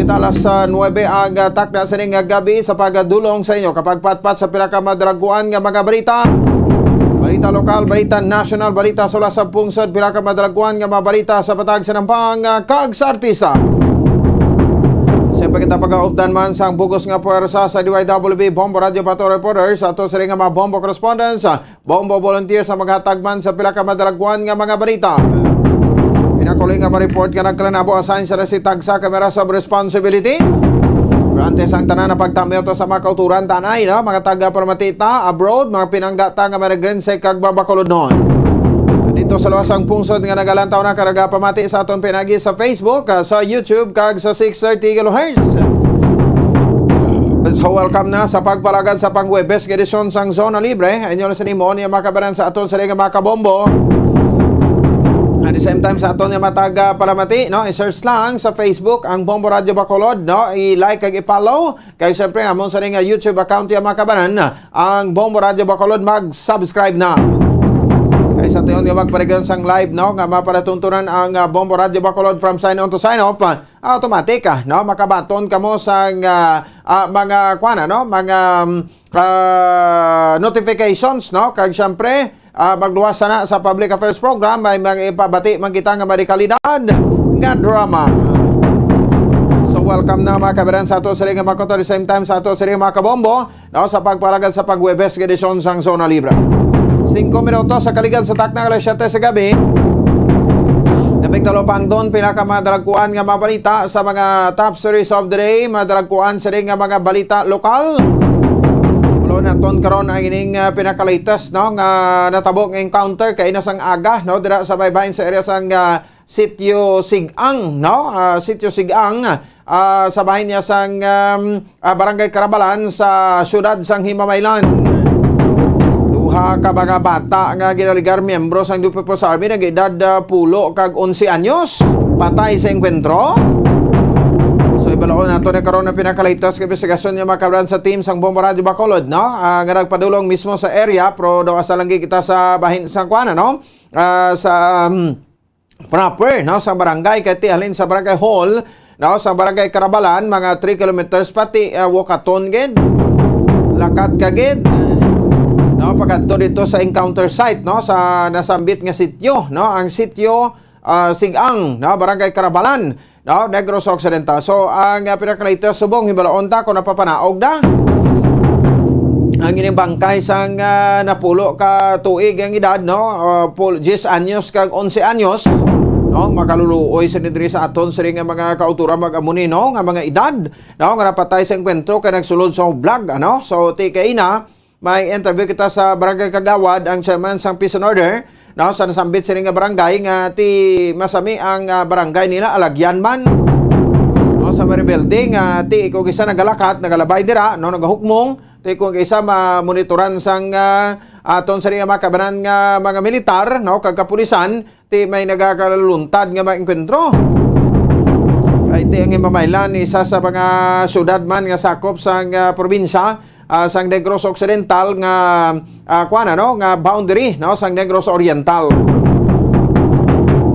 Pitalas sa 9 ang takda sa ning gabi sa pagdulong sa inyo kapag patpat sa pinakamadaraguan nga mga balita. Balita lokal, balita national, balita sa lasang pungsod, pinakamadaraguan nga mga balita sa patag sa nampang kag sa artista. Siyempre kita pag-aupdan man sa bugos nga puwersa sa DYWB Bombo Radio Pato Reporters ato sa ring nga mga Bombo Correspondents, Bombo Volunteers sa maghatag man sa pinakamadaraguan nga mga balita. Pinakuling nga ma-report ka nagkalanabo assign sa resitag sa camera of responsibility. Grantes ang tanan na pagtambyo to sa mga kauturan tanay, no? Mga taga-permatita, abroad, mga pinanggata nga maragrense kag babakulod noon. Dito sa luwasang pungsod nga nagalantaw na karaga pamati sa aton pinagi sa Facebook, sa YouTube, kag sa 630 kHz. So welcome na sa pagpalagad sa pang-Webes edisyon sang Zona Libre. Inyo na sa nimo niya makabaran sa aton sa ring mga kabombo. At the same time sa aton nga mataga palamati, no, i-search lang sa Facebook ang Bombo Radio Bacolod, no, i-like kag i-follow. Kaya siyempre amon sa ring YouTube account ya makabanan ang Bombo Radio Bacolod, mag-subscribe na. Kaya sa tiyon nga magparigan sang live, no, nga maparatuntunan ang Bombo Radio Bacolod from sign on to sign off, automatic, no, makabaton kamo sang mga kuana, no, mga notifications, no, kag siyempre magluwas na sa public affairs program may mga ipabati man kita nga madikalidad nga drama. So welcome na mga kabaran sa ato sa ring mga koto, the same time sa ato sa ring mga kabombo, no, sa pagpalagad sa pag-Webes edisyon sang Zona Libre. 5 minutos sa kaligad sa takna alas 7 sa gabi. Nabing talopang doon pinakamadaraguan nga mga balita sa mga top series of the day, madaraguan sa ring nga mga balita lokal. Naton karon ang ining pinaka-latest, no, nga natabok encounter kay nasang aga, no, dira sa baybayin sa area sang Sitio Sigang, no, Sitio Sigang, sa bahin niya sang Barangay Carabalan sa siyudad sang Himamaylan. Duha ka mga bata nga ginaligar miyembro sang People's Army nag-edad 10 kag 11 anyos patay sa engkwentro. So ibalaon nato na karon na pinaka-latest nga investigasyon nga makabran sa team sang Bombo Radio Bacolod, no, nga nagpadulong mismo sa area pero daw asa lang kita sa bahin sang kuana, no, sa proper, no, sa barangay kay tihalin sa barangay hall, no, sa barangay Carabalan mga 3 kilometers pati wakaton gid lakat kagid, no, pagadto dito sa encounter site, no, sa nasambit nga sitio, no, ang Sitio Sigang, no, barangay Carabalan, no, Negros Occidental. So ang pinaka-latest subong hibalaon ta kung napapanaog da ang ining bangkay sang napulo ka tuig ang edad, no, 10 anyos kag 11 anyos, no, makaluluoy sa diri sa aton sa nga mga kautura mag-amuni, no, nga mga edad, no, nga napatay sa engkwentro kay nagsulod sa vlog, ano. So tikay na may interview kita sa Barangay Kagawad ang chairman sang Peace and Order, no, sa nasambit sila nga barangay nga ti masami ang barangay nila alagyan man, no, sa mga building ti kung isa nagalakat nagalabay dira, no, nagahukmong ti kung isa mamonitoran sang aton sa nga makabanan nga mga militar, no, kag kapulisan ti may nagakaluntad nga maengkwentro kay ti ang Himamaylan isa sa mga syudad man nga sakop sang probinsya sang Negros Occidental nga kuana, no, nga boundary, no, sang Negros Oriental.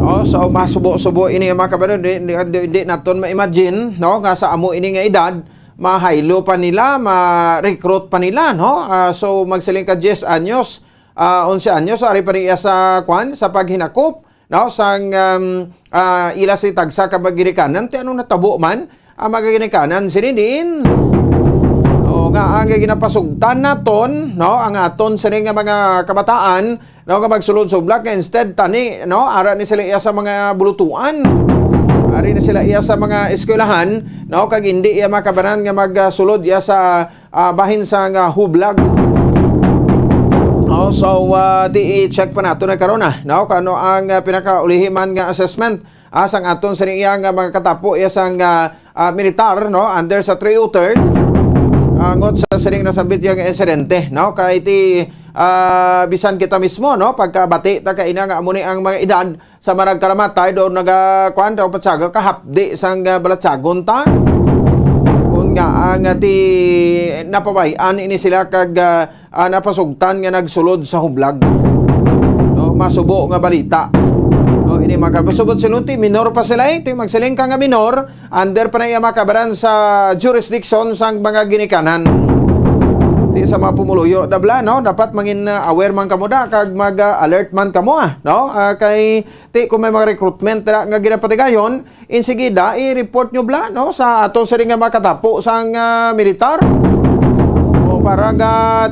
No, so masubo-subo ini mga kabayan, di naton ma-imagine, no, nga sa amo ini nga edad mahaylo pa nila, ma-recruit pa nila, no. So magsiling ka 10 anyos, 11 anyos ari pa niya sa kuan sa paghinakop, no, sang ila si tagsa ka magginikanan ti ano natabo man magaginikanan sinidin. Nga ang ginapasugtan naton, no, ang aton sa nga mga kabataan, no, nga magsulod sa vlog instead tani, no, ara ni sila iya sa mga bulutuan, ari ni sila iya sa mga eskwelahan, no, kag hindi iya makabanan nga magsulod iya sa bahin sa nga hublag. Oh, so di i-check pa nato na karon na, no, kano ang pinakaulihiman nga assessment sang aton sa iya nga mga katapo iya sang militar, no, under sa 303 ngot sa siring nasambit yung insidente, no, kay ti bisan kita mismo, no, pagkabati ta kay ina nga amuni ang mga edad sa marag kalamatay do nagakuan daw patsaga kahapdi sang balatsagon ta kun nga ang ti napabayan ini sila kag napasugtan nga nagsulod sa hublag, no, masubo nga balita, no, ini makabusubot silunti, minor pa sila ito, magsiling ka nga minor, under pa na iya makabaran sa jurisdiction sang mga ginikanan. Di sa mga pumuluyo, dabla, no? Dapat mangin aware man kamo da, kag mag-alert man kamo, no? Kay, kung may mga recruitment nga ginapatigayon, insigida, i-report nyo bla, no? Sa ato sa rin nga makatapo sang militar. O para nga,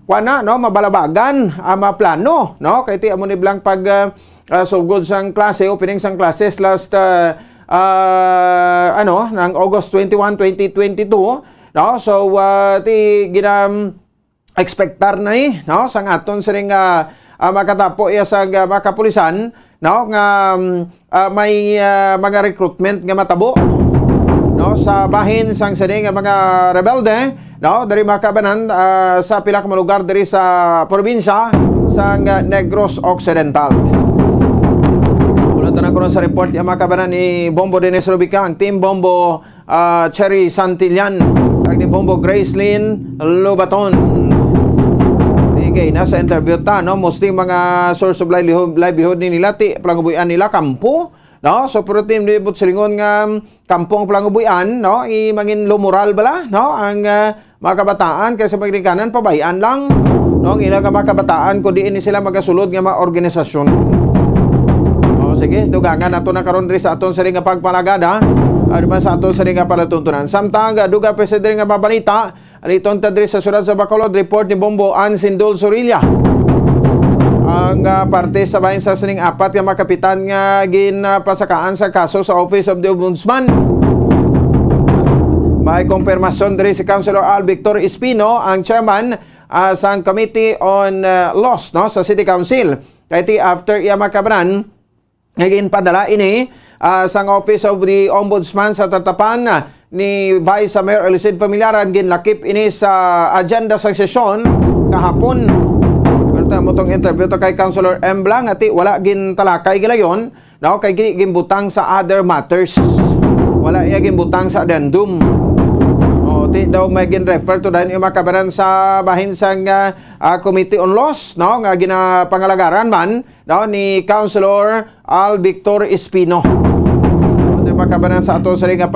kuana, no? Mabalabagan, maplano, no? Kay ti amo ni blang pag sugod sang klase, opening sang classes last, ng August 21, 2022, no? So, expectar na no? Sang aton sa rin makatapo iya sa makapulisan, no? Nga may mga recruitment nga matabo, no? Sa bahin sang sa rin mga rebelde, no? Dari makabanan sa pila ka lugar dari sa probinsya sang Negros Occidental. Ulan ko sa report yung makabanan ni Bombo Dennis Rubica, ang Team Bombo Cherry Santillan, kag ni Bombo Gracelyn Lobaton. Okay, nasa interview ta, no? Mostly mga source of livelihood ni nila, plangubuyan nila, kampo, no? So, pero team, di bot silingon nga kampong plangubuyan, no? Mangin lumoral bala, no? Ang mga kabataan, kasi magrinkanan, pabayaan lang, no? Ang ilang mga kabataan, kundi ini sila magasulod nga mga organisasyon. Sige, dugangan nato na karon diri sa aton sa ring nga pagpalagada, diba sa aton sa ring nga palatuntunan. Samtang duga pa sa diri nga babalita, aliton ta diri sa syudad sa Bacolod, report ni Bombo Ann Sindol Sorilla. Ang parte sa bahin sa sining apat nga mga kapitan nga ginpasakaan sa kaso sa Office of the Ombudsman. May konfirmasyon diri si Councilor Al Victor Espino, ang chairman sa Committee on Laws, no, sa City Council. Kaya after iya makabanan, ngayon padala ini sang Office of the Ombudsman sa tatapan ni Vice Mayor Elised Pamilaran, ginlakip ini sa agenda sa sesyon kahapon. Pero mo tong interview to kay Councilor M. Blang, ati wala gintalakay gilayon, no? Kay gimbutang sa other matters. Wala iya gimbutang sa addendum. Ti daw may gin-refer to dahil yung makabaran sa bahin sang Committee on Laws, no? Nga ginapangalagaran man, no? Ni Councilor Al Victor Espino. Ito yung makabaran sa aton sa rin nga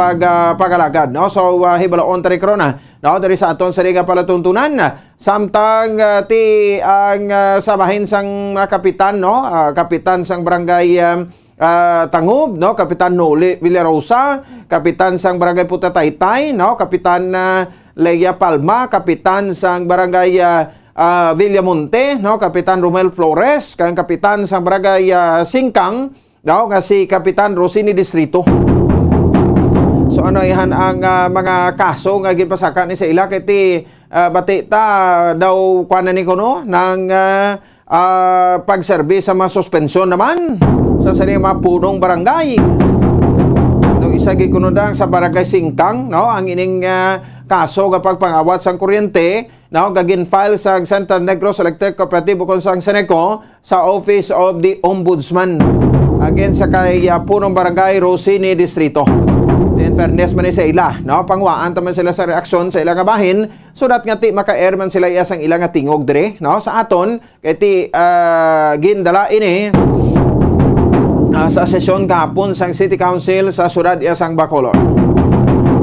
pagalagad, no? So, hibalaon tari krona, no? Dari sa aton sa rin nga palatuntunan. Samtang ang sa bahin sang kapitan, no? Kapitan sang barangay Tangub, no? Kapitan Noli Villarosa, Kapitan sang Barangay Puta Taytay, no? Kapitan Leia Palma, Kapitan sang Barangay Villamonte, no? Kapitan Romel Flores, kang Kapitan sang Barangay Singkang, no? Nga si Kapitan Rosini Distrito. So ano ihan ang mga kaso nga ginpasakan ni sa ila kay bati ta daw kuanan ni kuno ng pagserbi sa mga suspensyon naman sa sarili mga punong barangay. No, isa gikunudang sa barangay Singkang, no, ang ining kaso kapag pangawat sang kuryente, no, gagin file sa Central Negros Electric Cooperative ukon sang Seneco sa Office of the Ombudsman against sa kay punong barangay Rosini Distrito. In fairness man sa ila, no, pangwaan taman sila sa reaksyon sa ilang bahin so that nga ti maka-air man sila isang ilang tingog dire, no, sa aton kay ti gindala ini sa sesyon kahapon sang City Council sa syudad isang Bacolod.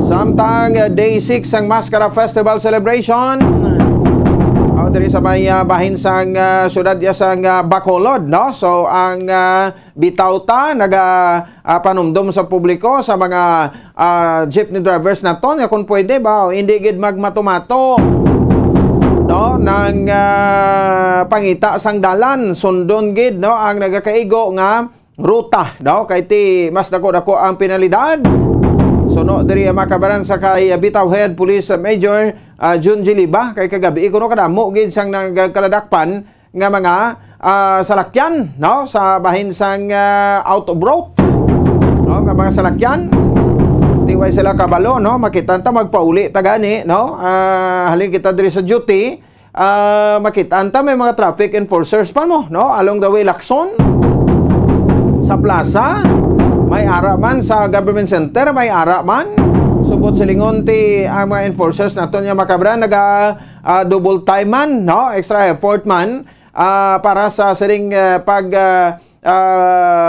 Samtang Day 6 sang Mascara Festival Celebration diri sa may bahin sang syudad isang Bacolod, no? So ang bitaw ta panumdum sa publiko sa mga jeepney drivers naton kung pwede ba hindi gid magmatomato, no, nang pangita sang dalan sundon gid, no, ang nagakaigo nga ruta, no, kay ti mas dako ang penalidad. So no, diri makabaran sa kay Bitaw Head Police Major Jun Giliba, kay kagabi kuno kadamo gid sang nagkaladakpan nga mga salakyan, no, sa bahin sang out of road, no, nga mga salakyan tiway sila kabalo, no, makita ta magpauli ta gani, no, halin kita diri sa duty, makita ta may mga traffic enforcers pa mo, no, along the way Lacson, sa plaza, may ara man sa government center, may ara man. Subot silingon ti ang mga enforcers naton nga makabra naga double time man, no, extra effort man para sa siring pag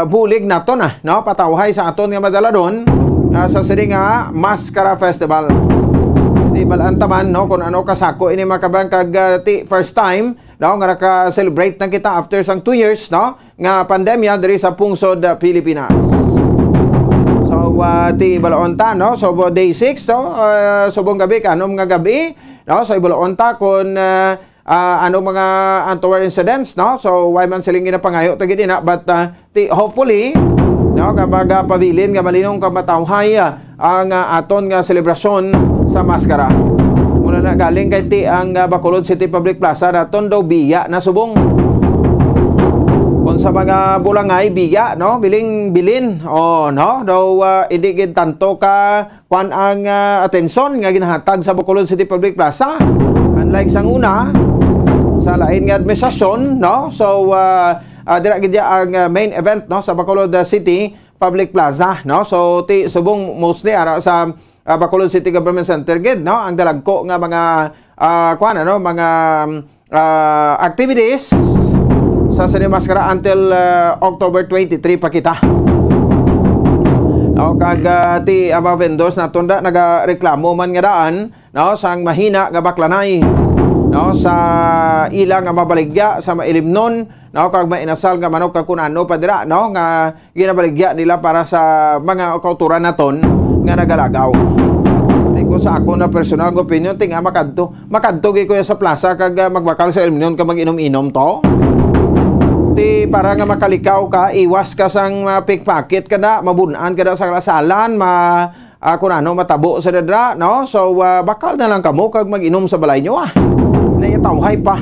bulig naton no, patawhay sa aton nga madala doon sa siring Maskara Festival. Di balantaman no kung ano kasako ini makabang kag ti first time no nga naka-celebrate na kita after sang 2 years no nga pandemya diri sa pungsod Pilipinas. So ti balaonta no so day 6 no subong gabi kanom nga gabi no so ibalaonta kun ano mga untoward incidents no so why man siling ginapangayo tagid na but hopefully no kapag pabilin nga malinong kamatawhay ang aton nga selebrasyon sa Maskara. Muna na galing kay ti ang Bacolod City Public Plaza naton daw biya na subong. Kung sa mga bulangay biya no biling bilin no daw idigid tanto ka kwan ang atensyon nga ginahatag sa Bacolod City Public Plaza. Unlike sang una sa lain nga administrasyon no so dira gid ang main event no sa Bacolod City Public Plaza no so ti subong mostly ara sa Bacolod City Government Center gid no ang dalagko nga mga kuan ano mga activities sa Sine Maskara until October 23 pa kita. No kag ti mga vendors naton da nagareklamo man nga daan no sang mahina nga baklanay no sa ilang nga mabaligya sa mailimnon no kag mainasal nga manok kag kunano pa dira no nga ginabaligya nila para sa mga kauturan naton nga nagalagaw. Ko sa ako na personal nga opinion tinga makadto gi ko sa plaza kag magbakal sa ilimnon ka mag-inom-inom to. Ti para nga makalikaw ka iwas ka sang pickpocket kada mabun-an kada sa kasalan kunano matabo sa dadra no so bakal na lang kamo kag mag-inom sa balay nyo nayatawhay pa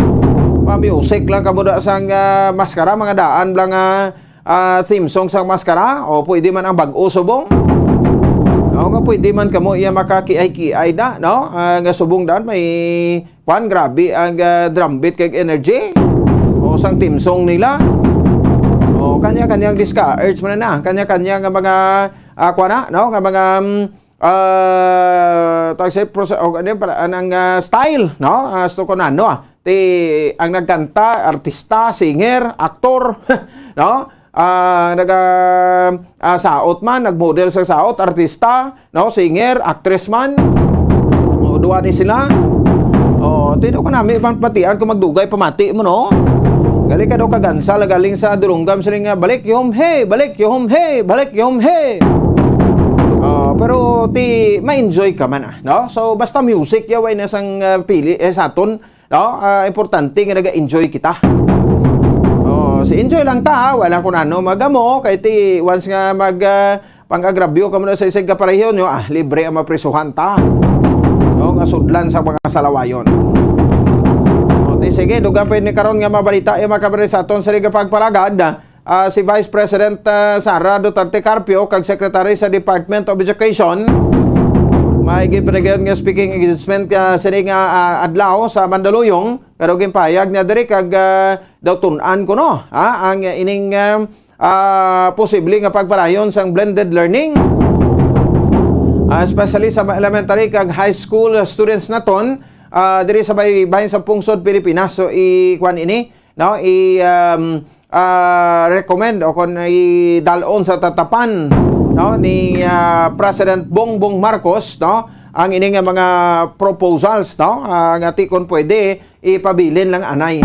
music lang kamo da sang Maskara mga daan lang theme song sang Maskara o pwede man ang bag-o subong no nga pwede man kamo iya makakiay-kiay da no nga subong daan may kwan grabe ang drum beat kag energy o sang theme song nila o kanya-kanyang disca-urge man na kanya-kanya nga mga kwana no nga mga anang style no sto konano ti ang nagkanta artista singer aktor no naga saot man nagmodel sa saot artista no singer actress man o duwa ni sila o tino ko nami patian ko magdugay pamati mo no galing ka daw kagansal galing sa durunggam siling balik yom hey balik yom hey balik yom hey pero ti ma-enjoy ka man no so basta music yaway na sang pili sa aton no importante nga naga-enjoy kita. Si enjoy lang ta wala ko nano magamo kay ti once nga mag pang-agrabyo ka mo sa isig kapareho nyo libre ang maprisuhan ta no nga sudlan sa mga salawayon. Ti sige dugang pwede karon nga mabalita makabarin sa aton sa pagpalagad si Vice President Sara Duterte Carpio kag Secretary sa Department of Education may gipinagayon nga speaking engagement sini nga adlaw sa Mandaluyong pero gimpayag niya diri kag daw tun-an ko no ang ining posible nga pagpalayon sang blended learning especially sa elementary kag high school students naton diri sa bahin sa pungsod Pilipinas so i-kwan ini no recommend o kon idalon sa tatapan no ni President Bongbong Marcos no ang ini nga mga proposals no nga tikon pwede ipabilin lang anay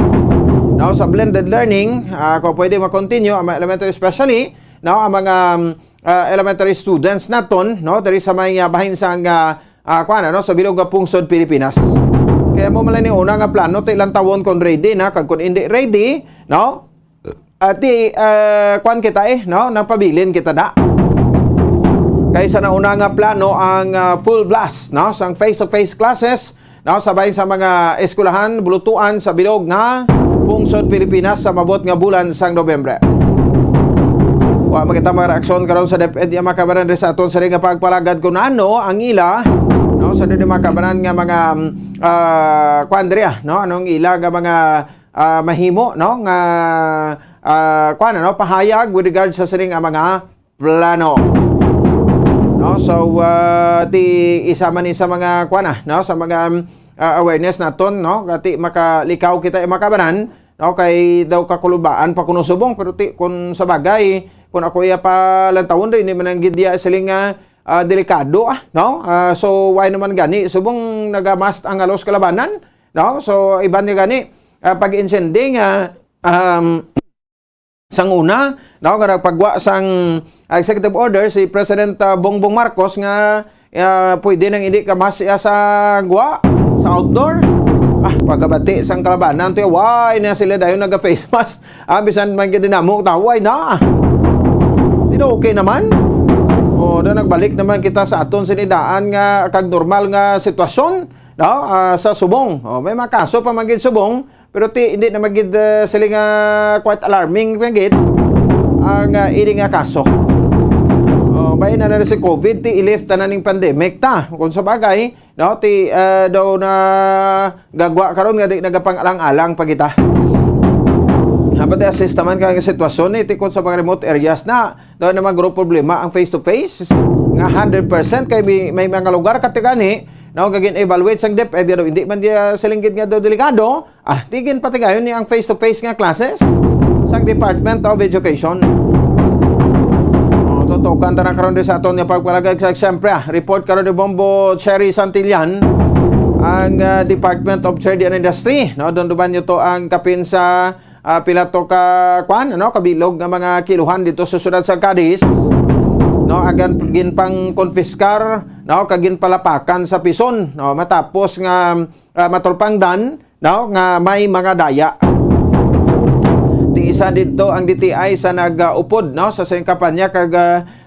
no sa blended learning kung pwede ma-continue ang elementary especially no ang mga elementary students naton no diri sa may bahin sang kuan no sa bilog nga pungsod Pilipinas kaya mo malay ni una nga plano ti ilang tawon kon ready na kag kun hindi ready no kuan kita no napabilin kita da kaysa na una nga plano ang full blast no sang face-to-face classes no sabay sa mga eskwelahan bulutuan sa bilog nga pungsod Pilipinas sa mabot nga bulan sang Nobyembre. Wa makita mga reaksyon karon sa DepEd yang makabaran sa aton sa nga pagpalagad kun ano ang ila no sa di makabaran nga mga kuandria no anong ila nga mga mahimo no nga kuan no pahayag with regard sa sining mga plano. No so ti isa man ni sa mga kuan no sa mga awareness naton no kati makalikaw kita makabanan no, kay daw kakulubaan pa kuno subong, pero kung sa bagay, kung ako iya pa lantawon do, hindi man ang gidya siling delikado, no? So, why naman gani? Subong nagamast ang alos kalabanan, no? So, iba niya gani, pag-insending, sang una, no, nga nagpagwa sang executive order si President Bongbong Marcos nga pwede nang hindi kamas sa gwa, sa outdoor. Pagkabati sang kalabanan, to why na sila dayon naga-face mask. Bisan man gid dinamo taway na. Dito okay naman. Do nagbalik naman kita sa aton sinidaan nga kag normal nga sitwasyon, no, sa subong. May mga kaso pa man gid subong, pero hindi na magid sila nga quite alarming magid ang ini nga kaso. Bayan na si COVID, ti i-lift na ning pandemic ta. Kung sa bagay, no, ti daw na gagwa karon nga di nagapang-alang-alang pa kita. Pati assist naman ka ang sitwasyon ti kung sa mga remote areas na daw naman group problema ang face-to-face nga 100% kay may mga lugar katigani, no, gagin evaluate sang DepEd daw hindi man dia silinggid nga daw delikado, tigin pati gayon ni ang face-to-face nga classes sang Department of Education. Tutukan ta na karon sa aton nga pagpalagay sa siyempre report karon ni Bombo Cherry Santillan ang Department of Trade and Industry, no, doon duman nyo to ang kapin sa pila to ka kwan, no, kabilog nga mga kiluhan dito sa siyudad sa Cadiz, no, agan gin pang konfiskar, no, kagin palapakan sa pison, no, matapos nga matulpangdan, no, nga may mga daya. Isa dito ang DTI sa nag-upod, no, sa sayang kampanya kag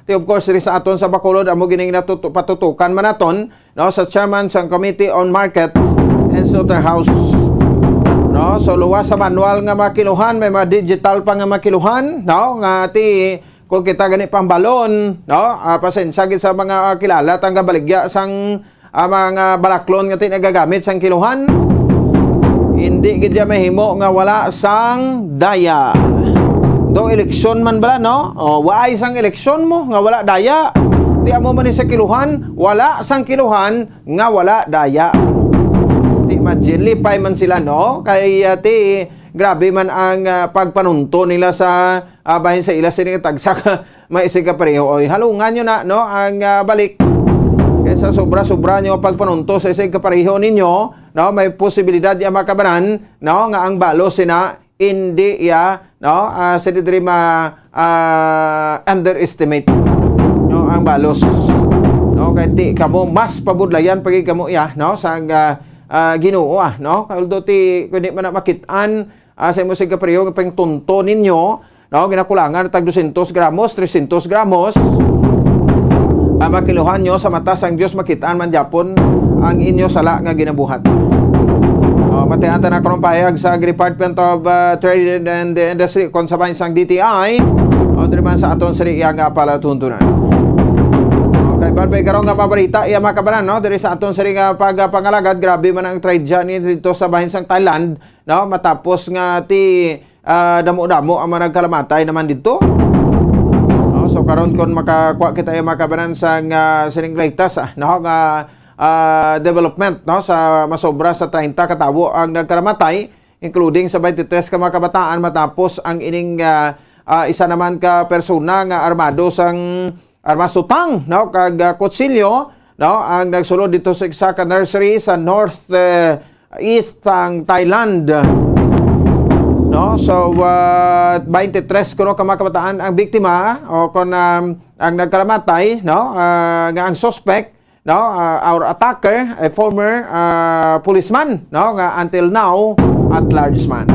of course ri sa aton sa Bacolod amo gining patutukan manaton, no, sa chairman sa Committee on Market and Slaughterhouse, no. So luwas sa manual nga makiluhan, may mga digital pa nga makiluhan, no, nga ti kung kita gani pang balon, no, pasensya gid sa mga kilala tang baligya sang mga balaklon nga ti nagagamit sang kiluhan. Hindi gid ya mahimo nga wala sang daya. Do eleksyon man bala, no? Waay sang eleksyon mo nga wala daya. Di amo man sa kiluhan, wala sang kiluhan nga wala daya. Di majilipay man sila, no? Kay ti grabe man ang pagpanunto nila sa bahin sa ila sining tagsak maisig ka pareho. Oy, halungan nyo na, no, ang balik. Kaysa sobra-sobra nyo pagpanunto sa isig kapareho ninyo, no, may posibilidad ya makabanan, no, nga ang balo sina hindi ya, no, sinidri underestimate, no, ang balos, no, kay ti kamo mas pabudlayan pagi kamo ya, no, sa Ginoo, no, although ti kundi man makitaan sa imo sig kapareho nga pangtunto ninyo, no, ginakulangan tag 200 gramos, 300 gramos. Makiluhan nyo sa mata sang Diyos makitaan man Japon ang inyo sala nga ginabuhat. Matianta na karong payag sa Department of Trade and Industry kon sa bahin sang DTI diri man sa aton siri iya nga pala tuntunan. Okay, barbay karong nga paborita iya makabanan, no, diri sa aton siri nga pagpangalagad. Grabe man ang trade journey dito sa bahin sang Thailand, no, matapos nga ti damo-damo ang mga nagkalamatay naman dito. So karon kon makakuha kita ay makabanan sa sining ligtas, no, nga development, no, sa masobra sa 30 katawo ang nagkaramatay, including sa 23 ka mga kabataan matapos ang ining isa naman ka persona nga armado sang armasutang, no, kag kutsilyo, no, ang nagsulod dito sa isa ka nursery sa north east ang Thailand. No, so 23 kuno ka mga kabataan ang biktima o kon ang nagkaramatay, no, nga ang suspect, no, our attacker a former policeman, no, nga until now at large man.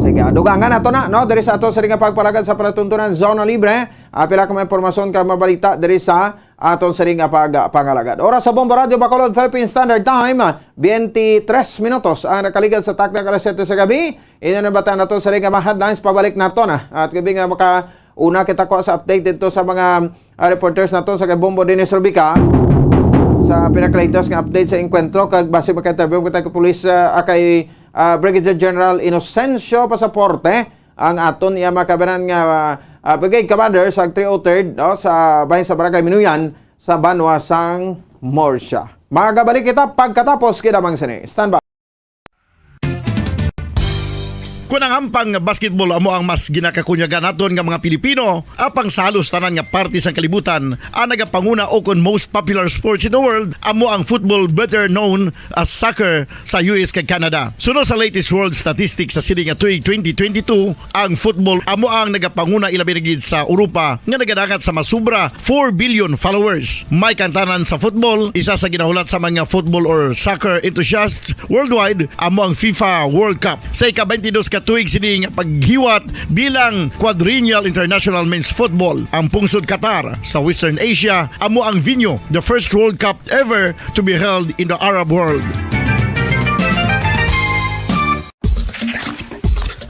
Sige, dugangan nato na, no, diri sa ato sa ring pagpalagad sa palatuntunan Zona Libre. Pila ka may impormasyon ka mabalita diri sa aton sa ring pangalagad. Oras sa Bombo Radio Bacolod Philippine Standard Time 23 minutos ang nakaligad sa takda alas 7 sa gabi. Ino na batan nato sa ring headlines pabalik nato na. At gabi nga una kita ko sa update dito sa mga reporters nato sa Bombo Dennis Rubica sa pinaka-latest nga update sa enkwentro kag base maka-interview kita kay pulis kay Brigadier General Inocencio Pasaporte ang aton iya makabanan nga Brigade Commander sa 303rd, no, sa bahin sa Barangay Minuyan sa Banwasang Morsya. Magabalik kita pagkatapos kinamang sini. Stand by. Kung ang ampang basketball amo ang mas ginakakunyagan naton nga mga Pilipino, apang salos tanan nga parte sa kalibutan, ang nagapanguna o kon most popular sports in the world, amo ang football, better known as soccer sa US kag Canada. Sunod sa latest world statistics sa sini nga tuig 2022, ang football amo ang nagapanguna ilabi na gid sa Europa nga nagadagat sa masubra 4 billion followers. May kantanan sa football, isa sa ginahulat sa mga football or soccer enthusiasts worldwide, amo ang FIFA World Cup. Sa ika-22 ka tuig sini nga paghiwat bilang quadrennial international men's football. Ang pungsod Qatar sa Western Asia amo ang venue, the first World Cup ever to be held in the Arab world.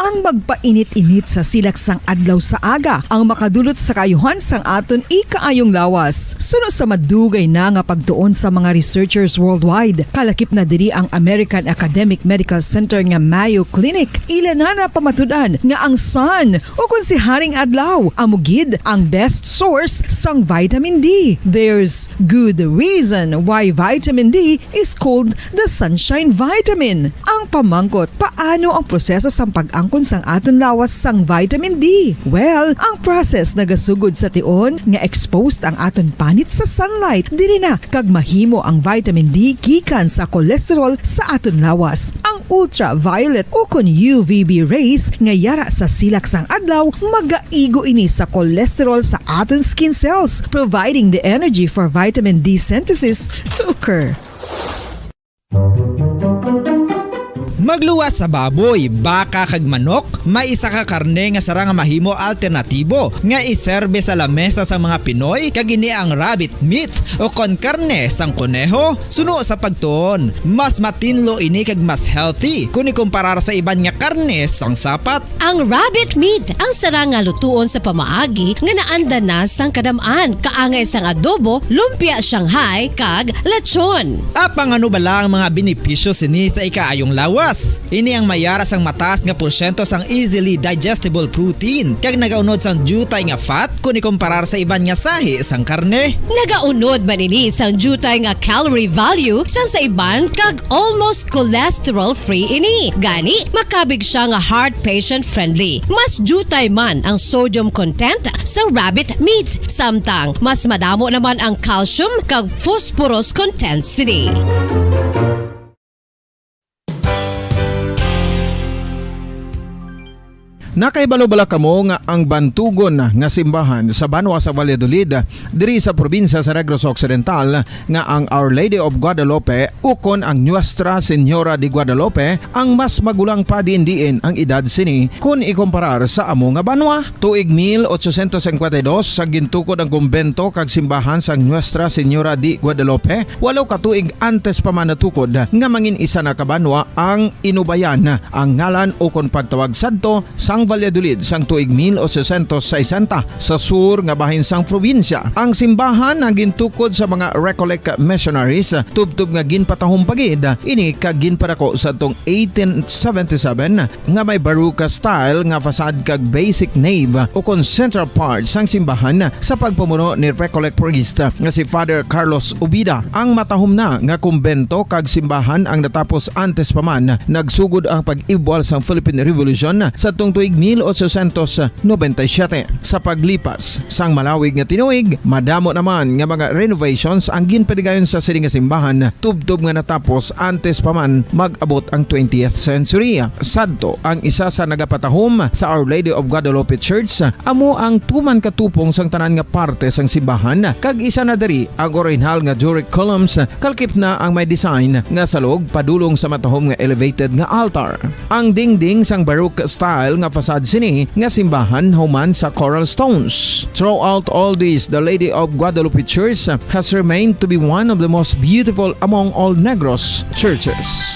Ang magpainit-init sa silaksang adlaw sa aga ang makadulot sa kaayuhan sang aton ikaayong lawas. Suno sa madugay na nga pagtuon sa mga researchers worldwide, kalakip na diri ang American Academic Medical Center nga Mayo Clinic. Ila na pamatudan nga ang sun o kung si Haring Adlaw amugid ang best source sang vitamin D. There's good reason why vitamin D is called the sunshine vitamin. Ang pamangkot, paano ang proseso sang pag-angkon sang aton lawas sang vitamin D? Well, ang process nagasugod sa tion nga exposed ang aton panit sa sunlight dili na kag mahimo ang vitamin D gikan sa cholesterol sa aton lawas. Ang ultraviolet o kon UVB rays nga yara sa silak sang adlaw magaigo ini sa cholesterol sa aton skin cells, providing the energy for vitamin D synthesis to occur. Magluwas sa baboy, baka kag manok, may isa ka karne nga sarang mahimo alternatibo nga iserbe sa lamesa sa mga Pinoy kag ini ang rabbit meat o kon karne sang kuneho. Suno sa pagtuon, mas matinlo ini kag mas healthy kung ikumparar sa iban nga karne sang sapat. Ang rabbit meat ang sarang nga lutuon sa pamaagi nga naanda na sang kadamaan, kaangay sang adobo, lumpia Shanghai kag lechon. Apang ano bala ang mga benepisyo sini sa ikaayong lawas? Ini ang mayara sang mataas nga porsyento sang easily digestible protein kag nagaunod sang jutay nga fat kung ikumparar sa iban nga sahi sang karne. Nagaunod man ini sang jutay nga calorie value sang sa iban kag almost cholesterol free ini. Gani makabig siya nga heart patient friendly. Mas jutay man ang sodium content sa rabbit meat, samtang mas madamo naman ang calcium kag phosphorus content sini. Nakaibalo-bala kamo nga ang bantugon nga simbahan sa Banwa sa Valladolid diri sa probinsya sa Negros Occidental nga ang Our Lady of Guadalupe ukon ang Nuestra Señora de Guadalupe ang mas magulang pa diin ang edad sini kung ikumparar sa amo nga banwa. Tuig 1852 sa gintukod ang kumbento kag simbahan sa Nuestra Señora de Guadalupe, walo ka tuig antes pa man natukod nga mangin isa na kabanwa ang inubayan ang ngalan ukon pagtawag sadto sang Valladolid sang tuig 1860 sa sur nga bahin sang probinsya. Ang simbahan ang gintukod sa mga Recollect missionaries tubtub nga ginpatahong pagid ini kag ginpadako sa tong 1877 nga may baroque style nga fasad kag basic nave o kon central part sang simbahan sa pagpamuno ni Recollect priest nga si Father Carlos Ubida. Ang matahom na nga kumbento kag simbahan ang natapos antes pa man nagsugod ang pag-ibwal sang Philippine Revolution sa tong tuig 1897. Sa paglipas sang malawig nga tinuig, madamo naman nga mga renovations ang ginpadigayon sa sining nga simbahan tubtob nga natapos antes pa man mag-abot ang 20th century. Sadto ang isa sa nagapatahom sa Our Lady of Guadalupe Church amo ang tuman katupong sang tanan nga parte sang simbahan kag isa na diri ang original nga Doric columns kalkip na ang may design nga salog padulong sa matahom nga elevated nga altar. Ang dingding sang baroque style nga fasad sini nga simbahan human sa coral stones. Throughout all this, the Lady of Guadalupe Church has remained to be one of the most beautiful among all Negros churches.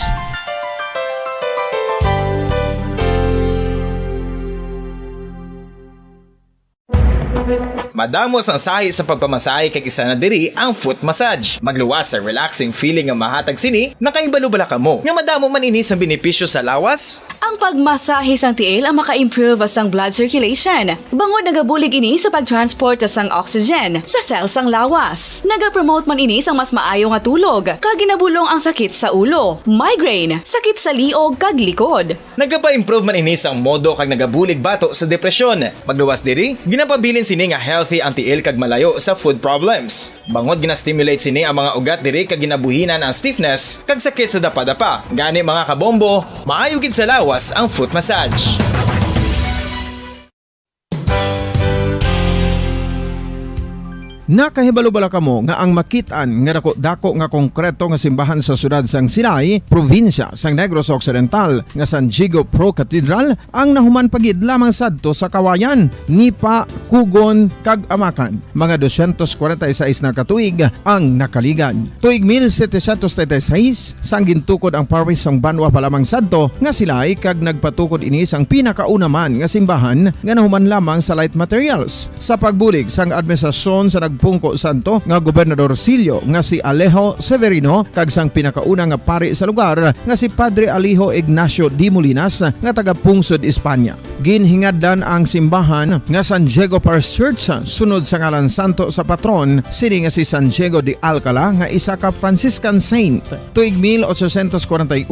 Madamos ang sahi sa pagpamasahe kag isa na diri ang foot massage. Magluwas sa relaxing feeling nga mahatag sini, nakaibalo-bala ka mo. Nga madamo man ini sa benepisyo sa lawas. Ang pagmasahe sang tiil ang maka-improve sang blood circulation. Bangod nagabulig ini sa pagtransport sang oxygen sa cells sang lawas. Nagapromote man ini sang mas maayo nga tulog, kag ginabulong ang sakit sa ulo, migraine, sakit sa liog kag likod. Nagapa-improve man ini sang modo kag nagabulig bato sa depresyon. Magluwas diri, ginapabilin sini nga healthy ang tiil kag malayo sa food problems. Bangod ginastimulate sini ang mga ugat diri kag ginabuhinan ang stiffness kag sakit sa dapa-dapa. Gani mga kabombo, maayo gid sa lawas ang foot massage. Nakahibalo-bala kamo nga ang makitaan nga dako nga konkreto nga simbahan sa sudad sang Sinay, probinsya sang Negros Occidental nga San Diego Pro Cathedral ang nahuman pagid lamang sadto sa kawayan ni pa Kugon kag Amakan. Mga 246 na katuig ang nakaligan. Tuig 1736 sang gintukod ang parish sang Banwa pa lamang sadto nga silay kag nagpatukod ini sang pinakauna man nga simbahan nga nahuman lamang sa light materials. Sa pagbulig sang administrasyon sa Pungko Santo nga Gobernador Silio nga si Alejo Severino kag sang pinakauna nga pari sa lugar nga si Padre Alijo Ignacio Di Molinas nga taga Pungsod, Espanya. Ginhingad-dan ang simbahan nga San Diego Parish Church sunod sa ngalan santo sa patron sini nga si San Diego de Alcala nga isa ka Franciscan saint. Tuig 1841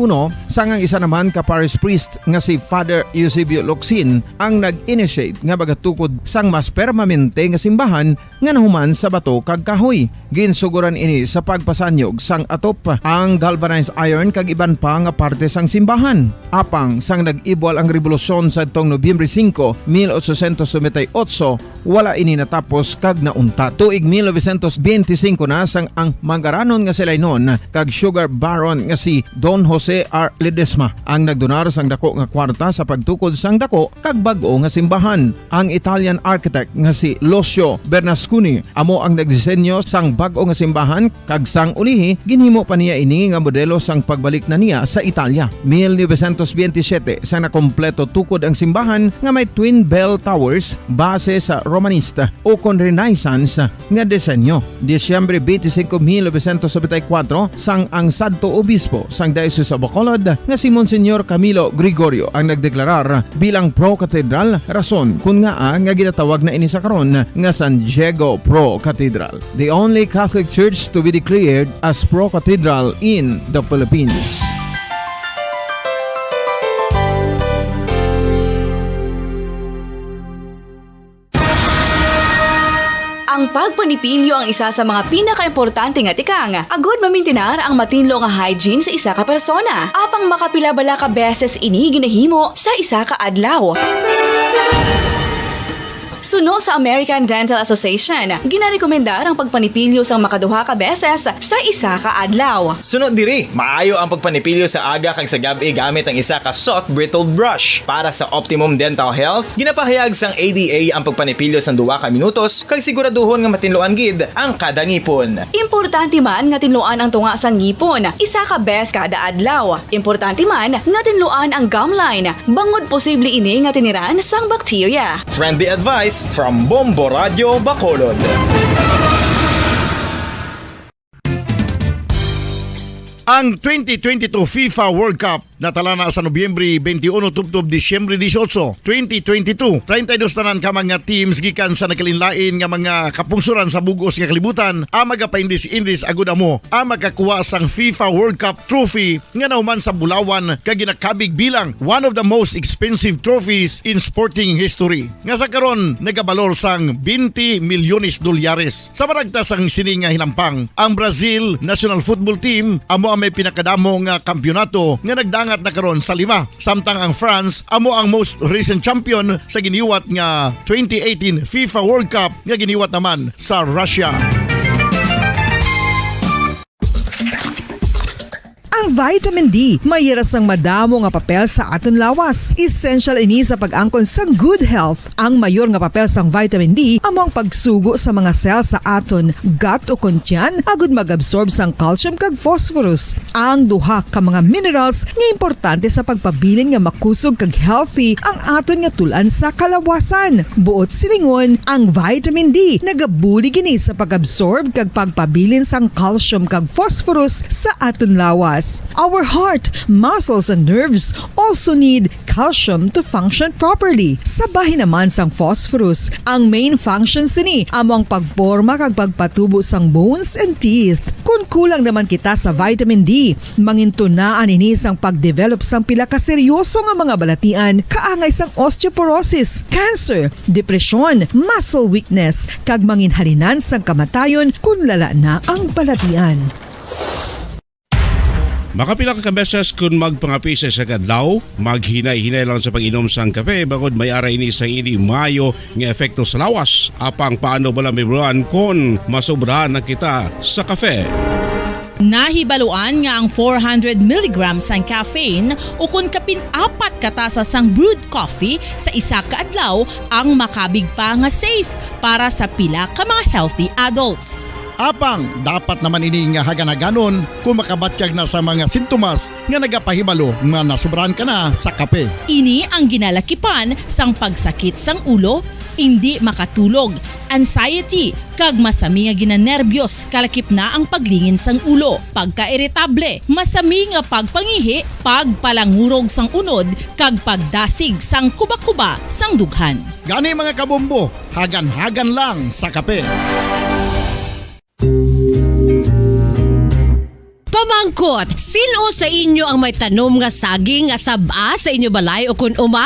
sang ang isa naman ka parish priest nga si Father Eusebio Locsin ang nag-initiate nga bagatukod sang mas permanente nga simbahan nga nahuman sa bato kag kahoy. Ginsuguran ini sa pagpasanyog sang atop ang galvanized iron kag iban pa nga parte sang simbahan. Apang sang nag-ibwal ang revolusyon sa tong Nobyembre 5, 1898, wala ini natapos kag naunta. Tuig 1925 na sang ang manggaranon nga silay noon kag sugar baron nga si Don Jose R. Ledesma ang nagdonar sang dako nga kwarta sa pagtukod sang dako kag bag-o nga simbahan. Ang Italian architect nga si Lucio Bernasconi amo ang nagdisenyo sang bag-o nga simbahan kag sang ulihi ginhimo pa niya ini nga modelo sang pagbalik na niya sa Italia. 1927 sang nakompleto tukod ang simbahan nga may twin bell towers base sa Romanista o kon Renaissance nga disenyo. Disyembre 25, 1974 sang ang sadto obispo sang Diocese of Bacolod nga si Monsignor Camilo Gregorio ang nagdeklarar bilang pro cathedral, rason kung nga ginatawag na ini sa karon nga San Diego Pro Cathedral, the only Catholic church to be declared as pro cathedral in the Philippines. Ang pagpanipilyo ang isa sa mga pinaka-importante nga tikang. Agod mamintinar ang matinlo nga hygiene sa isa ka persona. Apang makapilabala ka beses ini ginahimo sa isa ka adlaw. Suno sa American Dental Association, ginarekomendar ang pagpanipilyo sang makaduha ka beses sa isa ka adlaw. Sunod diri, maayo ang pagpanipilyo sa aga kag sa gabi gamit ang isa ka soft brittle brush. Para sa optimum dental health, ginapahayag sang ADA ang pagpanipilyo sang 2 ka minutos kag siguraduhon nga matinloan gid ang kada ngipon. Importante man nga tinluan ang tunga sang ngipon, isa ka bes kada adlaw. Importante man nga tinluan ang gum line, bangod posible ini nga tiniran sang bakterya. Friendly advice from Bombo Radio Bacolod. Ang 2022 FIFA World Cup natala na sa Nobyembre 21 tubtob Disyembre 18, 2022. 32 tanan ka mga teams gikan sa nakalinlain nga mga kapungsuran sa bugos nga kalibutan ang magapaindis-indis agud amo ang makakuha sang FIFA World Cup trophy nga nauman sa Bulawan kag ginakabig bilang one of the most expensive trophies in sporting history. Nga sa karon nagabalor sang 20 milyones dolyares. Sa baragta sang sini nga hinampang, ang Brazil National Football Team amo ang may pinakadamo nga kampyonato nga nagdangat na karon sa 5. Samtang ang France amo ang most recent champion sa giniwat nga 2018 FIFA World Cup nga giniwat naman sa Russia. Ang vitamin D, mayroon ang madamo nga papel sa aton lawas. Essential ini sa pag-angkon sa good health. Ang mayor nga papel sang vitamin D among pagsugo sa mga cell sa aton gut o kuntyan agud mag-absorb sang calcium kag phosphorus. Ang duha ka mga minerals nga importante sa pagpabilin nga makusog kag healthy ang aton nga tulan sa kalawasan. Buot silingon, ang vitamin D nagabuli gini sa pag-absorb kag pagpabilin sang calcium kag phosphorus sa aton lawas. weakness. Our heart, muscles, and nerves also need calcium to function properly. Sabahin naman sang phosphorus. Ang main function sini among pagporma kag pagpatubo sang bones and teeth. Kung kulang naman kita sa vitamin D, mangintunaan ini sang pagdevelop sang pila ka seryoso nga mga balatian kaangay sang osteoporosis, cancer, depresyon, muscle weakness, kag manginhalinan sang kamatayon kung lala na ang balatian. Makapila ka beses kung magpangapisa sa kadlaw, maghinay-hinay lang sa pag-inom sang kape bagod may ara ini sang ini mayo nga efekto sa lawas. Apang paano bala mibruan kung masobrahan na kita sa kape? Nahibaluan nga ang 400 mg ng caffeine o kung kapin-apat katasa sang brewed coffee sa isa ka adlaw ang makabig pa nga safe para sa pila ka mga healthy adults. Apang dapat naman ini nga haganaganon kung makabatyag na sa mga sintomas nga nagapahibalo nga nasubrahan ka na sa kape. Ini ang ginalakipan sang pagsakit sang ulo, hindi makatulog, anxiety, kag masami nga ginanerbiyos kalakip na ang paglingin sang ulo, pagka-irritable, masami nga pagpangihi, pagpalangurog sang unod, kag pagdasig sang kuba-kuba sang dughan. Gani mga kabombo, hagan-hagan lang sa kape. Pamangkot, sino sa inyo ang may tanom nga saging nga saba sa inyo balay o kun uma?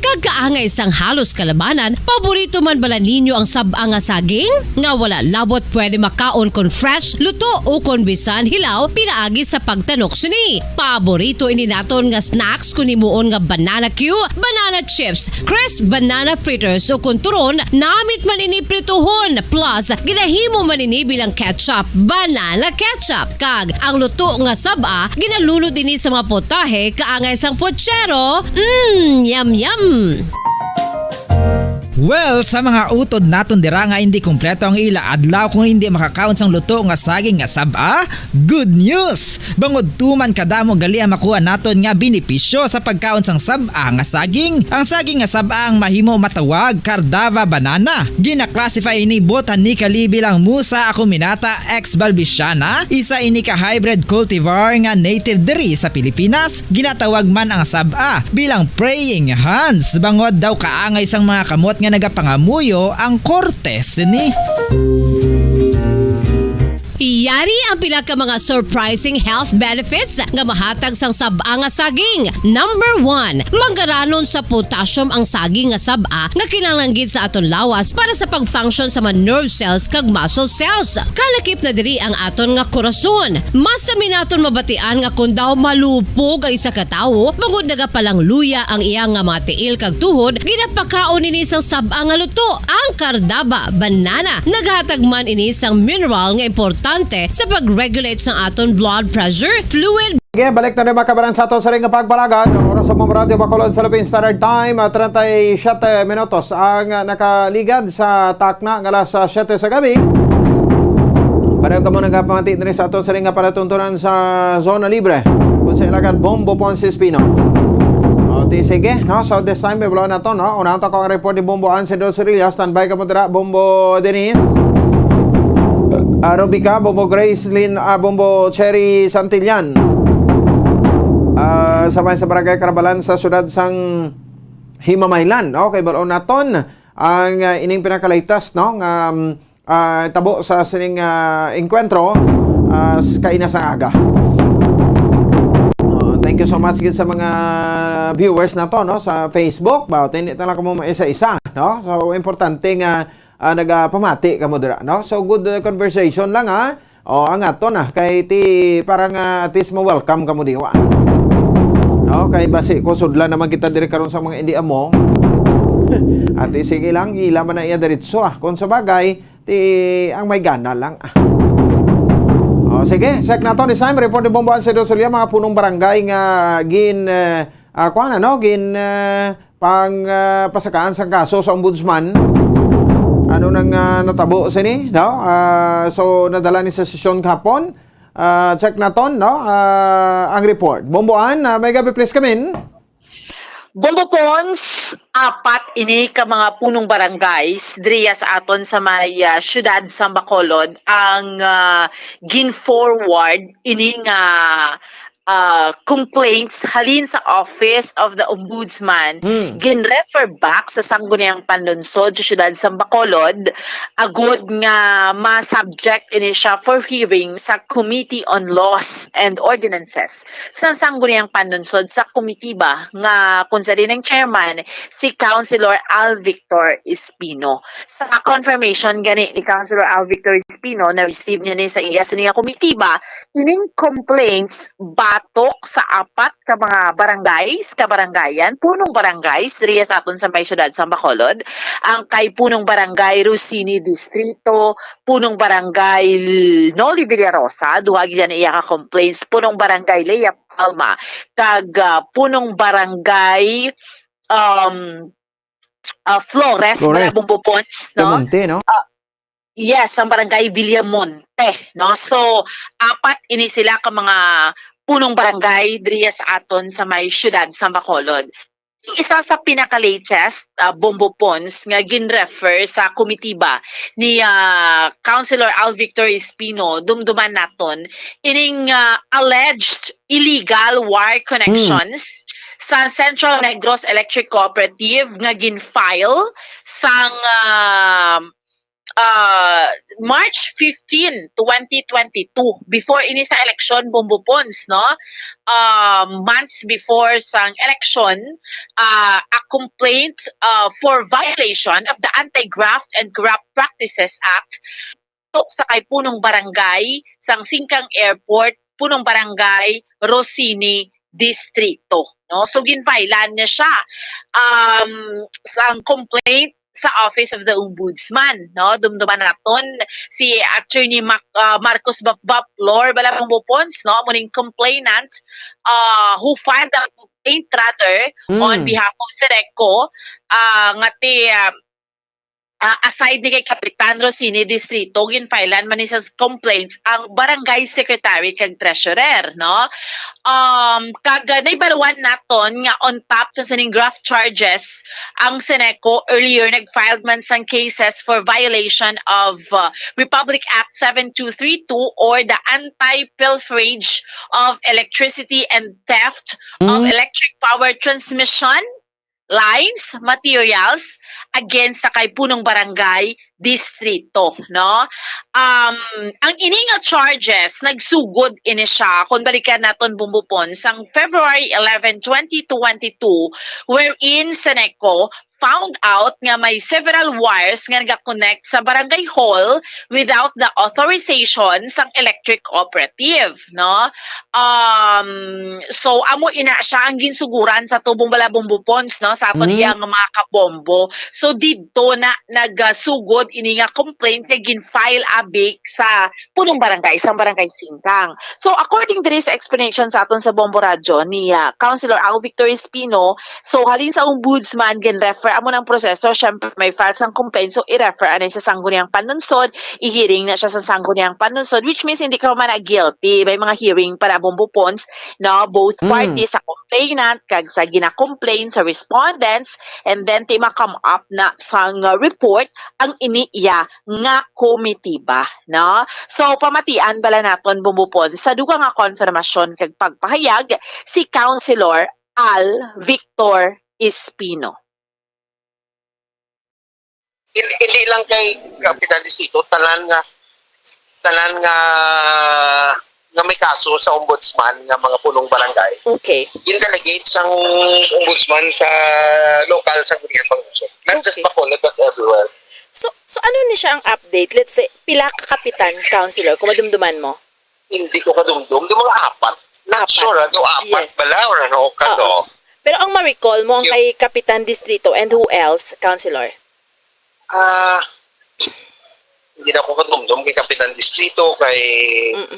Kagkaangay sang halos kalabanan, paborito man bala ninyo ang saba nga saging? Nga wala labot pwede makaon kon fresh, luto o kon bisan hilaw, pinaagi sa pagtanok sini. Paborito ini naton nga snacks kun himuon nga banana Q, banana chips, crisp banana fritters o kun turon, namit man ini prituhon, plus ginahimo man ini bilang ketchup, banana ketchup. Kag ang luto nga saba, ginalunod ini sa mga potahe kaangay sang pochero. Yum yum. Well, sa mga utod naton dira nga hindi kompleto ang ila adlaw kung hindi makakaon sang luto nga saging nga saba, good news! Bangod tuman kadamo gali ang makuha naton nga benepisyo sa pagkaon sang saba nga saging. Ang saging nga saba ang mahimo matawag Cardava banana. Gina-classify ini botanically bilang Musa acuminata ex balbisiana, isa ini ka hybrid cultivar nga native diri sa Pilipinas. Ginatawag man ang saba bilang praying hands. Bangod daw kaangay sang mga kamot nga nagapangamuyo ang kortes ni. Yari ang pila ka mga surprising health benefits nga mahatag sang saba nga saging. Number 1, manggaranon sa potassium ang saging nga saba nga kinahanglan sa aton lawas para sa pag-function sa mga nerve cells kag muscle cells. Kalakip na diri ang aton nga korason. Mas sa minaton mabatian nga kung daw malupog ang isa ka tawo, magud nagapalang luya ang iyang nga mga tiil kag tuhod, ginapakaon ini sang saba nga luto, ang Cardava banana. Naghatag man ini sang mineral nga importante sa pag-regulate sa aton blood pressure, fluid. Sige, balik na rin mga kabaran sa ato sa ring pagpalagan. Oras sa mga radio Bacolod Philippine Standard Time, 37 minutos ang nakaligad sa takna ng alas 7 sa gabi. Pareho ka mo nagpamati na rin sa ato sa ring palatuntunan sa Zona Libre kung sa ilagan Bombo Ponce Espino. Sige, no? So this time, may na to, no? Unahan to ko ang report ni Bombo Ansido Cirillo. Standby ka mo dira, Bombo Denise. Rubica, Bombo Grace Lynn, Bombo Cherry Santillan. Sabay sa Barangay Carabalan sa sudad sang Himamaylan. Okay, balon naton ang ining pinakalaytas, no? Tabo sa sining enkwentro kaina sa aga. Thank you so much sa mga viewers na to, no? Sa Facebook. Bawat hindi talaga mo isa-isa, no? So importante nga nagapamati ka mo dira, no? So good conversation lang, ha. O ang ato na kay ti parang at least mo welcome ka mo diwa. No, kay basi ko sudlan naman kita diri karon sa mga hindi amo. At sige lang ila man na iya diretso, kung sa bagay ti ang may gana lang. O sige, check na to ni Sam report ni Bombo Ansido Cirillo, mga punong barangay nga gin kuan no, gin pang pasakaan sa kaso sa ombudsman. Ano nang natabo sini, no? So nadala ni sa sesyon kahapon. Check naton, no? Ang report. Bomboan, may gabi please come in. Bombopons, apat ini ka mga punong barangays driya sa aton sa may syudad sa Bacolod ang gin-forward ini nga complaints halin sa Office of the Ombudsman gin-refer back sa Sangguniang Panlunsod sa syudad sa Bacolod agud nga ma-subject ini siya for hearing sa Committee on Laws and Ordinances sa Sangguniang Panlunsod sa komitiba nga kung sa rin ang chairman si Councilor Al Victor Espino. Sa confirmation gani ni Councilor Al Victor Espino na receive niya ni sa iya sa niya komitiba ining complaints batok sa apat ka mga barangays, kabarangayan, punong barangays diriya sa aton sa may syudad sa Bacolod. Ang kay punong barangay Rosini Distrito, punong barangay Noli Villarosa, duha gid iya ka complaints, punong barangay Lea Palma, kag punong barangay Flores, Malabong Pons, no? Monte, no? Yes, ang barangay Villamonte, no? So, apat ini sila ka mga punong barangay diriya sa aton sa may syudad sa Bacolod. Yung isa sa pinaka-latest, Bombo Pons, nga gin-refer sa komitiba ni Councilor Al Victor Espino, dumduman naton, ining alleged illegal wire connections sa Central Negros Electric Cooperative nga gin-file sang March 15, 2022, before ini sa election, Bombo Pons, no? Months before sang election, a complaint for violation of the Anti-Graft and Corrupt Practices Act sa kay punong barangay sang Singkang Airport, punong barangay Rosini Distrito, no? So ginfailan niya siya sang complaint sa Office of the Ombudsman, no? Dumduman naton si Attorney Marcos Baplor Balabong Pons, no? Muning complainant who filed a complaint rather on behalf of Sereco ngati aside ni kay Kapitan Rosini Distrito ginfailan man sa complaints ang barangay secretary kag treasurer, no? Kag naibaluan naton nga on top sa sining graft charges ang Seneco earlier nag-filed man sang cases for violation of Republic Act 7232 or the anti-pilferage of electricity and theft of electric power transmission lines, materials against sa kay punong barangay distrito, no? Ang ininga charges nagsugod ini siya kung balikan naton Bumbupon sang February 11, 2022 wherein Seneco found out nga may several wires nga nag-connect sa barangay hall without the authorization sang electric cooperative, no? So amo ina siya ang ginsuguran sa tubong Balabong Bupons, no, sa aton iyang mga kabombo. So didto na nagsugod ini nga complaint kay gin-file abik sa punong barangay, isang barangay Singkang. So according to this explanation sa aton sa Bombo Radio ni Councilor Al Victor Espino, so halin sa ombudsman gin-refer amo ng proseso, syempre may file sang complaint, so i-refer anay sa Sangguniang Panunsod, i-hearing na siya sa Sangguniang Panunsod, which means hindi ka man guilty. May mga hearing para Bombo Pons, no, both parties sa complainant kag sa gina-complain sa respondents, and then ti ma-come up na sang report ang iniiya nga komitiba, no? So pamatian bala naton Bombo Pons sa duga nga konfirmasyon kag pagpahayag si Councilor Al Victor Espino. Hindi lang kay Kapitan Distrito, tanan nga may kaso sa ombudsman nga mga punong barangay. Okay. In-delegate sang ombudsman sa local sa Sangguniang Pangunsod. Not just Bacolod but everywhere. So ano ni siya ang update? Let's say, pila ka kapitan, councilor, kung madumduman mo? Hindi ko kadumdum. Yung mga apat. Not sure, ano, apat Yes. bala or ano ka to. Pero ang ma-recall mo ang kay Kapitan Distrito and who else, councilor? Hindi na ko kadumdum kay Kapitan Distrito, kay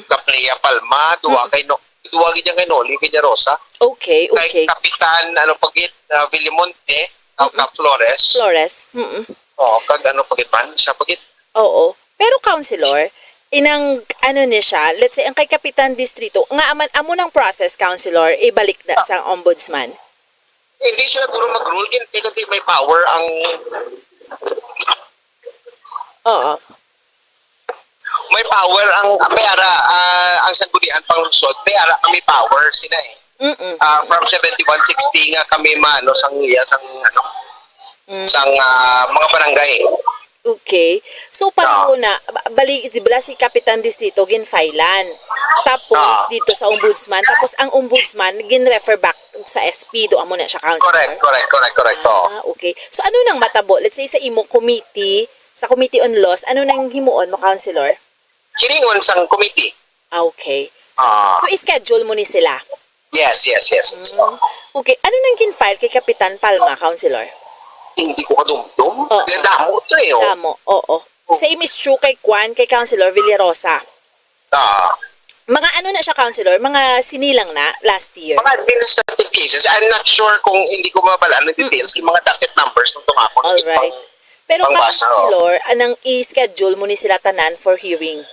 Kaplea Palma, duwa kay kay Noli Villarosa. Okay, okay. Kay Kapitan Villamonte, Flores. Flores. Oo, kag pagit man, siya pagit. Oo. Pero councilor, inang ni siya, let's say ang kay Kapitan Distrito, nga amo ng process, councilor, ibalik na sa ombudsman. Hindi ko kadumdum kay Kapitan Distrito, kay Kaplea Palma, duwa kay Noli Villarosa. Okay, Kapitan Villamonte, Flores. Oo, kag pagit man, siya pagit. Oo. Pero councilor, inang ni siya, let's say ang kay Kapitan Distrito, nga amo ng process, councilor, ibalik na sa ombudsman. Hindi sila siguro mag-rule, kasi may power ang Oo. may power ang sanggunian pang lungsod, may power sila eh. From 7160 nga kami sang mga barangay. Okay. So, pareho na, balik, di ba si Kapitan Distrito, ginfailan. Tapos, dito sa Ombudsman. Tapos, ang Ombudsman, gin-refer back sa SP. Doon mo na siya, Councilor. Correct. Okay. So, ano nang matabo? Let's say, sa imo committee, sa Committee on Laws, ano nang himuon mo, Councilor? Siningon sang committee. Okay. So, i-schedule mo ni sila? Yes. Okay. Ano nang ginfile kay Kapitan Palma, Councilor? Hindi ko kadumdum. Damo to eh. Damo, oo. Same is true kay Councilor Villarosa. Mga ano na siya, Councilor? Mga sinilang na last year? Mga administrative cases. I'm not sure kung hindi ko mabalaan ng details. Yung mga docket numbers ng tumapon. Alright. Pero Councilor, anong i-schedule mo ni sila tanan for hearing?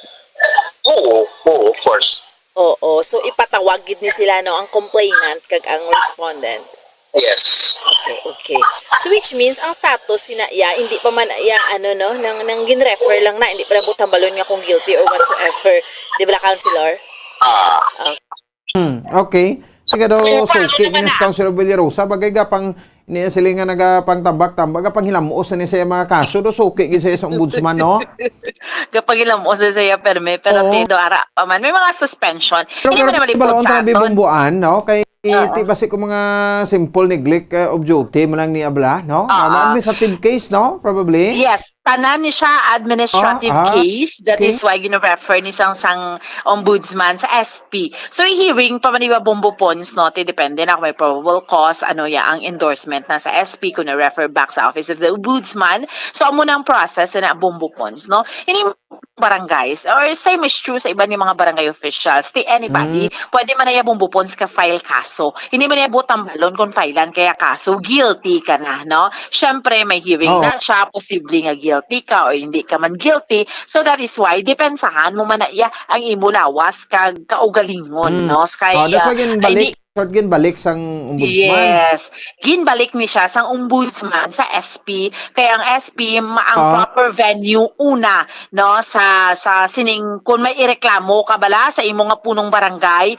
Oo, of course. Oo. So, ipatawagid ni sila ang complainant kag ang respondent? Yes. Okay. So which means ang status hindi pa man nang gin-refer lang na, hindi pa nabutang balon nga kung guilty or whatsoever. Di ba, Councilor? Okay. Sige daw, so, Miss Councilor Villarosa, bagay ka pang niya sila nga nagapang-tambak-tambak, kapang hilamuos na niya sa mga kaso, do suki gisa sa ombudsman, no? Kapag hilamuos na siya perme, pero tindo ara pa man, may mga suspension. Hindi mo na malipot sa aton. Bumbuan, no? Kay iti basi ko mga simple neglect of duty mo lang ni abla, no? Administrative case, no? Probably. Yes, tanan ni siya administrative case. That is why gino-refer ni sang ombudsman sa SP. So hearing pa man iba bombo pons, no? Depende na kung may probable cause, ang endorsement na sa SP kung na-refer back sa Office of the Ombudsman. So amo na ang process na bombo pons, no? Ini barangays or same is true sa iba ni mga barangay officials. Anybody, pwede man na bombo pons ka file kaso. Hindi man na butang balon kung filean kaya kaso, guilty ka na, no? Syempre may hearing na siya, posible nga guilty ka o hindi ka man guilty. So that is why depensahan mo man na ang imo lawas kag kaugalingon, no? Kaya ginbalik sang ombudsman. Yes. Ginbalik ni siya sang ombudsman sa SP. Kaya ang SP ang proper venue una, no, sa sining kung may ireklamo ka bala sa imo nga punong barangay,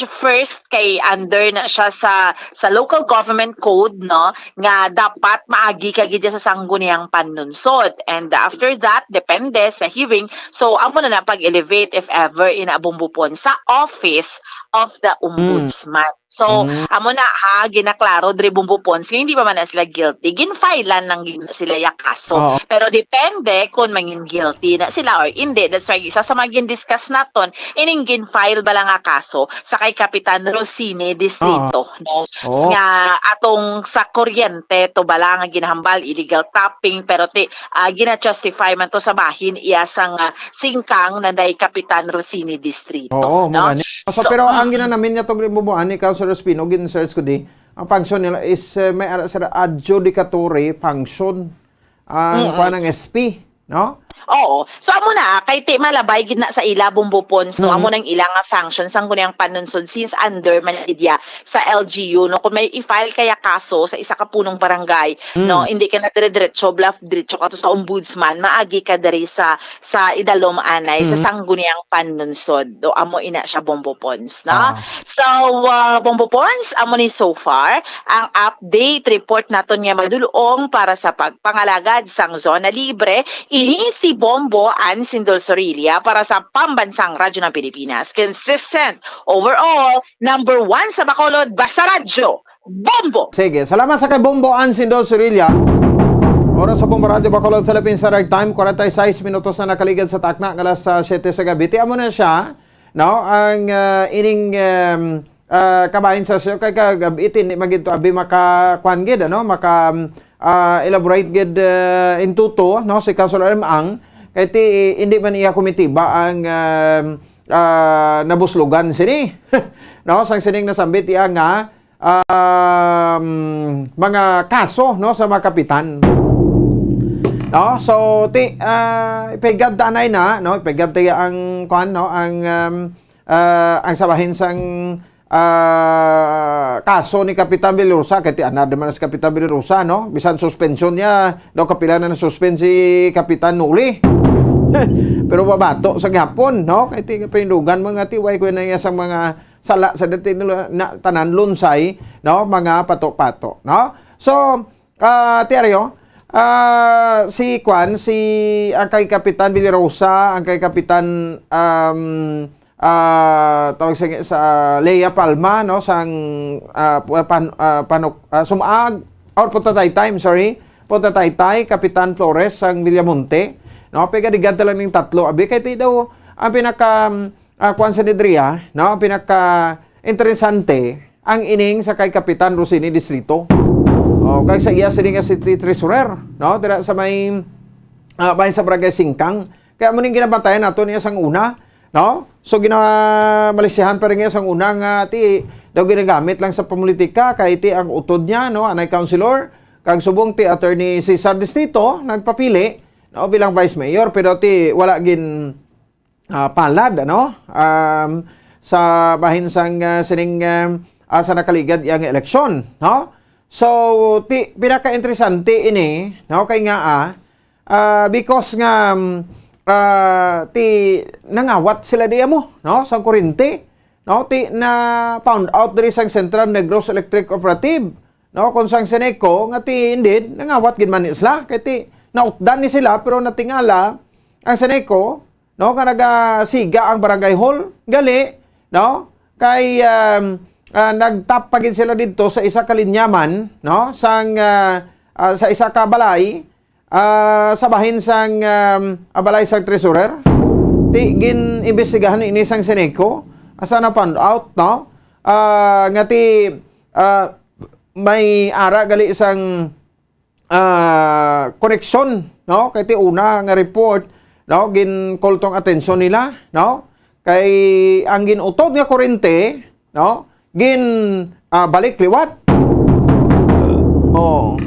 first kay under na siya sa local government code, no, nga dapat maagi ka gid sa sangguniang panunsod. And after that, depende sa hearing. So amo na pag-elevate if ever inabumbupon sa office of the ombudsman. So, amo na ginaklaro diri bumbupons, hindi pa man na sila guilty. Ginfilean lang sila yung kaso. Pero depende kung maging guilty na sila or hindi. That's why isa sa mga gin-discuss naton, ining ginfile ba lang nga kaso sa kay Kapitan Rosini Distrito. No? Nga atong sa kuryente, to bala nga ginahambal, illegal tapping, pero gina-justify man to sa bahin, iya sang singkang na day Kapitan Rosini Distrito. No? So, pero ang ginanamin niya itong bubuan ni Councilor Espino, gin-search ko ang function nila is may adjudicatory function ng SP, no? Oo. So amo na kay malabay gid na sa ila bumbupons, no, amo nang ilang nga functions ang kunang panunsod since under manidya sa LGU, no, kung may i-file kaya kaso sa isa ka punong barangay, no, hindi ka na diretso bluff diretso ka to sa ombudsman, maagi ka diri sa idalom anay sa sangguniang panunsod. Do amo ina siya bumbupons, no? So bumbupons amo ni so far ang update report naton nga madulong para sa pagpangalagad sang zona libre ini si Bombo Ann Sindol Sorilia para sa Pambansang Radyo ng Pilipinas. Consistent overall, number 1 sa Bacolod, basta radyo, Bombo! Sige, salamat sa kay Bombo Ann Sindol Sorilia. Oras sa Bombo Radyo Bacolod Philippines Direct Time, 46 minutos na nakaligad sa takna ng alas 7 sa gabi. Tiyan mo na siya, no, ang ining kabahin sa siyo kay kagabitin magito abi makakuan gid, ano, elaborate gid in tuto, no, si Councilor Ang kay hindi man iya komitiba ang nabuslugan sini. No, sang sining nasambit iya nga mga kaso, no, sa mga kapitan. No, so ipegad tanay na, no, ipegad ang kuan, no, ang sabahin sang kaso ni Kapitan Villarosa, kaya another man si Kapitan Villarosa, no? Bisan suspension niya, daw kapila na suspend si Kapitan Nuli. Pero babato sa gapon, no? Kaya ti pindugan mga tiway ko na sa mga sala sa dati na tanan lunsay, no? Mga pato-pato, no? So, Tiaryo, si ang kay Kapitan Villarosa, ang kay Kapitan tawag sa Lea Palma, no, sang sumag or punta Taytay, Kapitan Flores sang Villamonte, no, pega diganta lang ning tatlo abi kay daw ang pinaka kuan sa Nidria, no, ang pinaka interesante ang ining sa kay Kapitan Rosini Distrito. O kay sa iya sining nga city treasurer, no, dira sa may bahin sa Barangay Singkang. Kaya mo ning ginabantayan nato niya sang una, no? So ginamalisyahan pa rin niya sang unang ti daw ginagamit lang sa politika kay ti ang utod niya, no, anay councilor kag subong ti attorney Cesar Distrito nagpapili, no, bilang vice mayor pero ti wala gin palad, ano, sa bahin sang sining sa nakaligad yang eleksyon, no? So ti pinaka-interesante ini, no, kay nga because nga ti nangawat sila diya mo, no, sa kurente, no, ti na found out diri sang Central Negros Electric Cooperative, no, kung sang Seneco nga ti indeed nangawat gid man isla kay ti nautdan ni sila pero natingala ang Seneco, no, nga nagasiga ang barangay hall gali, no, kay nagtap pa gid sila didto sa isa ka linyaman, no, sang sa isa ka balay sa bahin sang abalay sang treasurer, ti gin imbestigahan ini sang Seneco, asa na found out, no, nga ti may ara gali isang koneksyon, no, kay ti una nga report, no, gin call tong atensyon nila, no, kay ang ginutod nga kurente, no, gin balik liwat.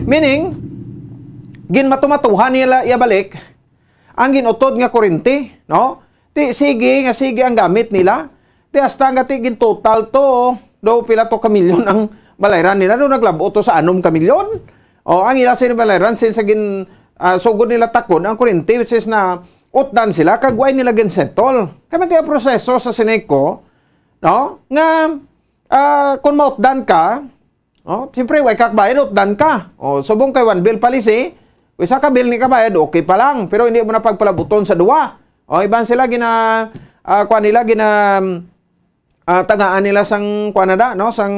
Meaning gin matumatuhan nila ibalik ang ginutod nga kurente, no? Ti sige ang gamit nila. Ti hasta nga ti gin total to do pila to ka milyon ang balayran nila no naglabo to sa 6 ka milyon. Ang ila sin balayran sin sa gin sugod nila takon ang kurente which is na utdan sila kag way nila gin settle. Kaya ti proseso sa Seneco, no? Nga kung mautdan ka, no? Siyempre way kak bayad utdan ka. Subong kay one bill policy. Isa ka bill ni kabayad, okay pa lang. Pero hindi mo na pagpalabuton sa duwa. Iban sila tagaan nila sang kuanada, no? Sang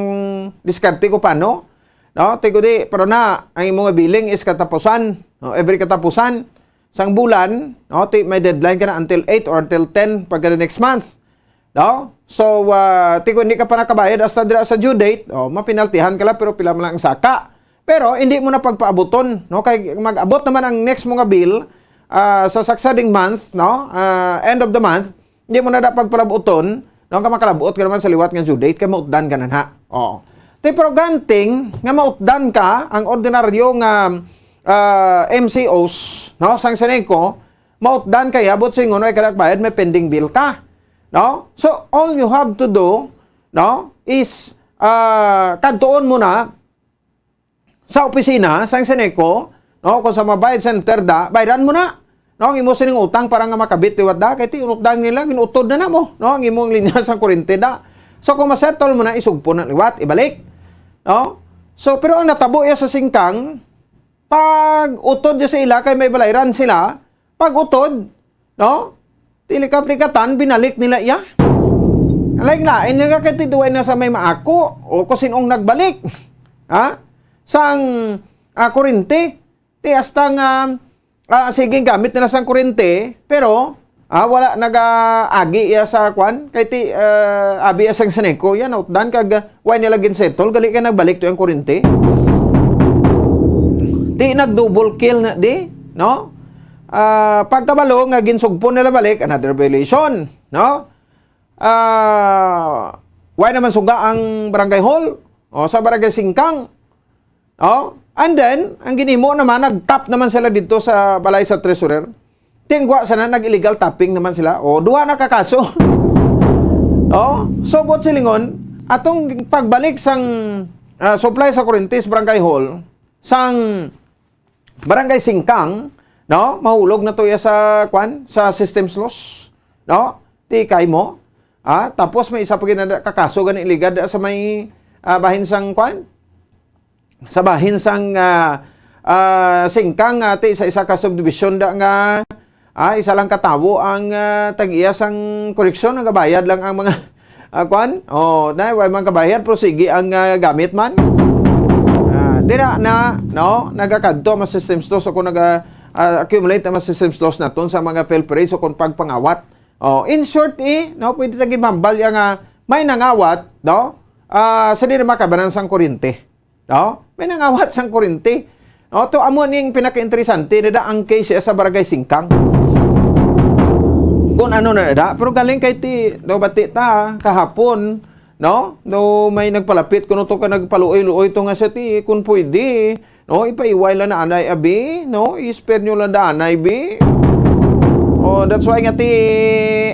diskarte ko paano. No? Tigo di, pero na, ang imong billing is katapusan. No? Every katapusan, sang bulan, no? May deadline ka na until 8 or until 10 pagka the next month. No? So, tigo hindi ka pa nakabayad hasta sa due date, mapinaltihan ka lang pero pila mo lang ang saka. Pero hindi mo na pagpaabuton, no, kay mag-abot naman ang next mga bill sa succeeding month, no, end of the month, hindi mo na dapat pagpaabuton, no, ka makalabot ka naman sa liwat nga due date kay mautdan ka na ha. Pero granting nga mautdan ka ang ordinaryo nga MCOs, no, sang Seneco, mautdan kay abot sa ingon ay bayad may pending bill ka, no? So all you have to do, no, is kadtuon mo na sa opisina sang Seneco, no, kung sa mabayad center bayaran mo na, no, ang imo sining utang para nga makabit liwat da kay ti unutdan nila ginutod na mo, no, ang imong linya sang kuryente da. So kung masettle mo na isugpo na liwat ibalik, no. So pero ang natabo iya sa Singkang pag utod sa ila kay may balayran sila, pag utod, no, tilikat-likatan binalik nila iya. Like lain nga kay ti duay na sa may maako o kung sinong nagbalik, ha? Sang kurente, ti hasta nga sige gamit nila sang kurente, pero wala nag-agi iya sa kwan, kay ti abi iya sang Seneco, yan outdan kag way nila ginsettle, gali ka nagbalik to yung kurente. Ti nag-double kill na di, no? Pagkabalo nga ginsugpo nila balik, another violation, no? Way naman suga ang barangay hall, sa barangay Singkang. And then, ang ginimo naman, nag-tap naman sila dito sa balay sa treasurer. Tingwa sana, nag-illegal tapping naman sila. Duha na kakaso. So, bot silingon, atong pagbalik sang supply sa kuryente sa Barangay Hall sang Barangay Singkang, no, mahulog na to ya sa sa systems loss, no, ti kay mo, tapos may isa pa kakaso gani iligad sa may bahin sang sa bahin sang Singkang ti sa isa ka subdivision da nga isa lang katawo ang tag-iya sang koreksyon, nga bayad lang ang mga way mga kabayad pero sige ang gamit man. Dira na, no, nagakadto mas systems loss o kung accumulate ang mas systems loss naton sa mga fail praise o kung pagpangawat. In short, no, pwede taging mambal nga may nangawat, no, sa di na makabanan sang kuryente. No? May nangawat sang kuryente. No, to amo ning pinaka-interesante na ang case sa Barangay Singkang. Kung ano na da, pero galing kay ti, no, bati ta kahapon, no? No, may nagpalapit kuno to ka nagpaluoy-luoy to nga sa ti kung pwede, no, ipaiway lang na anay abi, no, i-spare nyo lang na anay bi. That's why nga ti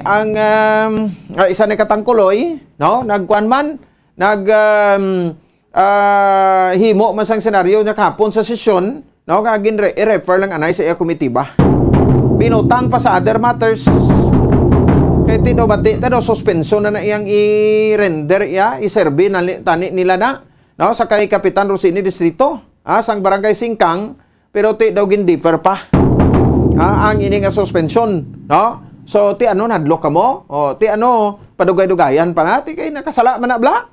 ang isa ni katangkuloy, no, nagkuan man himo man sang senaryo nya kahapon sa sesyon, no, kagin i-refer lang anay sa iya komitiba. Binutang pa sa other matters. Kaya tino bati tado suspension na iyang i-render i-serve na tani nila na, no, sa kay Kapitan Rosini Distrito sang Barangay Singkang, pero ti daw gin-differ pa ang ini nga suspension, no. So ti ano nadlok kamo, ti ano padugay-dugayan pa na ti kay nakasala man na bla.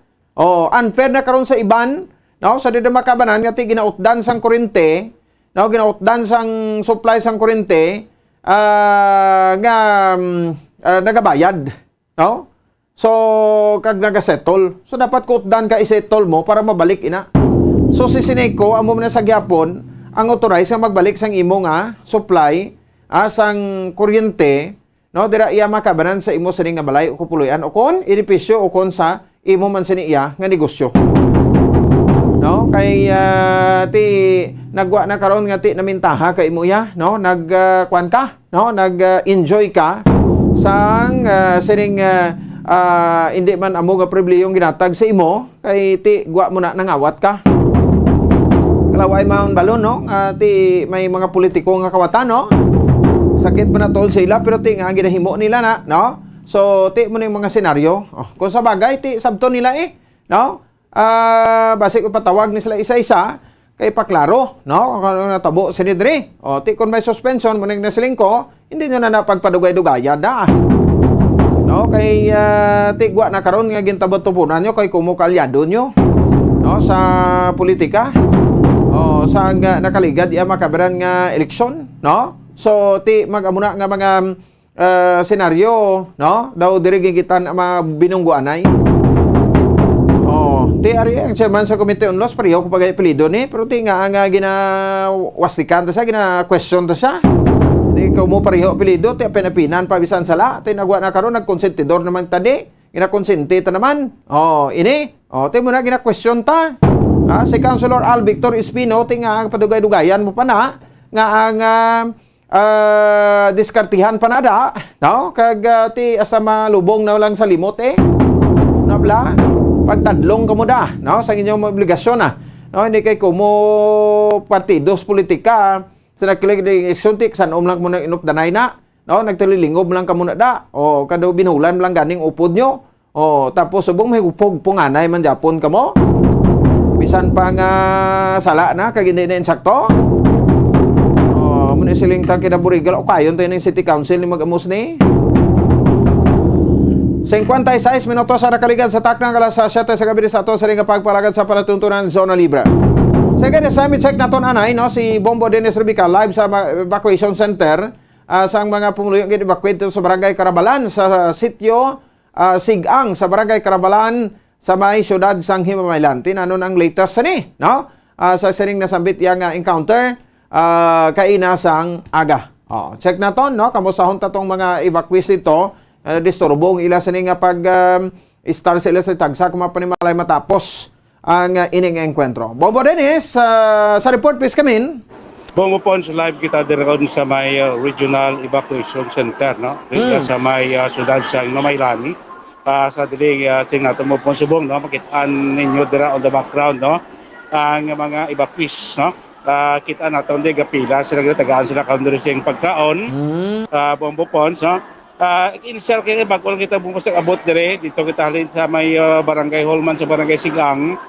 Unfair na karon sa iban, no, sa di makabanan nga ti ginautdan sang kuryente, no, ginautdan sang supply sang kuryente nagabayad, no? So kag nagasettle. So dapat kuutdan ka isettle mo para mabalik ina. So si Sineco amo man sa gyapon ang authorize nga magbalik sang imo nga supply sang kuryente, no, dira iya makabanan sa imo sining nga balay o kupuluyan o kon edipisyo o kon sa imo man sini iya nga negosyo. No, kay ti nagwa na karon nga ti namintaha kay imo ya, no, nagkuan ka, no, nag-enjoy ka sang sining hindi man amo nga pribilehiyong ginatag sa imo kay ti gwa mo na nangawat ka. Kalaway maun balon, no, ti may mga politiko nga kawatan, no, sakit pa na tol sila pero ti nga ginahimo nila na, no. So ti mo ning mga senaryo, kung sa bagay ti sabto nila no, base ko patawag ni sila isa-isa kay paklaro, no, kung natabo si Nidri. Ti kung may suspension mo ning nasiling ko, hindi nyo na napagpadugay-dugaya da. No, kay tigwa na karon nga gintabot-tupunan nyo kay kumukalyado nyo, no, sa politika. Sa nakaligad iya makabaran nga eleksyon, no. So ti mag-amuna nga mga senaryo, no, daw diri gigitan mga binungguanay. Ti ari ang chairman sa Committee on Laws pareho ko pagay apelyido ni, pero ti nga ginawastikan ta siya, gina-question ta siya. Di ko mo pareho apelyido, ti apinapinan pa bisan sala, ti nagwa na karon nagkonsentidor naman tadi, ginakonsente ta naman. Ti mo na gina-question ta. Si Councilor Al Victor Espino, ti nga padugay-dugayan mo pa na nga ang diskartihan pa na da, no, kag ti asa malubong na lang sa limot nabla pagtadlong kamo da, no, sa inyong obligasyon no, hindi kay kumo partidos politika sa nakilig isuntik san lang mo na inupdanay na, no, nagtalilingob lang kamo na da, kado binulan lang ganing upod nyo, tapos subong may upog punganay man Japon kamo bisan pa nga sala na kag hindi na insakto. Muna siling tang kinaburigal o kayon tayo ng City Council ni mag-amos ni 56 minutos sa nakaligan sa taknang alas 7 sa gabi sa ato sa ring pagpalagad sa palatuntunan Zona Libre. Second assignment check naton anay, no, si Bombo Dennis Rubica live sa evacuation center sa mga pumuluyong evacuate sa Barangay Carabalan sa sitio Sigang sa Barangay Carabalan sa may syudad sang Himamaylan. Tinanon ang latest ni, no, sa siring nasambit yang encounter kaina sang aga. Check naton, no, kamusahon tatong mga evacuees dito. Disturbong ila sa nga pag star sila sa tagsa kung mapanimalay matapos ang ining enkwentro. Bobo Dennis, sa report please come in. Bongo Pons, live kita direon sa may regional evacuation center, no? Sa may syudad sa Mamaylani. sa dili sing nato mo pong subong, no, makitaan ninyo dira on the background, no, ang mga evacuees, no. Kita naton di gapila sila tagaan sila kaundiri sing pagkaon, Bombo Ponds, no. Initial kaya bago lang kita bumasa abot dire dito kita halin sa may barangay Holman sa barangay Sigang,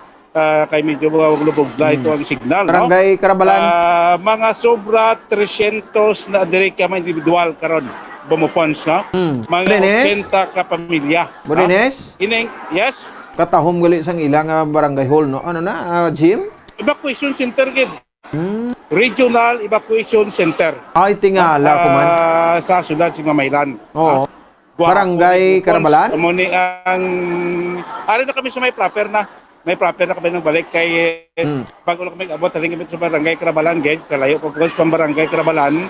kay medyo lubog na ito ang signal, Barangay no? Karabalan. Mga sobra 300 na dire ka mga individual karon bumupons, no? Mga Dennis? 80 ka pamilya. Bodines? Ining, yes? Katahom gali sang ilang barangay hall, no? Ano na, Jim? Evacuation center gid. Regional Evacuation Center. Ay, tingala ko man. Sa sudad si Mamaylan. Oo. Barangay Karabalan? Amo ni ang ari na kami sa may proper na. May proper na kami nang balik kay bago na kami abot taling kami sa barangay Karabalan gid kalayo po sa barangay Karabalan.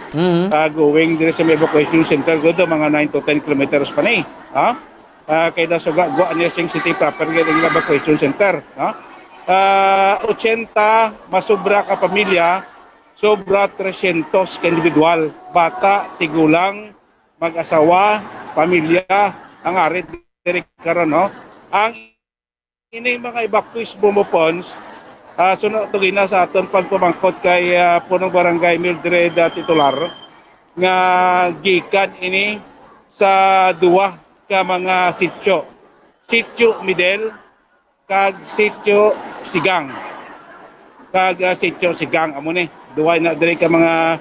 Going dire sa may evacuation center go mga 9 to 10 kilometers pa ni. Kay da suga go ani sing city proper gid ang evacuation center, 80 masobra ka pamilya, sobra 300 ka individual, bata, tigulang, mag-asawa, pamilya, ang arit direk karon, no. Ang ini mga evacuees bumupons, sunod tugina sa aton pagpamangkot kay punong barangay Mildred titular nga gikan ini sa duwa ka mga sitio. Sitio Midel kag sitio Sigang. Sitio Sigang amo ni duwa na diri ka mga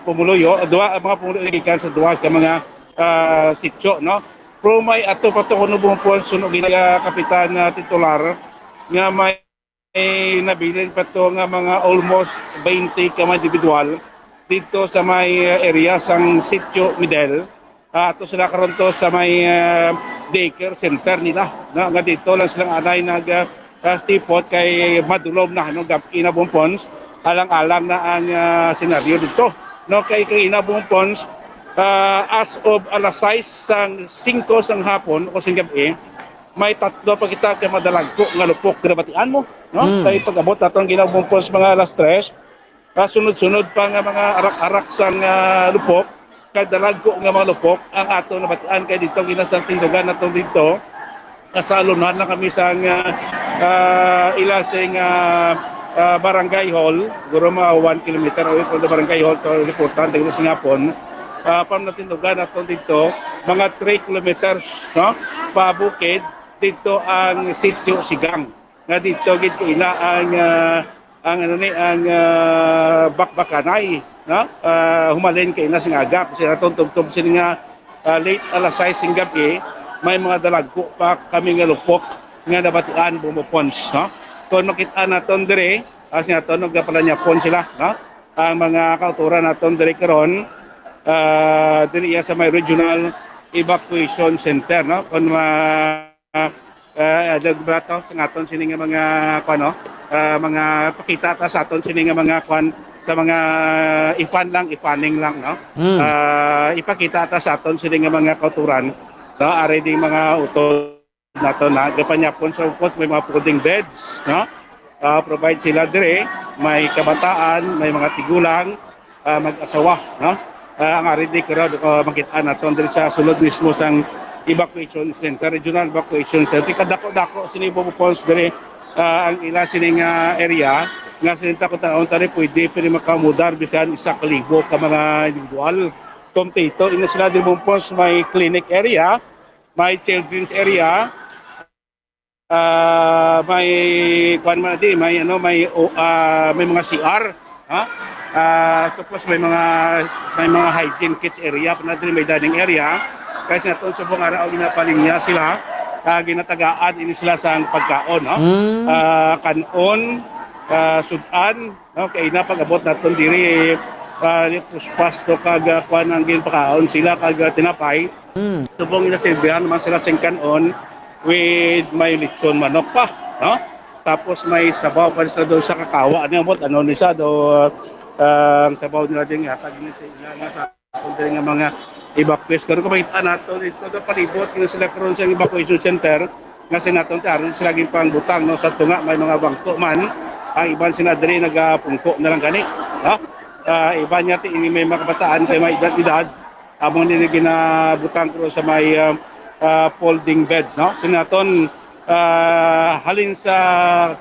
pumuluyo, duwa mga pumuluyo gikan sa duwa ka mga sitio, no. Pero may ato pa ito kung bumupon sunog gina kapitan na titular nga may nabilin pa ito nga mga almost 20 ka mga individual dito sa may area sang Sitio Midel. Ato sila karon to sa may daycare center nila, no? Nga dito lang silang anay stipot kay madulom na no, Inabong Ponds alang-alang na ang senaryo dito, no. Kay Inabong Ponds as of alas 6 sang 5 sang hapon o sang gabi may tatlo pa kita kay madalagko nga lupok grabatian mo, no. Kay pag-abot naton Inabong Ponds mga alas 3 sunod-sunod pa nga mga arak-arak sang lupok kay dalagko nga mga lupok ang ato nabatian kay dito ginasang tindugan naton dito kasalunan na kami sa ilasing barangay hall, siguro mga 1 kilometer away from the barangay hall to reportan dito sa Singapon. Pamnatindugan natin dito mga 3 kilometers, no, pabukid dito ang Sitio Sigang. Nga dito gid kaila ang bakbakanay, no, humalin kay na sing agap kasi naton tugtog sini nga late alas 6 sing gabi may mga dalagko pa kami nga lupok nga nabatian bumupons, no. Kung makita naton dire as naton nagapalanyapon sila, no, ang mga kauturan naton dire karon diri sa may regional evacuation center, no. Kung dagbrato sa aton sini nga mga kuno mga pakita ta sa aton sini nga mga kwan sa mga ipaning lang, no. Ipakita ta sa aton sini nga mga kauturan, no, ari ding mga utod nato na gapanyapon sa upos may mga folding beds, no. Provide sila dire may kabataan, may mga tigulang, mag-asawa, no. Ang ari di karon makita naton diri sa sulod mismo sang evacuation center, regional evacuation center. Kadako-dako sini bumupons dire ang ila sining area nga sinita ko taon tani pwede makamudar bisan 1,000 ka mga individual. Kompleto ina sila di bumupons may clinic area, may children's area, may kuan man di may may mga CR, tapos may mga hygiene kits area pa din, may dining area kasi naton sa buong araw ginapalinya sila, ginatagaan ini sila sa pagkaon, no. Kanon, sudan, no, kay na pag-abot naton diri puspas to kag kuan ang ginpakaon sila kag tinapay. Subong inasilbihan naman sila sing kanon with may lechon manok pa, no. Tapos may sabaw pa sa do sa kakawa ano ni sa do ang sabaw nila din hatag ni sa nga mga evacuees. Pero kung makita nato dito sa palibot kung sila karon sa evacuation center nga sinaton taron sila gin pang butang, no, sa tunga may mga bangko man, ang iban sina diri nagapungko na lang gani, no. Iba niya may mga kabataan kay may edad among nila ginabutang ko sa may folding bed, no? Sinaton halin sa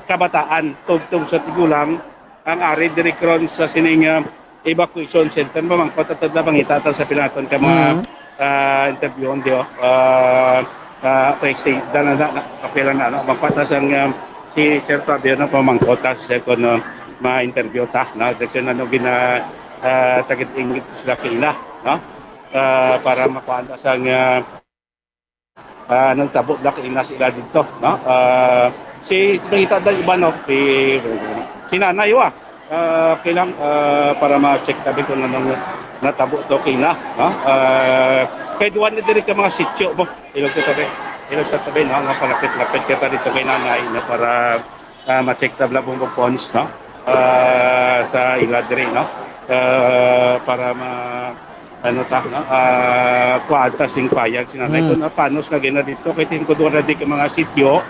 kabataan, tugtog sa tigulang, ang ari direkron sa sining evacuation center, mamangkot at nabangita sa pinaton ka mga interview on dio. Stay na kapila na no mangkot sang si Sir Fabio na pamangkot sa second ma-interview ta na dito na no gina tagit ingit sila kaila, no? Para makuha sang nagtabo na kaila sila dito, no? Si nakita dahil iba, no? Si nanay wa kailang para ma-check tabi kung anong natabo to kaila, no? Kaya duwan na din ka mga sityo mo, ilog tatabi, no? Nga palapit-lapit ka dito kay nanay na para ma-check tabla bong pons, no? Sa iladri, no? Para ano ta, no? Kuwata sing payag sinanay ko na panos na gina dito kay tin ko doon na di ka mga sityo,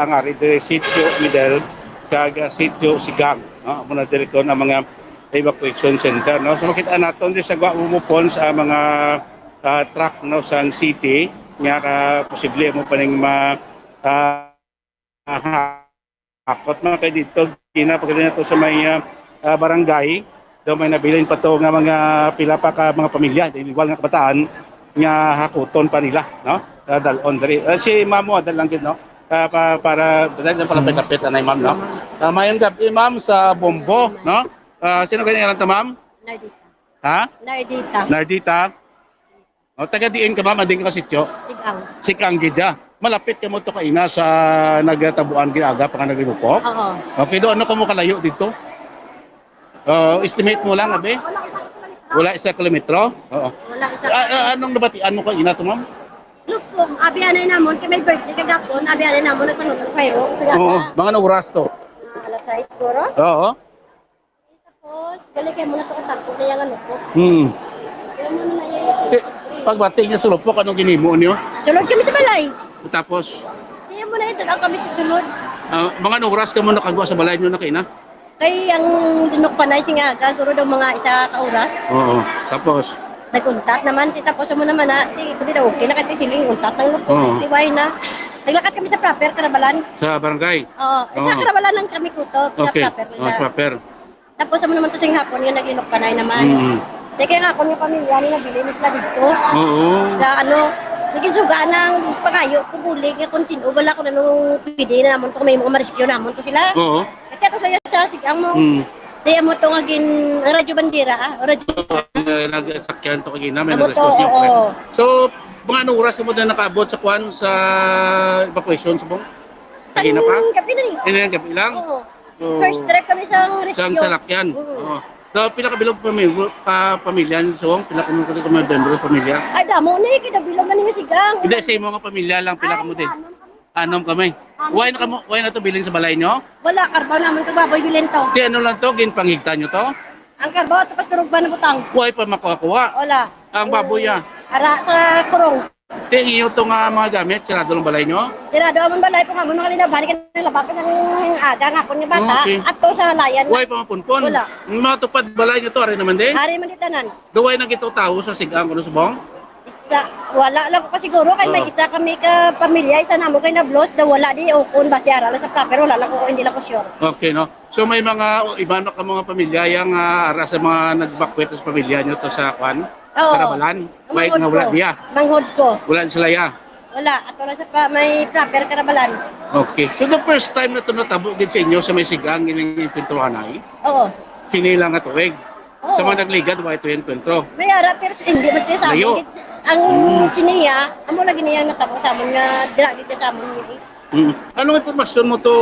ang ari de sityo middle kag sityo sigang, no? Muna diri ko na mga evacuation center, no? So makita naton di sa umupon sa mga truck, no, sa city nga posible mo pa ning hakot na kay dito kinapagdala na to sa may barangay daw may nabilin pa to nga mga pila pa ka mga pamilya igual nga kabataan nga hakuton pa nila, no? Dalon diri si mamo dal lang gid, no? Para dali palapit-lapit anay ma'am, no? Mayong gabi ma'am sa Bombo, no? Sino ganyan ta ma'am? Nardita. Ha? Nardita. Nardita. O taga diin ka ma'am, ading ka sityo? Sigang. Sigang gidya. Malapit ka mo to kaina sa nagtabuan ginaga pa ka nagilupok? Oo. Okay, do ano ka mo kalayo dito? Estimate mo lang, abe? Wala 1 kilometro? Oo. Wala isa. Anong nabatian mo kaina to ma'am? Lupong, abiyanay namon, kay may birthday kagapon, abiyanay namon, nagpanunod kayo. Oo, mga oras to? Alas 6 siguro. Oo. Tapos, galing kayo muna ito katakbo, kaya nga lupok. Kaya muna na yung Pagbati niya sa lupok, anong ginimo niyo? sulod kami sa balay. Tapos, Kaya muna ito, ang kami susunod. mga oras ka mo nakagawa sa balay niyo na kaina? Kay ang dinok panay singaga, guro daw mga isa ka oras. Oo. Tapos, Nag-untat naman, tapos mo naman na, hindi daw okay, nakatisiling untat ng lupok, Oo. tiway na. Naglakad kami sa proper, Karabalan. sa barangay? Oo, isa Oo. Karabalan lang kami kuto, Okay. sa proper. Sa proper. Tapos mo naman to sing hapon, yung nag-inok panay naman. Kaya nga ako yung pamilya ni nabili mo sila dito. Oo. Sa naging suga ng pangayo, kubulig, kung sino, wala ko na nung pwede na naman to, may mga mariskyo naman to sila. Oo. Kaya to sa'yo sa sigang mo. Kaya mo to ngagin radyo bandira, radyo. Nagsakyan to kagina, may Amo to, nag-response yung oo. So, mga oras ka mo na nakaabot sa kwan sa evacuation sa bong? Kagina pa? Gabi na Hindi yung gabi lang? Oo. So, First trip kami sa rescue. Sang salakyan? Oo. So, pinakabilog pamilya ni Song, pinakabilog ka mga membro sa pamilya? Ay, damo na kita bilang na niya sigang. Hindi, sa imo nga pamilya lang, pinakamu din. Anom kami. Why na to biling sa balay nyo? Wala, karbaw naman ito, baboy bilhin to. Si ano lang to, ginpangigta nyo to? Ang karbaw, tapos turog ba na butang? Why pa makuha-kuha? Wala. Ang baboy Ara sa kurong. Ti iyo to nga mga gamit, sirado ng balay nyo? Sirado amon balay po nga mo nakalinaban ka ng labak ng aga nga po nga bata. Okay. At to sa layan. Why pa mapunpon? Wala. Mga tupad balay nyo to, ari naman din? Hari man ditanan. Duway na gito tao sa sigang kuno subong? Isa, wala lang ko siguro kay may isa kami ka pamilya, isa namo kay na blot, da wala di o kun ba siya ara sa proper, wala lang ko hindi lang ko sure. Okay, no? So may mga iba na ka mga pamilya yang ara sa mga nagbakwet sa pamilya nyo to sa kwan? Oo. Karabalan? Why nga wala diya? Manghod ko. Wala sila ya? Wala, at wala sa may proper Karabalan. Okay. So the first time na ito natabo din sa inyo sa may sigang ining pintuhan ay? Oo. Sinila nga tuwig. Oo. Sa mga nagligad, why ito yung kwentro? May ara pero hindi man siya sa Layo. amin. Ang siniya, amo lagi niya natabo sa amon nga dira dito sa amon ni. Anong impormasyon mo to,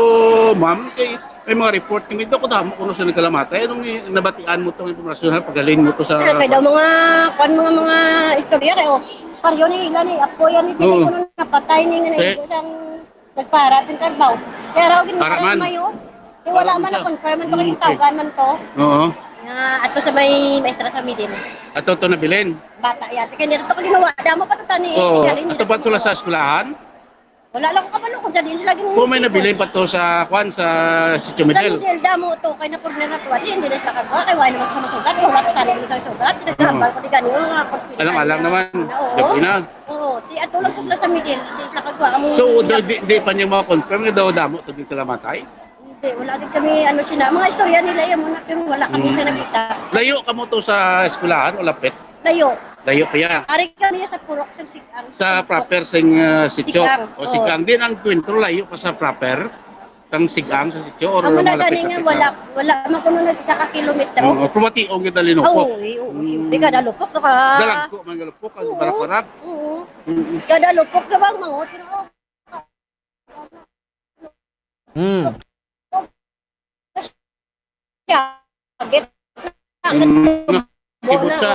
ma'am? Kay may mga report kami dito ko damo kuno sa nagkalamatay. Anong nabatian mo tong impormasyon ha pagaling mo to sa Kay daw mga istorya kay paryo ni ilan ni apo yan ni Oo. kuno napatay ni nga Eh. isang nagpara tin karbaw. Pero gini Para sa man. mayo. Kay wala Para man man na siya. confirm man to kay Okay. tawagan man to. Oo. Nga ato sa may maestra sa midin. Ato to nabilin. Bata yata kay nito ko ginawa. Damo pa to tani. Oo. Ato pa sila sa eskwelahan. Wala lang ko kabalo ko dyan. Hindi lagi Kung may nabilin pa to sa kwan sa Sitio Sa Medel. model damo to kay napurna na to. Hindi na sila kagawa. Kay wala naman sa masugat. Wala to tali sa sugat. Nagkahambal ko di ganun. Alang-alang naman. Oo. Gabi na. Oo. Oo, si atulog ko sila sa middle. Di sila kagwa kamo. So, di pa niya ma-confirm nga daw damo tugig sila matay? Hindi, wala din kami ano sila. Mga istorya nila yan muna pero wala kami sa nakita. Layo ka mo to sa eskwelahan o lapit? Layo. Layo pa ya. Ari kami sa Purok sa Sigang. Sa proper sing sityo. Sigang, O Sigang din ang kwento layo pa sa proper tang Sigang sa sityo or Amo na malapit gani nga wala man kuno nag isa ka kilometro. Oo, pumationg kita linupok. Oo, di ka dalupok ka. Dalagko man galupok ang barak-barak. Oo. Kada lupok ka bang mangot pero Get. Ibot siya.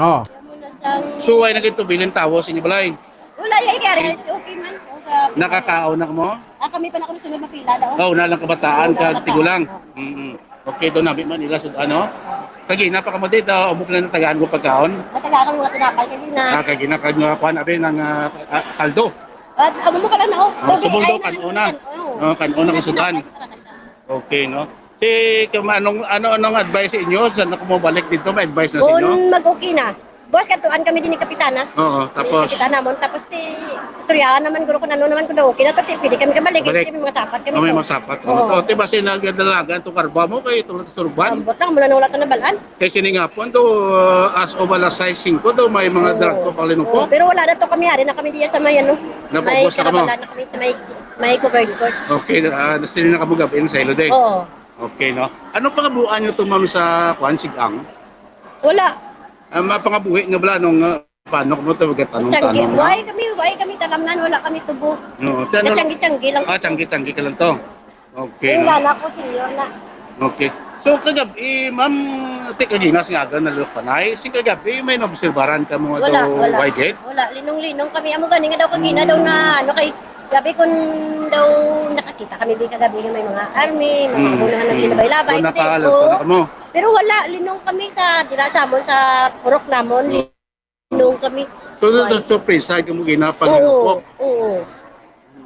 Oh. So ay nagitubilin tawo sa inyo balay. Wala ya kaya okay man. Nakakao na mo? Kami pa na kami sunod mapila daw. Oh, nalang kabataan ka tigulang. Okay, do nabi man nila sud ano. Kagi napaka mo dito, umuk na tagaan ko pagkaon. Natagaan mo na tinapay kay na. Kagi na kanya kuan abi ng kaldo. At amo mo kala na oh. Subundo kanuna. Oh, kanuna ko sudan. Okay, no. Si anong advice sa inyo sa ko mo balik dito, may advice na sa inyo? Kung mag-okay na. Boss, katuan kami din ni Kapitana. Oo, tapos Kapitana mo, tapos istoryahan naman guro ko naman ko daw okay na to, pili kami kabalik, kami mga sapat kami. may masapat. Oo, ti ba sila nagdalagan to karba mo kay tulad turban? Ambot lang mula na wala to na balaan. Kay sini nga po to as of alas 6:05 to may mga dragto pa linupo. Pero wala na to kami, hari na kami diyan sa may ano. May Napapos na mo. karabalan na kami sa may covered court. Okay, sini na kabugabin sa ilo day. Oo. Okay, no. Ano pangabuan niyo to ma'am sa kuan Sigang? Wala. Mapangabuhi nga bala nung paano ko mo ito Tiyanggi. tanong-tanong. Why kami talamnan, wala kami tubo. No, Tiyanggi lang. Tiyanggi ka lang to. Okay. Wala na ko, senyor na. Okay. So kagabi, ma'am, ginas nga agad na lulok panay. Sing kagabi, may nobserbaran ka mga daw Wygate? Wala, linong-linong kami. Amo gani nga daw kagina daw na ano kay gabi kun daw nakakita kami di kagabi nga may mga army, mga unahan na ginabay-labay. Pero wala, linong kami sa dirasamon sa purok namon. Linong kami. So, surprise ka mo ginapag Oo.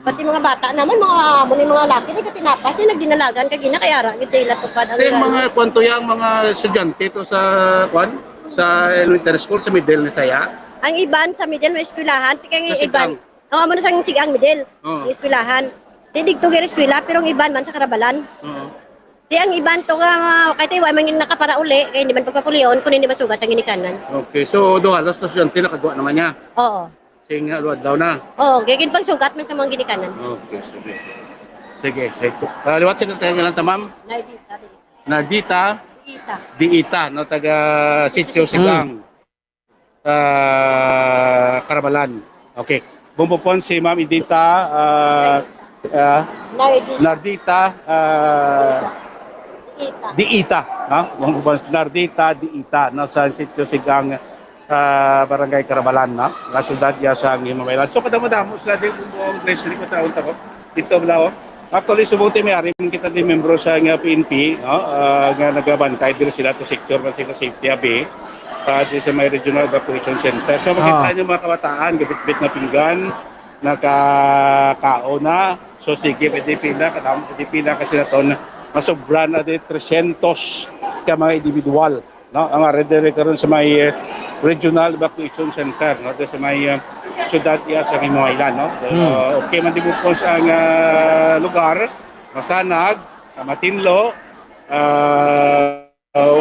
Pati mga bata naman, mga laki, di ka tinapas, di nagdinalagan ka gina, kaya ra, gito ila tupad. Kasi mga kwanto yung mga estudyante to sa kwan, sa elementary school, sa middle na saya. Ang iban sa middle, may eskwelahan, tika nga iban. Oo, mo na sa Sigang middle, ang eskwelahan. Di digto giri eskwela, pero ang iban man sa Karabalan. Di ang iban to nga, kahit tayo, ay mangin nakapara uli, kaya hindi man pagpapulion, kung hindi man sugat sa ginikanan. Okay, so do halos na estudyante nakagawa naman niya. Oo. Sing luwad daw na. Oo, kaya pag sugat man sa mga ginikanan. Okay, sige. Liwat sila tayo nga lang ma'am? Nardita. Diita, no, taga Sitio Sigang. Karabalan. Okay. Bumpupon si Ma'am Idita. Nardita. Diita. Bumpupon si Nardita, Diita. No, sa Sitio Sigang. Barangay Karabalan na syudad ya sa Himamaylan. So kadamo-damo sila din buong treasury ko taon tako dito blaw. Actually subuti may ari kita din membro sa nga PNP nga nagabantay diri sila to sector man sila safety abi di sa may regional evacuation center. So makita niyo mga kabataan gabit-bit na pinggan nakakao na. So sige pwede pila kasi naton masobra na di 300 ka mga individual. No, ang redere karon sa may regional evacuation center, no, sa may syudad ya sa Himamaylan, no. Okay man dibuk po sa lugar, masanag, matinlo,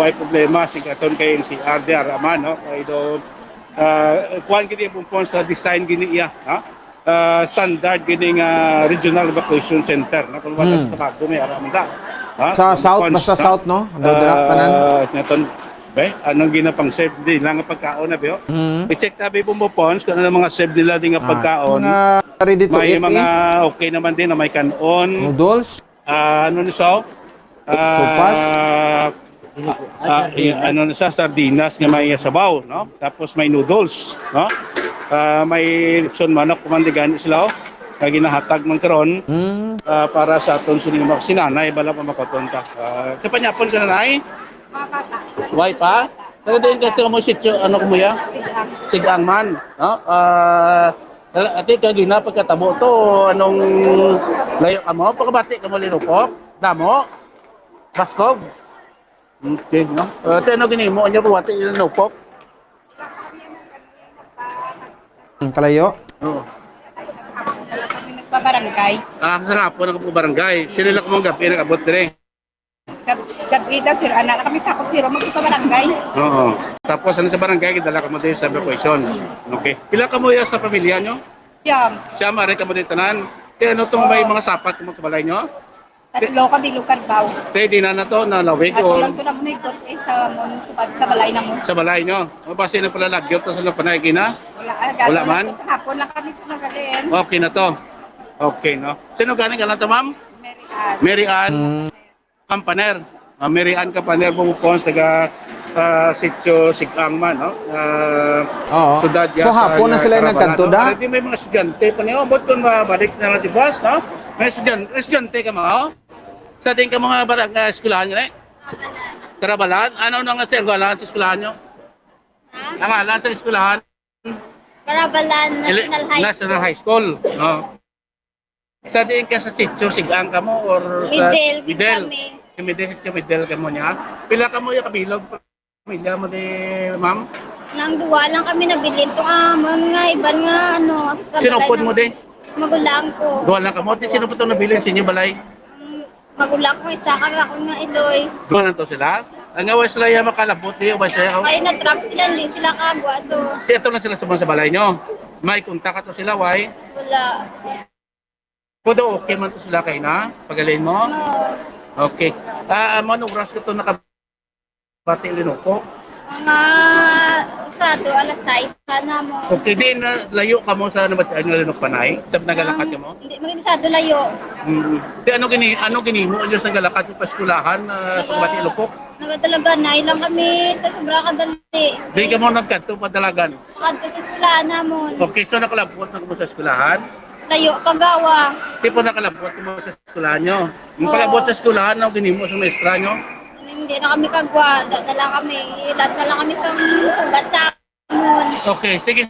way problema sig aton kay NCR di araman, no. Kay do kuan gini pumpon sa design gini iya, ha. Standard gini nga regional evacuation center, no. Kung wala sa bago may aramda. Sa south, basta south, no? Dodra tanan. Naton anong ginapang serve din lang ang pagkaon na biyo. I-check tabi pumupons kung ano mga serve nila din ang pagkaon. Ready to may eat, mga okay naman din na may kanon. Noodles. Ano ni so? Sopas. Ano ni sa sardinas nga may sabaw, no? Tapos may noodles, no? May lechon manok kumandigan sila. Kaya ginahatag man karon para sa aton sinima sinanay bala pa makaton ka. Kapanyapon ka na nay? Why pa? Pero din kasi mo sityo ano ko mo ya? Sigang man, no? Ati kagi na pagkatabo to anong layo ka mo? Pagkabati ka mo linupok? Damo? Baskog? Okay, no? Ano gini mo? Ano pagkabati linupok? Kalayo? Oo. Pabarangay. Sa nga po, nagpo-barangay. Sino lang mong gabi, nag-abot dire. Gabi daw, sir, anak kami takot sir, magpabarangay. Oo. Tapos ano sa barangay, dala ka mo din sa evacuation. Okay. Pila ka mo ya sa pamilya nyo? Siyam, ari ka mo din tanan. Kaya ano itong may mga sapat mo sa balay nyo? Tatlo kami lugar daw. Pwede na to, na lawig At o lang ko na muna ikot sa balay na mo. sa balay nyo? O base na pala lagyot, tapos ano panay na? Wala man? Hapon lang kami po nagalin. Okay na to. Okay, no? Sino galing ka lang to, ma'am? Mary Ann Campaner. Mary Ann Campaner, bumupons, taga sitio Sigang man, no? Oo. Sudad So hapon na sila nagkanto da? Hindi may mga estudyante pa niyo. Ba't kung mabalik na lang di bus, no? May estudyante ka mga, oh? Sa ating ka mga barangay eskulahan nyo, eh? Karabalan? Ano nga sa eskulahan sa eskulahan nyo? Ang alan sa eskulahan? Karabalan National High School. No? Sa ating ka sa sitio Sigang ka mo or sa Midel. Midel ka mo niya? Pila ka mo yung kabilog? Pamilya mo di, ma'am? Nang duwa lang kami nabilin. Itong mga iban nga ano. Sinupod mo din? Magulang ko. Duwa lang ka mo. Sino po itong nabilin sa inyo balay? Magulang ko isa kag ako nga iloy. Duwa lang to sila? Ang awas sila yung makalabot di, ba siya? Ay na-trap sila, hindi sila kagwa to. Ito na sila sa balay nyo. May kontak to sila, why? Wala. Kudo okay man to sila kay na? Pagalin mo? No. Okay. Anong oras ko to nakabati linuko? Mga usado, alas 6 sana mo. Okay, di na layo ka mo sa nabatian nyo linuk panay? Sab nagalakad ka mo? Hindi, maging usado layo. Di ano gini mo yung sa galakad yung paskulahan sa bati lukok? Nagadalaga na, ilang kami sa sobra kadali. Di ka mo nagkanto padalagan? Nakad ko sa eskwelahan namon. Okay, so nakalabot na mo sa eskwelahan? Layo, pagawa. Di po nakalabot mo sa eskwelahan nyo? Yung palabot sa eskwelahan, ano gini mo sa maestra nyo? Hindi na kami kagwa, dala kami. Ilat na lang kami sa sugat sa amon. Okay, sige.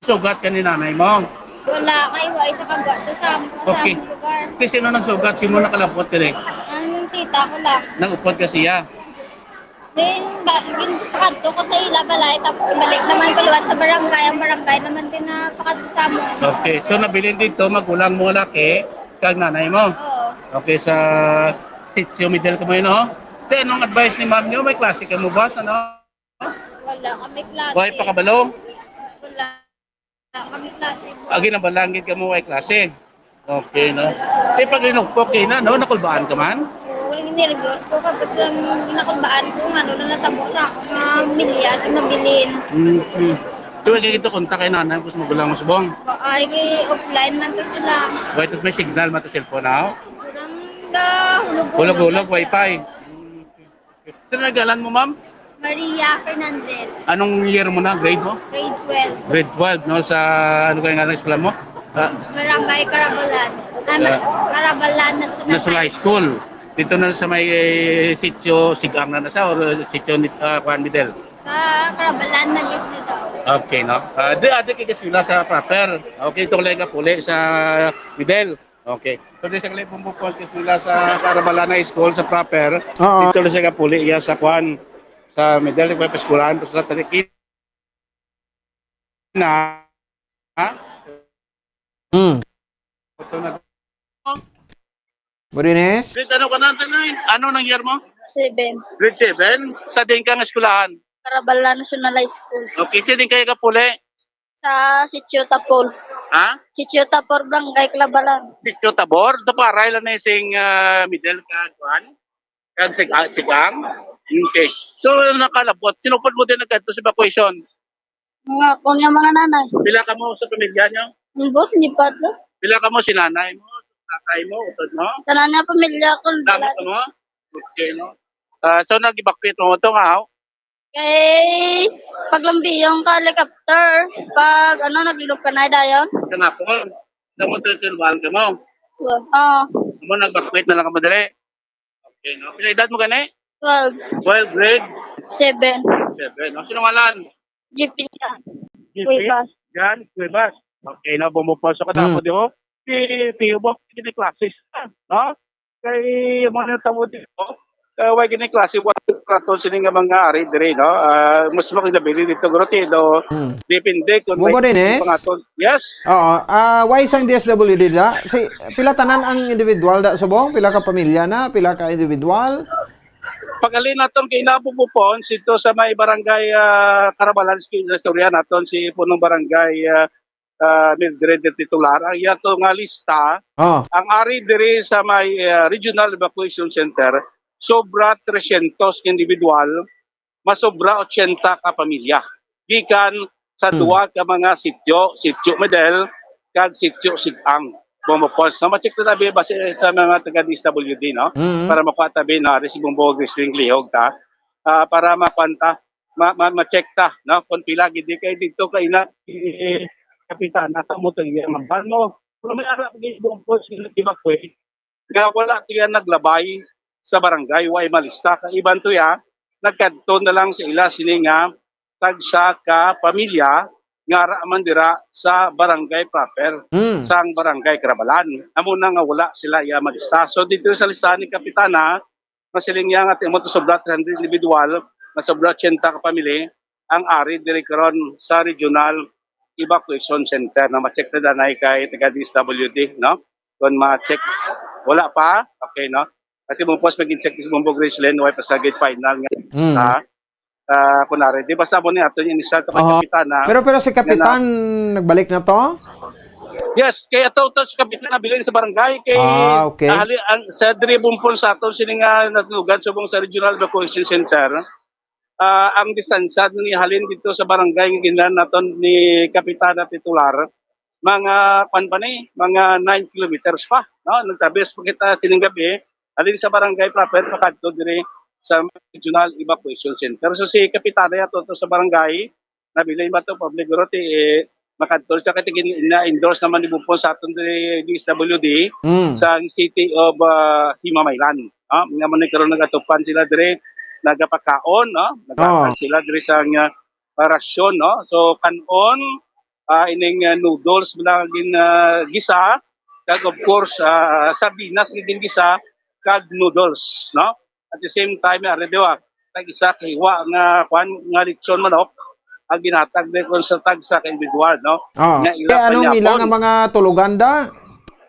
Sugat ka ni nanay mo. Wala, kaiway sa kagwa to sa Okay. among lugar. Kasi sino nang sugat? Sino nakalabot ka rin? Ang tita ko lang. Nangupot ka siya. Then, pakadto ko sa ila balay, tapos balik naman ko luwat sa barangay. Ang barangay naman din na pakadto sa amon. Okay, so nabilin dito, magulang mo laki, kag nanay mo. Oo. Okay, sa sitio middle ka mo yun, no? Then, anong advice ni ma'am nyo? May klase ka mo ba? Ano? Wala kami klase. Buhay pa kabalo? Wala kami klase. Agi na balangit ka mo, may klase. Okay, no? Eh, pag linukpok na, no? Nakulbaan ka man? So, walang nervyos ko. Kapag lang ginakulbaan ko, ano na natabo sa ako nga milya at nabilin. So, ito kontak kay nanay, kung magulang mo subong. Ay, offline man to sila. Why, ito may signal man to cellphone na, Walang hulog-hulog. Hulog-hulog, wifi. Sino nagalan mo, ma'am? Maria Fernandez, Anong year mo na? Grade mo? grade 12. Grade 12, no? Sa ano kayo nga ng eskwela mo? Sa Barangay Carabalan. Carabalan National High School. Dito na sa may sitio Sigang na nasa or sitio Juan Midel? Sa Carabalan na gitna daw. Okay, no? Di kikaswila sa proper. Okay, ito lang puli sa Midel. Okay. So, di sa kalay pumupol kaswila sa Carabalan High School sa proper. Dito lang siya puli iya sa Juan. Sa Midel, ikaw paskulahan. Tapos sa talikin na Marines? Grade ano ka na? Ano nang year mo? 7. Grade 7? Sa din kang eskulahan? Carabalan National High School. Okay, sa din kayo kapuli? Sa Sitio Tapol. Ha? Sitio Tapol, Barangay Carabalan. Sitio Tabor? Ito pa, Rayla na yung middle kagwan? Kag sigang? Okay. So, nakalabot. Sinupod mo din agad sa evacuation? Mga mga nanay. Pila ka mo sa pamilya nyo? Mbot, lipat na. Pila ka mo si nanay mo? Tatay mo? Utod mo? Tanan na pamilya ko. Dami ka mo? Okay, no? So, nag-evacuate mo ito nga, Kay paglambi yung helicopter, pag naglilog ka na dayon. Sa nga po, namututunuan ka mo? Oo. Mo nag-evacuate na lang ka madali? Okay, no? Pila edad mo gani? 12. 12 grade? 7. 7. No? Sino ngalan? GP niya. Cuevas. Yan, Cuevas. Okay na, bumupasok ka na po di ho. Si Pio Bok, gini classes. No? Kay mga natamo dito, kaya gini klase, raton sini nga mga ari dire no. Mas makinabili dito grote do. Depende kung Mo ba din, eh? pangaton. Yes. Oo. Why sang DSWD da? Si pila tanan ang individual da subong? Pila ka pamilya na? Pila ka individual? Pagalin naton kay napupupon sito sa may barangay Carabalan istorya naton si punong barangay Mildred titular ang yato nga lista. Oh. Ang ari diri sa may Regional Evacuation Center sobra 300 individual, masobra 80 ka pamilya. Gikan sa duwa ka mga sityo Medel kag sityo Sigang. Bumupos. So, ma-check na tabi base sa mga taga-DSWD, no? Para makuha tabi na resibong buwag wrestling lihog ta. Para makwanta, ma-check ta, no? Kung pila, hindi kayo dito kayo na kapitan, nasa mo ito yung mamban mo. Kung may arap kayo bumupos, evacuate, nga wala kaya naglabay sa barangay, way malista. Kaiban to ya, nagkanto na lang sa ila sininga, tagsa ka pamilya, nga man dira sa barangay proper, sa barangay Carabalan. Amo na nga wala sila iya malista. So dito sa listahan ni Kapitana, masiling niya nga timo to sobra 300 individual, na sobra 80 ka pamilya, ang ari diri karon sa Regional Evacuation Center na ma-check na danay kay taga DSWD, no? Kung ma-check wala pa, okay, no? At mo post magin-check sa Bumbog Graceland, way pa sa gate final nga lista. Kunari, di ba sabon niya ito yung inisa ito kay Kapitana. Pero si Kapitan, nagbalik na to? Yes, kaya ito si Kapitan nabilin sa barangay. Kay, okay. Sa Dribumpon sa ito, sininga natulugan subong sa Regional Evacuation Center. Ang distansya ni halin dito sa barangay ng ginlan naton ni Kapitana titular, mga mga 9 kilometers pa. No? Nagtabis pa kita sining gabi, halin sa barangay proper, makadto dire sa Regional Evacuation Center. So si Kapitana yato sa barangay, nabilin ba ito public route, makadto sa katigin na-endorse naman ni Bumpon sa atong DSWD sa City of Himamaylan. Nga man nagkaroon nagatupan sila dire, nagapakaon, no? Nagapakaon sila dire sa rasyon, no? So kanon, ining noodles bilangin gisa, kag of course sardinas gin gisa, kag noodles, no? At the same time, diwa, tag-isa kiwa nga lechon manok, ang ginatag din kung sa tag sa individual, no? Kaya anong ilang ang mga tuluganda?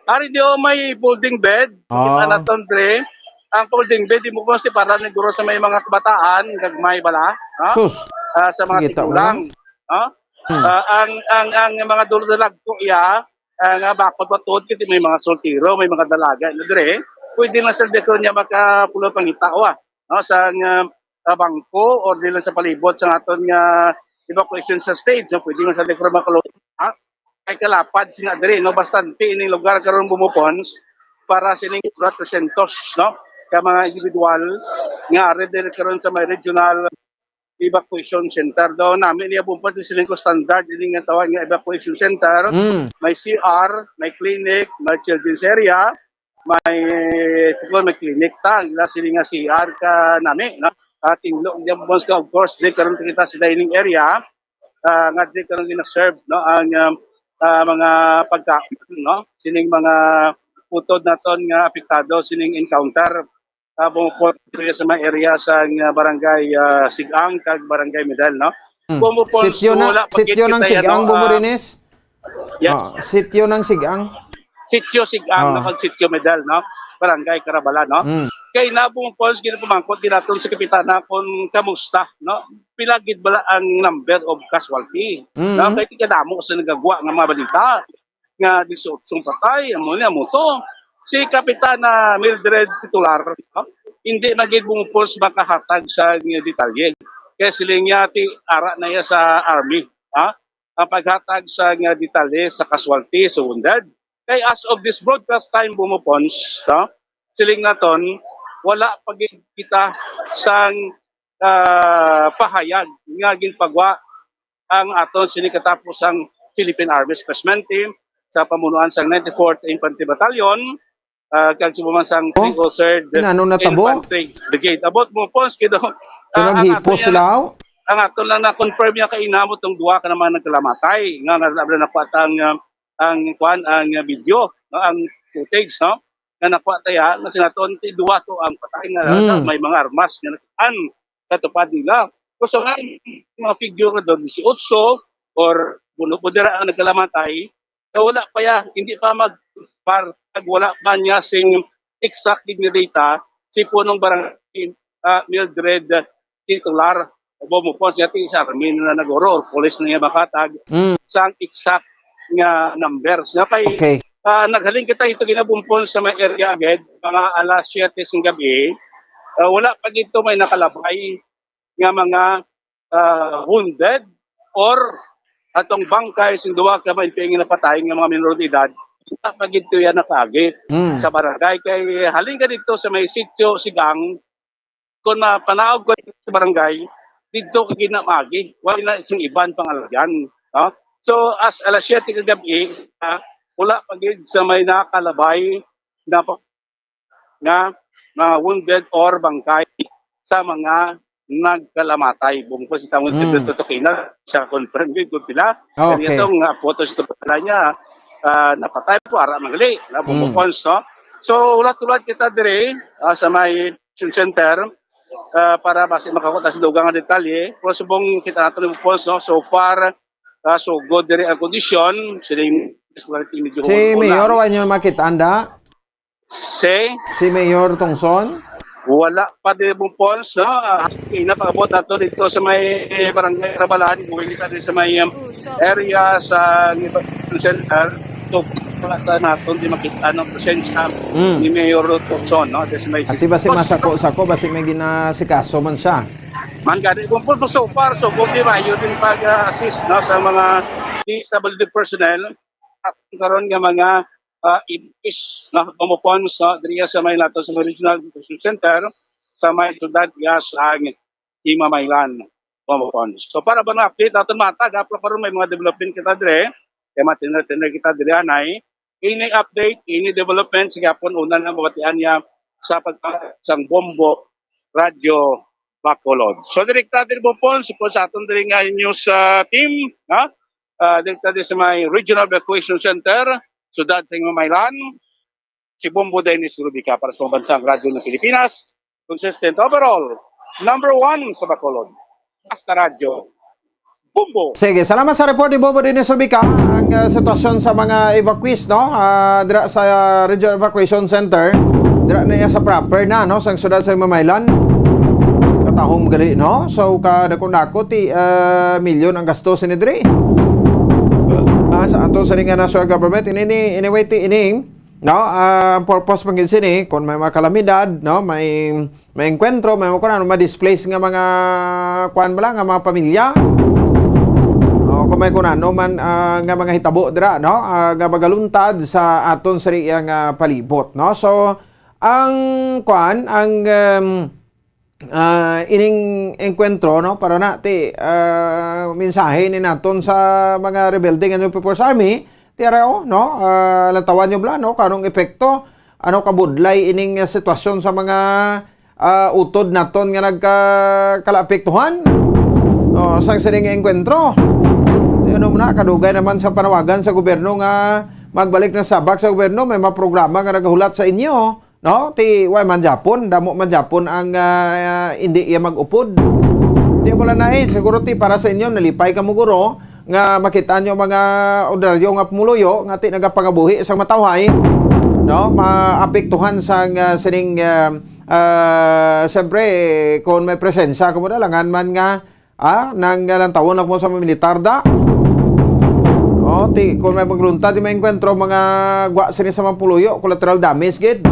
Ari diyo may folding bed, kita naton dre. Ang folding bed, di mo po para naguro sa may mga kabataan, gagmay bala, no? Sa mga tigulang. No? Ang mga dulalag ko iya, nga bakot patod, kiti may mga soltiro, may mga dalaga, dre. Pwede na sa dekor niya makapulo pangitawa, no? Sa bangko o dila sa palibot sa aton nga evacuation sa stage, no? Pwede na sa dekor makaluto, ay kalapad sina diri, no? Bastante ining lugar karon bumupons para sining 300, no? Kaya mga individual nga ari diri karon sa may Regional Evacuation Center do namin niya bumupons sining ko standard ining nga tawag nga evacuation center. May CR, may clinic, may children's area, may clinic ta, ila sila nga CR ka nami, no? At inlo diyan bons ka of course di karon kita sa dining area nga di karon gina-serve, no? Ang mga pagkain, no? Sining mga putod naton nga apektado sining encounter bumupot sa mga area sa barangay Sigang kag barangay Medel, no? Sityo ng Sigang Bumurinis? Yes. Sityo ng Sigang? Sityo Sigang, no? Sityo Medel, no? Barangay Carabalan, no? Kaya na bumupos, ginapumangkot, ginatong sa Kapitana kung kamusta, no? Pilagid bala ang number of casualty. No? Kaya tikadamo sa nagagawa ng mga balita nga disutsong patay, amo to. Si Kapitana Mildred titular, no? Hindi naging bumupos makahatag sa detalye. Kaya sila niya ara na iya sa army. Ang paghatag sa detalye sa casualty, sa wounded. Kaya as of this broadcast time bumupons, no? Siling naton, wala pagkita sa pahayag nga ginpagwa ang aton sinikatapos ang Philippine Army Specimen Team sa pamunuan sa 94th Infantry Battalion, kag sumamasang 303rd Infantry Brigade. Abot mo po, naghipo sila? Ang aton lang na-confirm niya kainamo itong duwa ka naman nagkalamatay. Nga nakuha ang video, no? Ang footage, no? Nga nakuha tayo, na sinaton, duwa to ang patay nga may mga armas nga nakuhaan katupad nila. So nga, mga figure doon, 18 or bunupudera ang nagkalamatay, wala pa ya, hindi pa wala pa niya sing exact data si punong barangay Mildred titular bumupon siya sa amin na nagoro or police na niya makatag sang exact nga numbers. Na kay Okay. naghaling kita ito ginabumpon sa may area agad, mga alas 7 ng gabi, wala pa dito may nakalabay nga mga wounded or atong bangkay sing duwa ka may pingin na patay nga mga minor de edad. Wala pa dito yan nakagit sa barangay. Kay haling ka dito sa may sitio Sigang, kung mapanaog ko sa barangay, dito ka ginamagi. Wala na isang iban pangalagyan. No? So as alas 7 kagabi, wala pa gid sa may nakalabay na mga wounded or bangkay sa mga nagkalamatay. Bumpo si Tangon Tutukina sa confirm ko pila. Okay. Itong photos to pala niya napatay po ara magali na bumupons no. So ulat-ulat kita dire sa may center para basi makakuha sa dugang nga detalye. Pero subong kita nato ni bumupons no. So far so good dire ang condition sining Si Mayor wanyo makita anda? Si Mayor Tungson? Wala pa din bumupons no. Napakabot nato dito sa may barangay Rabalan, buwili ka din sa may area sa center. So wala ta nato di makita ng presensya ni Mayor Tungson no. Ati ba si masako-sako ba si may ginasikaso man siya? Man gani bumupons so far so good di mayo din pag-assist no sa mga DSWD personnel at karon nga mga ibis na pumupons no diriya sa may nato sa regional center sa may sudad ya sa Himamaylan pumupons. So para ba na update aton mata dapat karon may mga development kita dire kay matinda kita dire anay ini update ini development sige pon una na mabatian niya sa pagsang bombo radyo Bacolod. So direkta din pumupons sa aton dire nga news team ha direkta din sa may regional evacuation center Sudad sa Himamaylan, si Bombo Dennis Rubica para sa pambansang radyo ng Pilipinas, consistent overall, number 1 sa Bacolod. Basta radyo, Bombo. Sige, salamat sa report ni Bombo Dennis Rubica. Ang sitwasyon sa mga evacuees, no? Dira sa Regional Evacuation Center, dira na iya sa proper na, no? Sa Sudad sa Himamaylan. Katahom gali, no? So, kadakon-dako, milyon ang gastos ni Dre. Sa ato sa ringa national government anyway ining no purpose pangin sini kung may mga kalamidad no may enkwentro may kuno ma-displace nga mga kuan bala nga mga pamilya kung may kunano man nga mga hitabo dira no nga magaluntad sa aton sa nga palibot no. So ang kuan ang ining enkwentro no para nati mensahe ni naton sa mga rebelde nga People's Army tiyarao no lantawan nyo bla no kanong epekto ano kabudlay ining sitwasyon sa mga utod naton nga nagkalaapektuhan sang sining enkwentro ano na kadugay naman sa panawagan sa gobyerno nga magbalik na sabak sa gobyerno may mga programa nga nagahulat sa inyo no ti way man Japon damo man Japon ang hindi iya magupod ti wala na siguro ti para sa inyo nalipay ka mo guro nga makita nyo mga odaryo nga pumuluyo nga ti nagapangabuhi sa matawhay no maapektuhan sa sining siyempre kung may presensya kamo dalangan man nga nang tawon mo sa militar da ti kung may magluntad di may enkwentro mga gwa sini sa mapuluyo collateral damage gid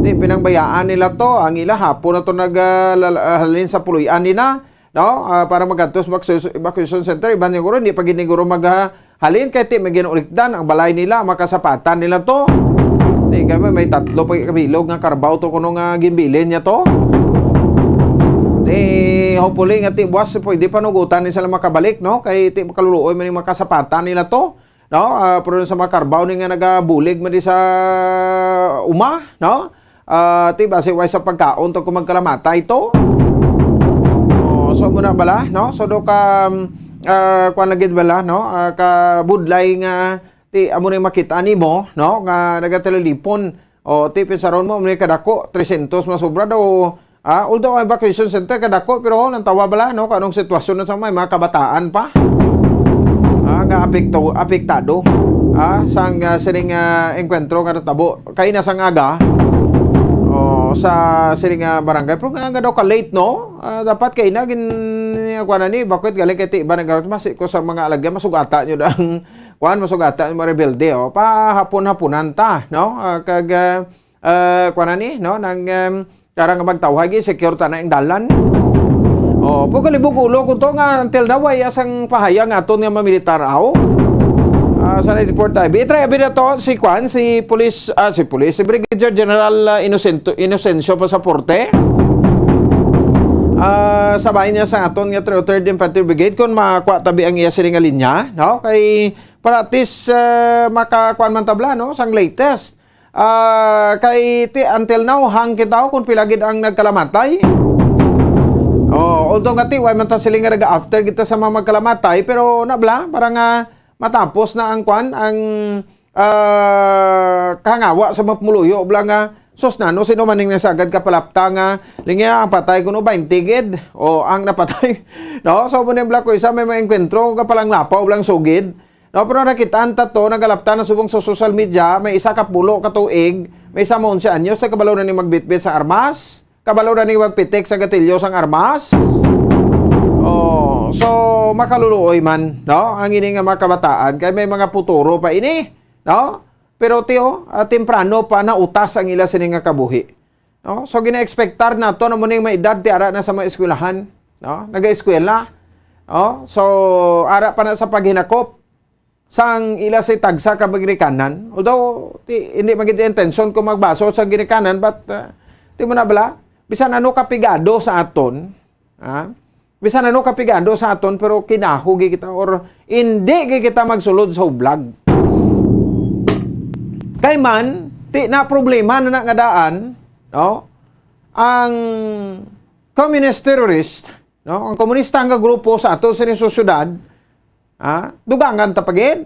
di pinangbayaan nila to ang ila hapon na to naghalin sa puluyan nila no para magadtos evacuation center iban siguro hindi pa giniguro maghalin kay ti may ginulikdan ang balay nila makasapatan nila to di kami may tatlo pa kabilog nga karbaw to kuno nga gimbilin niya to di hopefully nga ti buwas pwede panugutan ni sila makabalik no kay ti makaluluoy man makasapatan nila to no pero sa mga karbaw ni nga nagabulig man di sa uma no ti base way sa pagkaon to kung magkalamatay ito so muna bala no so do ka kuan lagid bala no ka budlay nga ti amo ni makita nimo no nga nagatelelipon o ti pinsaron mo may kadako 300 masobra daw Although ang evacuation center kadako pero nang tawa bala no kanong sitwasyon na sa mga kabataan pa. Nga apektado. Sang sining enkwentro nga natabo kay na sang aga. Sa sining barangay pero nga daw ka late no. Dapat kay na gin kuan ni bakit galing kay tiba nagmas ko sa mga alagya masugata nyo dang kuan masugata mo rebelde pa hapon-haponan ta no kag kuan ni no nang karang magtawag secure ta na ing dalan. Pagkalibog ulo ko to nga until now ay asang pahayag aton nga mamilitar sa 94 IB. Try abi na to si Kwan, si Brigadier General Inocencio Pasaporte. Sabay niya sa aton nga 3rd Infantry Brigade kung makuha tabi ang iya sining linya, no? Kay para at least makakuan man tabla no sang latest. Kay until now hang kita kung pilagid ang nagkalamatay. Although ngati way man ta siling nga after kita sa mga magkalamatay pero nabla parang matapos na ang kwan ang kangawa sa mapmuluyo bla nga sos nano sino maning nasagad kapalapta nga lingya ang patay kuno 20 gid o ang napatay no so mo bla ko isa may maengkwentro kapalang lapaw blang sugid no pero nakitaan ta to nagalapta na subong sa social media may isa ka pulo ka tuig may isa mo 11 anyos sa kabalaw na ni magbitbit sa armas kabalaw na ni magpitik sa gatilyo sang armas. So makaluluoy man no ang ini nga mga kabataan kay may mga puturo pa ini no pero tiyo temprano pa na utas ang ila sining nga kabuhi no so gina-expectar nato na mo ning may edad ti ara na sa mga eskwelahan no naga-eskwela no so ara pa na sa paghinakop sang ila si tagsa ka magrikanan although hindi magid intention ko magbaso sa ginikanan but ti mo na bala bisan ano kapigado sa aton bisan ano kapigado sa aton pero kinahugi kita or hindi kita magsulod sa vlog. Kay man ti na problema na nga daan no ang communist terrorist no ang komunista nga grupo sa aton sa syudad dugangan ta pagid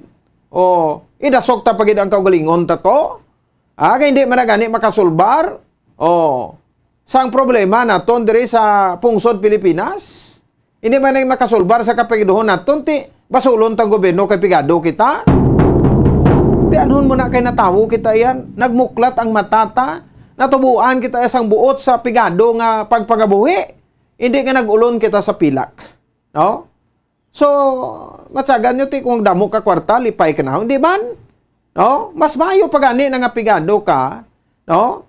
o idasok ta pagid ang kaugalingon ta to kay hindi man gani makasulbar sang problema naton diri sa pungsod Pilipinas. Hindi man nang makasulbar sa kapigaduhon naton ti basulon tang gobyerno kay pigado kita. Ti anhon mo na kay natawo kita yan, nagmuklat ang matata, natubuan kita isang buot sa pigado nga pagpagabuhi. Hindi nga nagulon kita sa pilak. No? So, matsagan nyo ti kung damo ka kwarta, lipay ka na, hindi man? No? Mas mayo pagani na nga pigado ka, no?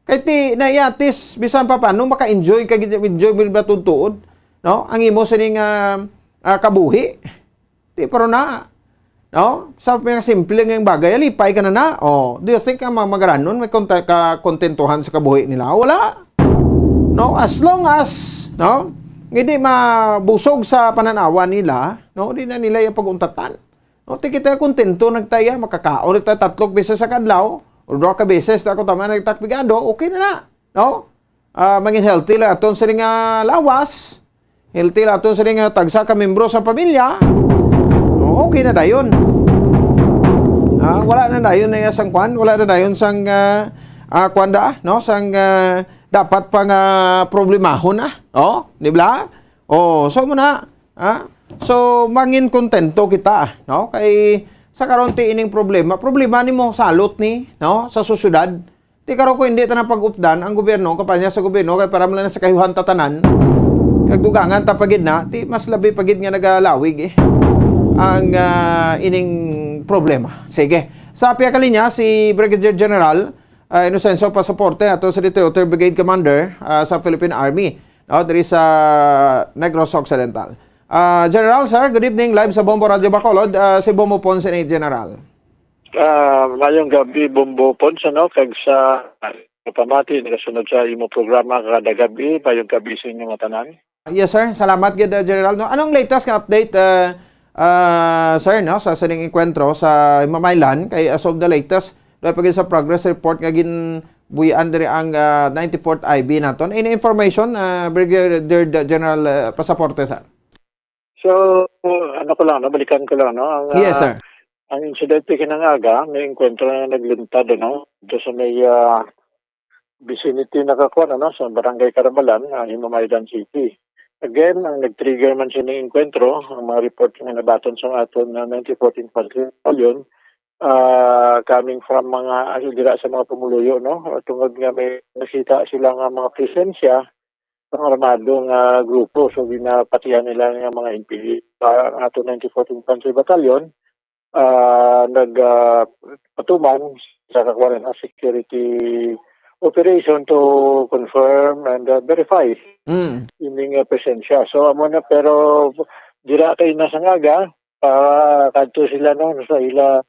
Kay ti naiatis bisan pa paano maka-enjoy kag enjoy bilba tutuod. No, ang imo sining kabuhi. Di pero na. No? Sa mga simple nga bagay, lipay ka na. Do you think ang mga magaranon may kontentuhan sa kabuhi nila? Wala. No, as long as no, hindi mabusog sa pananawa nila, no, di na nila yung paguntatan. No, ti kita kontento nagtaya makakaon ta 3 beses sa kadlaw, o 2 ka beses ako tama nagtakpigado, okay na. No? Maging healthy la aton sa nga lawas. Healthy la aton sa nga tagsa ka membro sa pamilya. Okay na dayon. Wala na dayon na isang kwan, wala na dayon sang kwanda, no? Sang dapat pang problemahon no? Di ba? So muna, so mangin kontento kita, no? Kay sa karon ti ining problema nimo salot ni, no? Sa susyudad. Ti karon ko hindi ta na pag-updan ang gobyerno kapanya sa gobyerno kay para man na sa kayuhan tatanan. Kagdugangan ta pagid na, ti mas labi pagid nga nagalawig ang ining problema. Sige. Sa piya kalinya si Brigadier General Inocencio Pasaporte ato sa 3rd Brigade Commander sa Philippine Army. Diri sa Negros Occidental. General, sir, good evening. Live sa Bombo Radio Bacolod. Si Bombo Ponce ni General. Mayong gabi, Bombo Ponce, no? Kag sa pamati, nakasunod sa imo programa kada gabi, mayong gabi sa inyong tanan. Yes, sir. Salamat, General. No? Anong latest nga update, sir, no? Sa sining enkwentro sa Mamaylan, kay as of the latest, pag sa progress report nga ginbuyan diri ang 94th IB naton. Any information, Brigadier General Pasaporte, sir? So, balikan ko lang, no? Yes, sir. Ang insidente kinangaga, may enkwentro na naglintad, no? Doon sa may vicinity nakakuha sa Barangay Carabalan, Himamaydan City. Again, ang nag-trigger man siya ng enkwentro, ang mga report nga nabaton sa aton na 1914 Battalion, coming from mga dira sa mga pumuluyo, tungod nga may nakita sila nga mga presensya ng armadong grupo. So ginapatihan nila nga mga NPA. Ang aton 1914 Infantry Battalion, nagpatuman sa kakuha na security operation to confirm and verify ining presensya. So amo na, pero dira kay nasangaga kadto sila sa ila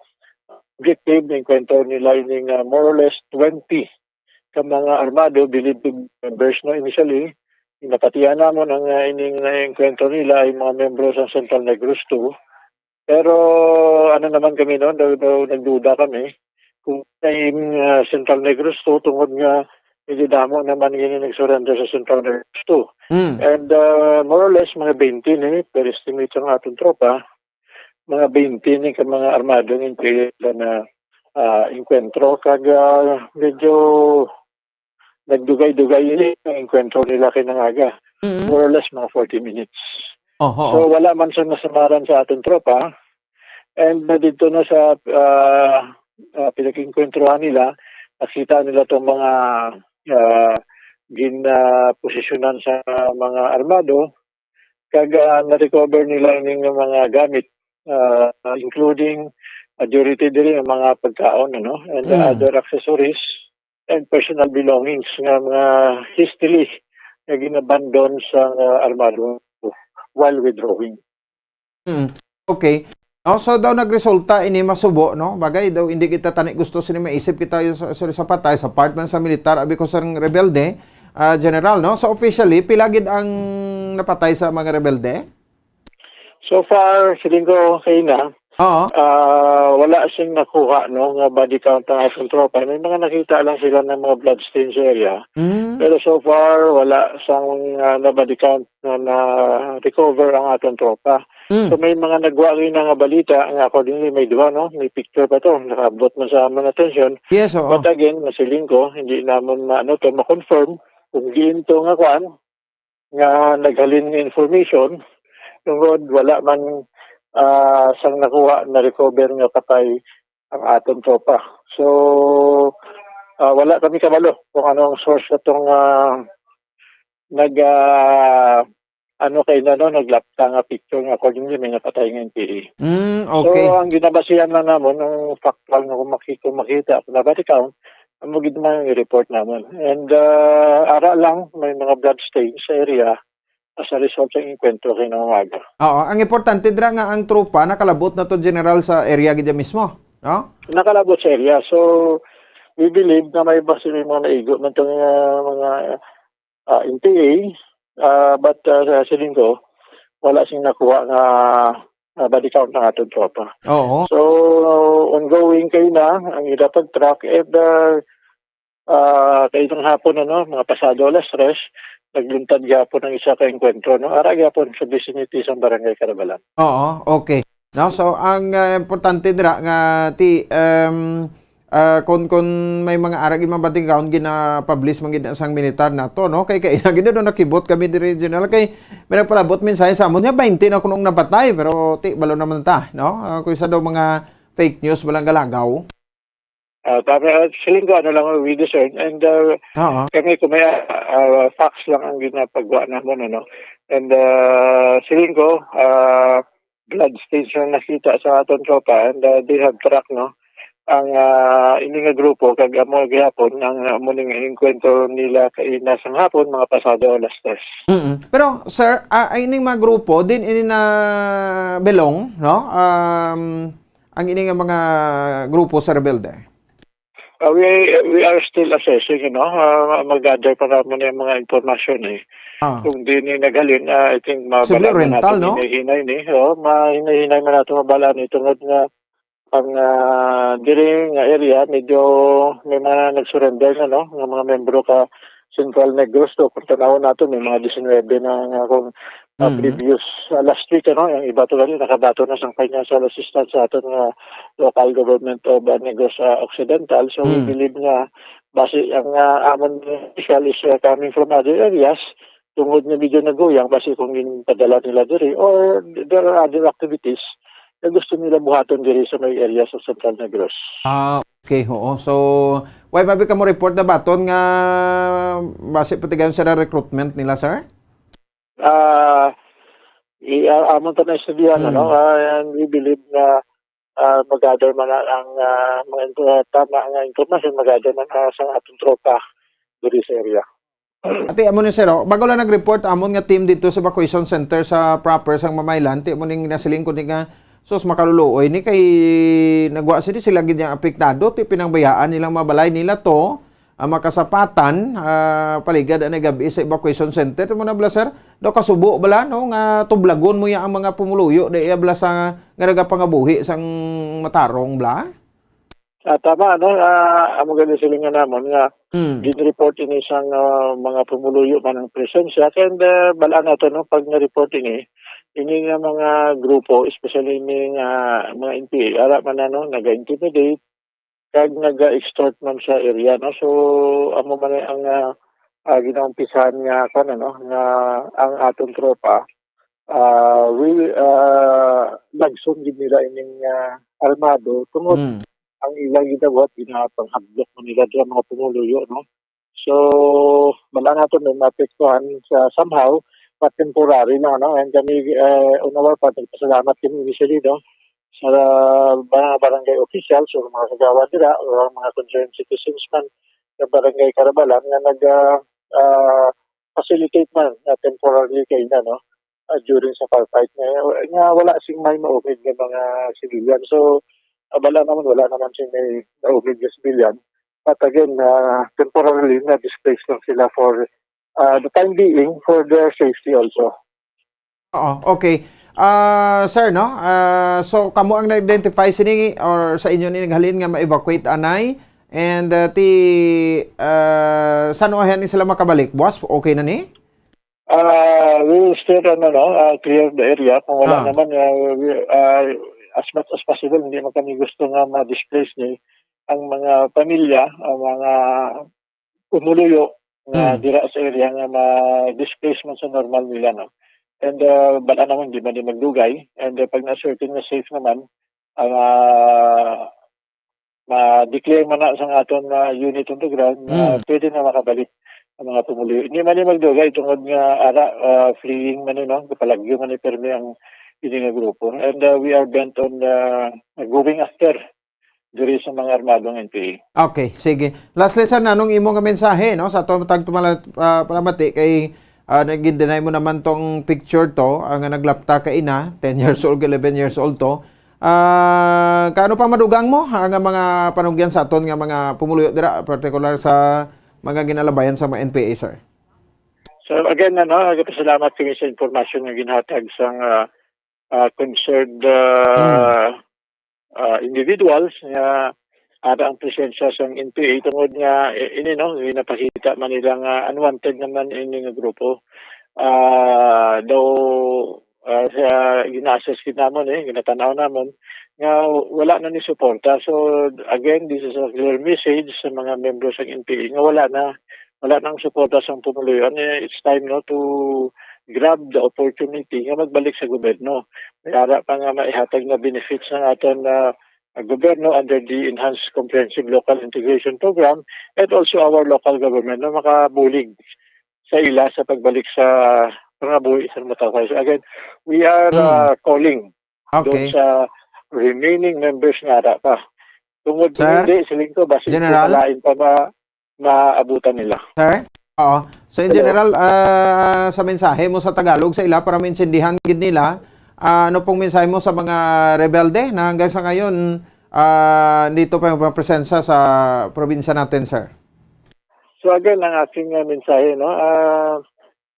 objective ng kwento nila ining more or less 20 ka mga armado believed to be members initially. Napatihan namon ang ining kwento nila ay mga membro sa Central Negros 2. Pero ano naman kami daw nagduda kami kung may Central Negros 2 tungod nga hindi damo naman yun nag-surrender sa Central Negros 2. And more or less mga 20 per estimate ng atong tropa, mga 20 ka mga armadong imperial na enkwentro kag medyo nagdugay-dugay ang enkwentro nila kinangaga. More or less mga 40 minutes. So wala man sa nasamaran sa atong tropa, and dito na sa pinag-inkwentrohan nila, nakita nila itong mga ginaposisyonan sa mga armado, kag na-recover nila yung mga gamit, including majority din yung mga pagkaon, and other accessories and personal belongings nga mga hastily na ginabandon sa armado while withdrawing. Okay. So daw nagresulta ini masubo, bagay daw hindi kita tani gusto sini maisip kita sa patay sa part man sa militar abi ko sang rebelde, general, so officially pilagid ang napatay sa mga rebelde. So far siling ko kay na wala sing nakuha nga body count ng atong tropa. May mga nakita lang sila ng mga bloodstains area, pero so far wala sang na body count na recover ang atong tropa. So may mga nagwagi na nga balita, ang accordingly may duwa, may picture pa to, nakabot man sa amon attention. Yes, But again, masiling ko, hindi naman ma-confirm kung giinto nga kwan, nga naghalin ng information, tungod wala man sang nakuha na recover nga patay ang atong tropa. So, wala kami kabalo kung ano ang source na itong naglapta nga picture nga accordingly may napatay ng NPA. Okay. So, ang ginabasihan lang naman, ang factual na kung makita na body count, ang magiging naman i-report naman. And ara lang, may mga blood stains sa area as a result sa enkwentro kay nangaga. Ang importante dra nga ang tropa nakalabot na to, general, sa area gid mismo, Nakalabot sa area. So, we believe na may ba sila mga naigo man itong mga NPA, but siling ko, wala sing nakuha nga body count ng atong tropa. So, ongoing kayo na, ang dapat track, and kayo ng hapon, mga pasado alas 3, nagluntad gyapon ng isa ka enkwentro, ara gyapon sa vicinity sa Barangay Carabalan. Okay. So, ang importante dira nga kung may mga aragin mabating kaon gina-publish man gid sang militar nato, kay gid nakibot kami diri, general, kay may nagpalabot mensahe sa amon nga 20 na kunong napatay, pero balo naman ta, kung isa daw mga fake news walang galagaw. Siling ko lang we discern, and kami kung may facts lang ang ginapagawa naman, and siling ko blood stains na nakita sa aton tropa, and they have tracked ang ining grupo kag amo gihapon ang muning enkwentro nila kay nasang hapon mga pasado alas 3. Pero sir, ining mga grupo din ini na belong, ang ining mga grupo sa rebelde. We are still assessing, mag-gather pa naman yung mga informasyon kung di ni naghalin, I think mabalaan natin hinahinay mahinay man natin mabalaan tungod nga ang diring area medyo may mga nag-surrender na ng mga membro ka Central Negros kung tanawon nato may mga 19 na kung previous last week yung iba to gali nakabato na sang financial assistance sa aton nga local government of Negros Occidental. So we believe nga base ang amon official is coming from other areas tungod na medyo naguyang base kung padala nila diri or there are other activities na gusto nila buhaton diri sa may areas of Central Negros. Okay, oo. So, why babi ka mo report na baton nga base patigayon sa recruitment nila, sir? Amon ta na estudiyan, and we believe na mag-gather man ang mga tama nga information, mag-gather man sa atong tropa diri sa area. Ati, amon ni sir, bago lang nag-report, amon nga team dito sa evacuation center sa proper sang Mamaylan, ti amon ning nasiling ko ni nga sos makaluluoy ni kay nagwa sila gid yang apektado ti pinangbayaan nilang mabalay nila to makasapatan paligad ani gabi sa evacuation center mo na bla sir do kasubo bala no nga tublagon mo ya ang mga pumuluyo di bla sa nga nagapangabuhi sang matarong bla. Tama amo gani sila nga namon nga gin-report ini sang mga pumuluyo man ang presensya and bala na to no pag na-report ini nga mga grupo, especially ini mga NPA, ara man naga-intimidate, kag naga-extort man sa area, no? So, amo man ang ginaumpisahan nga nga ang atong tropa, nagsundin nila ining armado, tungod ang ilang gidawat, ginapang-hablok mo nila dyan mga pumuluyo, no? So, bala nato may mapektuhan sa somehow, temporary na and kami on our part nagpasalamat kami initially sa mga barangay officials o mga kagawa nila o mga concerned citizens man sa barangay Carabalan na facilitate man na temporarily kay during sa firefight nga wala sing may maugid ng mga civilian. So wala naman sing may maugid ng civilian, but again temporarily na displaced lang sila for the time being for their safety also. Okay. Sir, no? So, kamo ang na-identify sini or sa inyo ni naghalin nga ma-evacuate anay and saan ohan ni sila makabalik? Boss, okay na ni? We will still clear the area. Kung wala naman, as much as possible, hindi man kami gusto nga ma-displace ni ang mga pamilya, ang mga pumuluyo na dira sa area nga ma-displace man sa normal nila, no? And bala naman di man di magdugay and pag na-certain na safe naman ang ma-declare man na sa aton unit on the ground na pwede na makabalik ang mga pumuluyo. Hindi man di magdugay tungod nga fleeing man kapalagyo man ni permi ang ini nga grupo and we are bent on going after diri sa mga armadong NPA. Okay, sige. Lastly, sir, nanong imo nga mensahe, no? Sa palamati kay nag-deny mo naman tong picture to, ang naglapta ka ina, 10 years old, 11 years old to. Kaano pa madugang mo ang mga panugyan sa aton nga mga pumuluyo dira, particular sa mga ginalabayan sa mga NPA, sir? So again, salamat kami sa informasyon nga ginhatag sang concerned individuals nga ada ang presensya sa NPA tungod nga napakita man nila nga unwanted naman ini nga grupo. Gina-assess kinamon ginatanaw namon nga wala na ni suporta. So again, this is a clear message sa mga members ng NPA nga wala nang suporta sa pumuluyo. It's time to grab the opportunity nga magbalik sa gobyerno. Mayara pa nga maihatag na benefits ng aton gobyerno under the Enhanced Comprehensive Local Integration Program and also our local government na makabulig sa ila sa pagbalik sa pangabuhi sa matawag. So again, we are calling doon sa remaining members nga ara pa. Tungod hindi, siling ko, basi malain pa maabutan nila. Sir? Oo. So in general, sa mensahe mo sa Tagalog sa ila para maintindihan gid nila, ano pong mensahe mo sa mga rebelde na hanggang sa ngayon dito pa yung presensya sa probinsya natin, sir? So again, ang aking mensahe,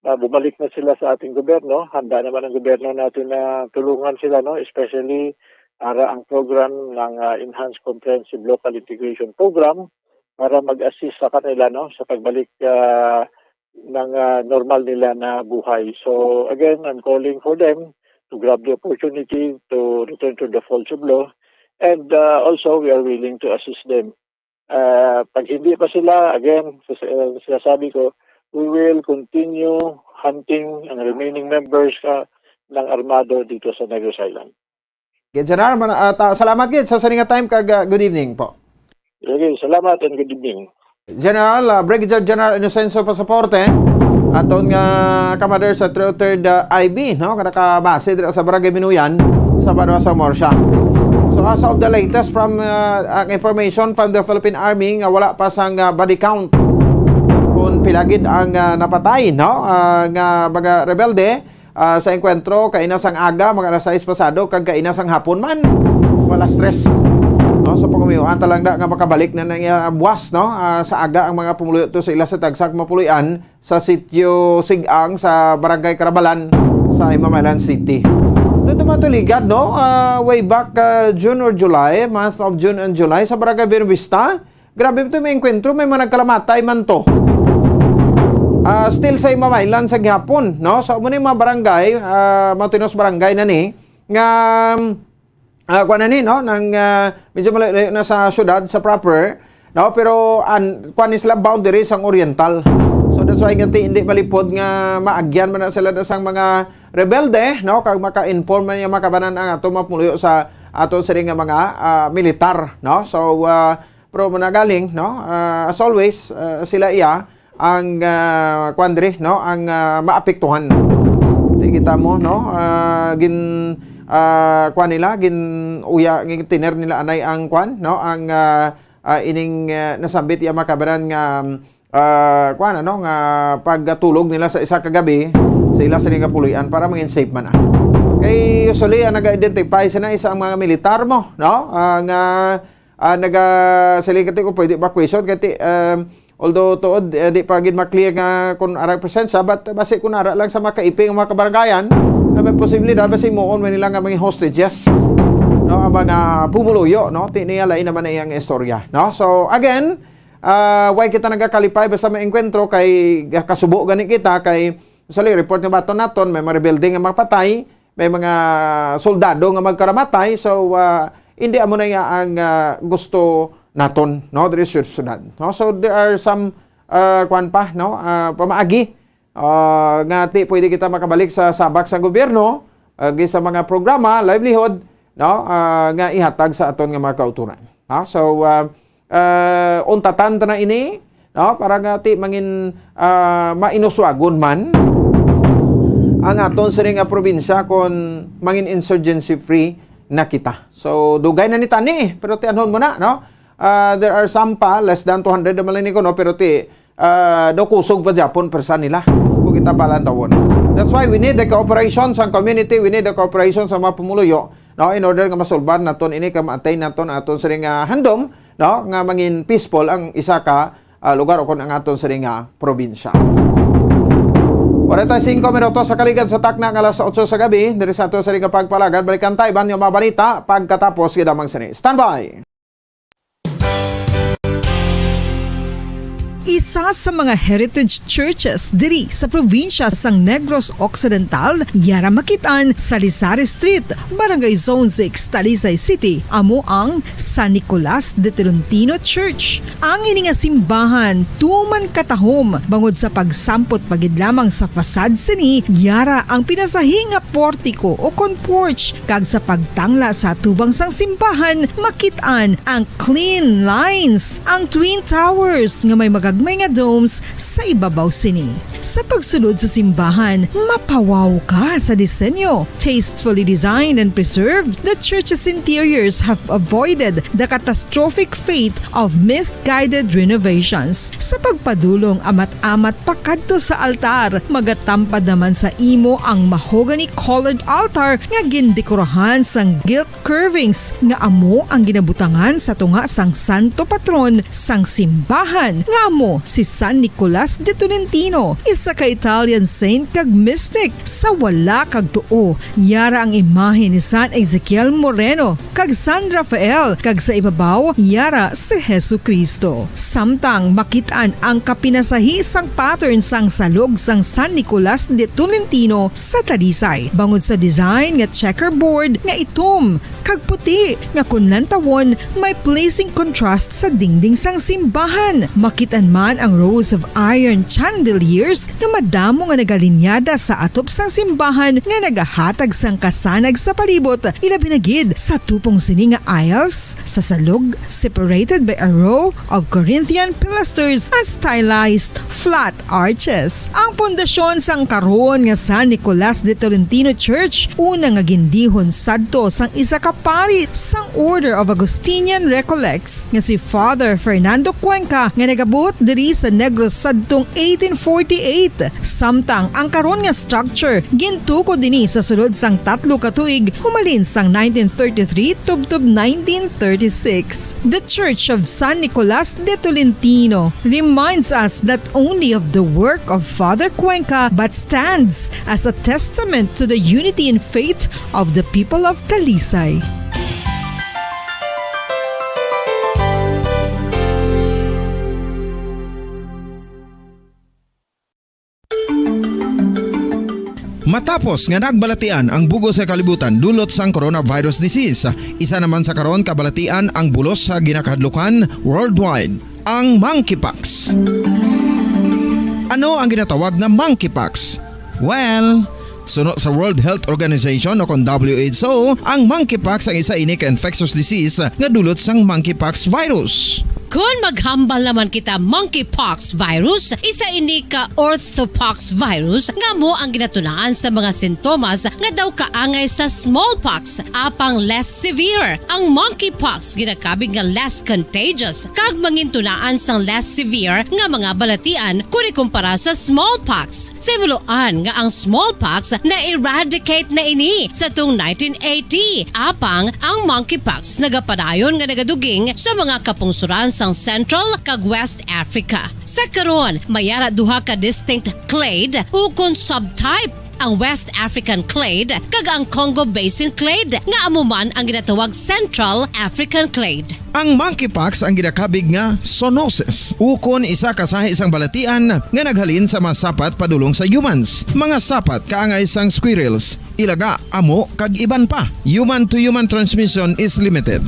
bumalik na sila sa ating gobyerno. Handa naman ang gobyerno natin na tulungan sila, especially ang program ng Enhanced Comprehensive Local Integration Program para mag-assist sa kanila sa pagbalik ng normal nila na buhay. So again, I'm calling for them to grab the opportunity to return to the folds of law, and also we are willing to assist them. Pag hindi pa sila, again, sinasabi ko, we will continue hunting ang remaining members ng armado dito sa Negros Island. General, salamat gid sa saninga time kag good evening po. Okay, salamat and good evening. General, Brigadier General Inocencio Pasaporte, aton nga kamader sa 3rd IB, no? Kada ka base dira sa Barangay Binuyan sa Banwa sa Morsha. So as of the latest from information from the Philippine Army, nga wala pa sang body count kung pilagid ang napatay, no? Nga mga rebelde sa enkwentro kaina sang aga mga alas 6 pasado kag kaina sang hapon man. Wala stress. No, so pagkumiuan talang da nga makabalik na nang buwas, no, sa aga ang mga pumuluyo to sa ila sa tagsak mapuluyan sa sitio Sigang sa Barangay Carabalan sa Imamaylan City. Doon naman to ligad, no, way back June or July, month of June and July sa Barangay Benavista. Grabe ito may enkwentro, may mga nagkalamatay man to. Still sa Imamaylan sa gihapon, no, so muna yung mga barangay, Mountainous Barangay na ni nga kuan na ni, no, nang medyo malayo na sa syudad sa proper, no, pero kuan ni sila boundary sang oriental. So that's why hindi malipod nga maagyan man na sila sang mga rebelde, no, kag maka-inform man yung makabanan ang ato mapuluyo sa ato sa nga mga militar, no. So pero managaling, no, as always sila iya ang kuan diri, no, ang maapektuhan. Kita mo, no, kuan nila gin uya ng tiner nila anay ang kuan, no, ang ining nasambit ya makabaran nga kuan ano nga pagtulog nila sa isa ka gabi sa ila sa nga puloy-an para maging safe man. Kay usually naga-identify sila isa ang mga militar mo, no, nga naga-silikati ko pwede evacuation kati although tuod di pa gid ma-clear nga kung ara presensya, but base kun ara lang sa makaiping mga kabaranggayan may posibilidad base moon man nila nga mga hostages, no, ang mga pumuluyo, no, tiniya lain naman na iyang istorya, no. So again, why kita nagakalipay basta may enkwentro kay kasubo gani kita kay usually report nga baton naton may mga rebelde nga mapatay, may mga soldado nga magkaramatay, so hindi amo na ang gusto naton, no, diri sa syudad, no. So there are some kuan pa, no, pamaagi nga ti pwede kita makabalik sa sabak sa gobyerno sa mga programa livelihood, no, nga ihatag sa aton nga mga kauturan, no. So untatan ta na ini, no, para nga ti mangin mainuswagon man ang aton sa nga probinsya kon mangin insurgency free na kita. So dugay na ni tani pero ti anhon mo na, no. There are some pa less than 200 naman ni ko, no, pero ti do kusog pa Japon persa nila kung kita palantawon. That's why we need the cooperation sa community, we need the cooperation sa mga pumuluyo, no, in order nga masolbar naton ini ka ma-attain naton aton sa nga handom, no, nga mangin peaceful ang isa ka lugar o kon ang aton sa nga probinsya. 45 minutos sa kaligad sa takna ng alas 8 sa gabi diri sa ato sa nga pagpalagad. Balikan tayo ban yung mga balita pagkatapos gidamang sini. Standby. Isa sa mga heritage churches diri sa probinsya sang Negros Occidental, yara makitaan sa Lizares Street, Barangay Zone 6, Talisay City, amo ang San Nicolas de Tolentino Church. Ang ini nga simbahan tuman katahom bangod sa pagsampot pagid lamang sa fasad sini, yara ang pinasahi nga portiko o kon porch, kag sa pagtangla sa tubang sang simbahan makitaan ang clean lines, ang twin towers nga may magagmay nga domes sa ibabaw sini. Sa pagsulod sa simbahan, mapawaw ka sa disenyo. Tastefully designed and preserved, the church's interiors have avoided the catastrophic fate of misguided renovations. Sa pagpadulong amat-amat pakadto sa altar, magatampad naman sa imo ang mahogany colored altar nga gindekorahan sang gilt curvings nga amo ang ginabutangan sa tunga sang santo patron sang simbahan nga amo mahimo si San Nicolas de Tolentino, isa ka Italian saint kag mystic. Sa wala kag tuo, yara ang imahe ni San Ezekiel Moreno kag San Rafael, kag sa ibabaw yara si Jesucristo. Samtang makitaan ang kapinasahisang pattern sang salog sang San Nicolas de Tolentino sa Talisay. Bangod sa design nga checkerboard nga itom kag puti nga kunlantawon may placing contrast sa dingding sang simbahan. Makitaan man ang rows of iron chandeliers nga madamo nga nagalinyada sa atop sang simbahan nga nagahatag sang kasanag sa palibot, ilabi na gid sa tupong sini nga aisles sa salog, separated by a row of Corinthian pilasters at stylized flat arches. Ang pundasyon sang karon nga San Nicolas de Tolentino Church una nga gindihon sadto sang isa ka pari sang Order of Augustinian Recollects nga si Father Fernando Cuenca nga nagabot diri sa Negros sadtong 1848. Samtang ang karon nga structure gintuko dinhi sa sulod sang 3 ka tuig humalin sang 1933 tubtob 1936. The Church of San Nicolas de Tolentino reminds us not only of the work of Father Cuenca but stands as a testament to the unity and faith of the people of Talisay. Matapos nga nagbalatian ang bugos sa kalibutan dulot sang coronavirus disease, isa naman sa karon kabalatian ang bulos sa ginakahadlukan worldwide, ang monkeypox. Ano ang ginatawag na monkeypox? Well, suno sa World Health Organization o kung WHO, ang monkeypox ang isa ini ka infectious disease nga dulot sang monkeypox virus. Kung maghambal naman kita monkeypox virus, isa ini ka orthopox virus nga mo ang ginatunaan sa mga sintomas nga daw kaangay sa smallpox, apang less severe. Ang monkeypox ginakabig nga less contagious kag mangintunaan sang less severe nga mga balatian kung ikumpara sa smallpox. Simuloan nga ang smallpox na-eradicate na ini sa tung 1980, apang ang monkeypox nagapadayon nga nagaduging sa mga kapungsuran sang Central kag West Africa. Sa karon, mayara duha ka distinct clade ukon subtype, ang West African clade kag ang Congo Basin clade nga amuman ang ginatawag Central African clade. Ang monkeypox ang ginakabig nga zoonosis, ukon isa kasahi isang balatian nga naghalin sa mga sapat padulong sa humans. Mga sapat kaangay sang squirrels, ilaga, amo kag iban pa. Human to human transmission is limited.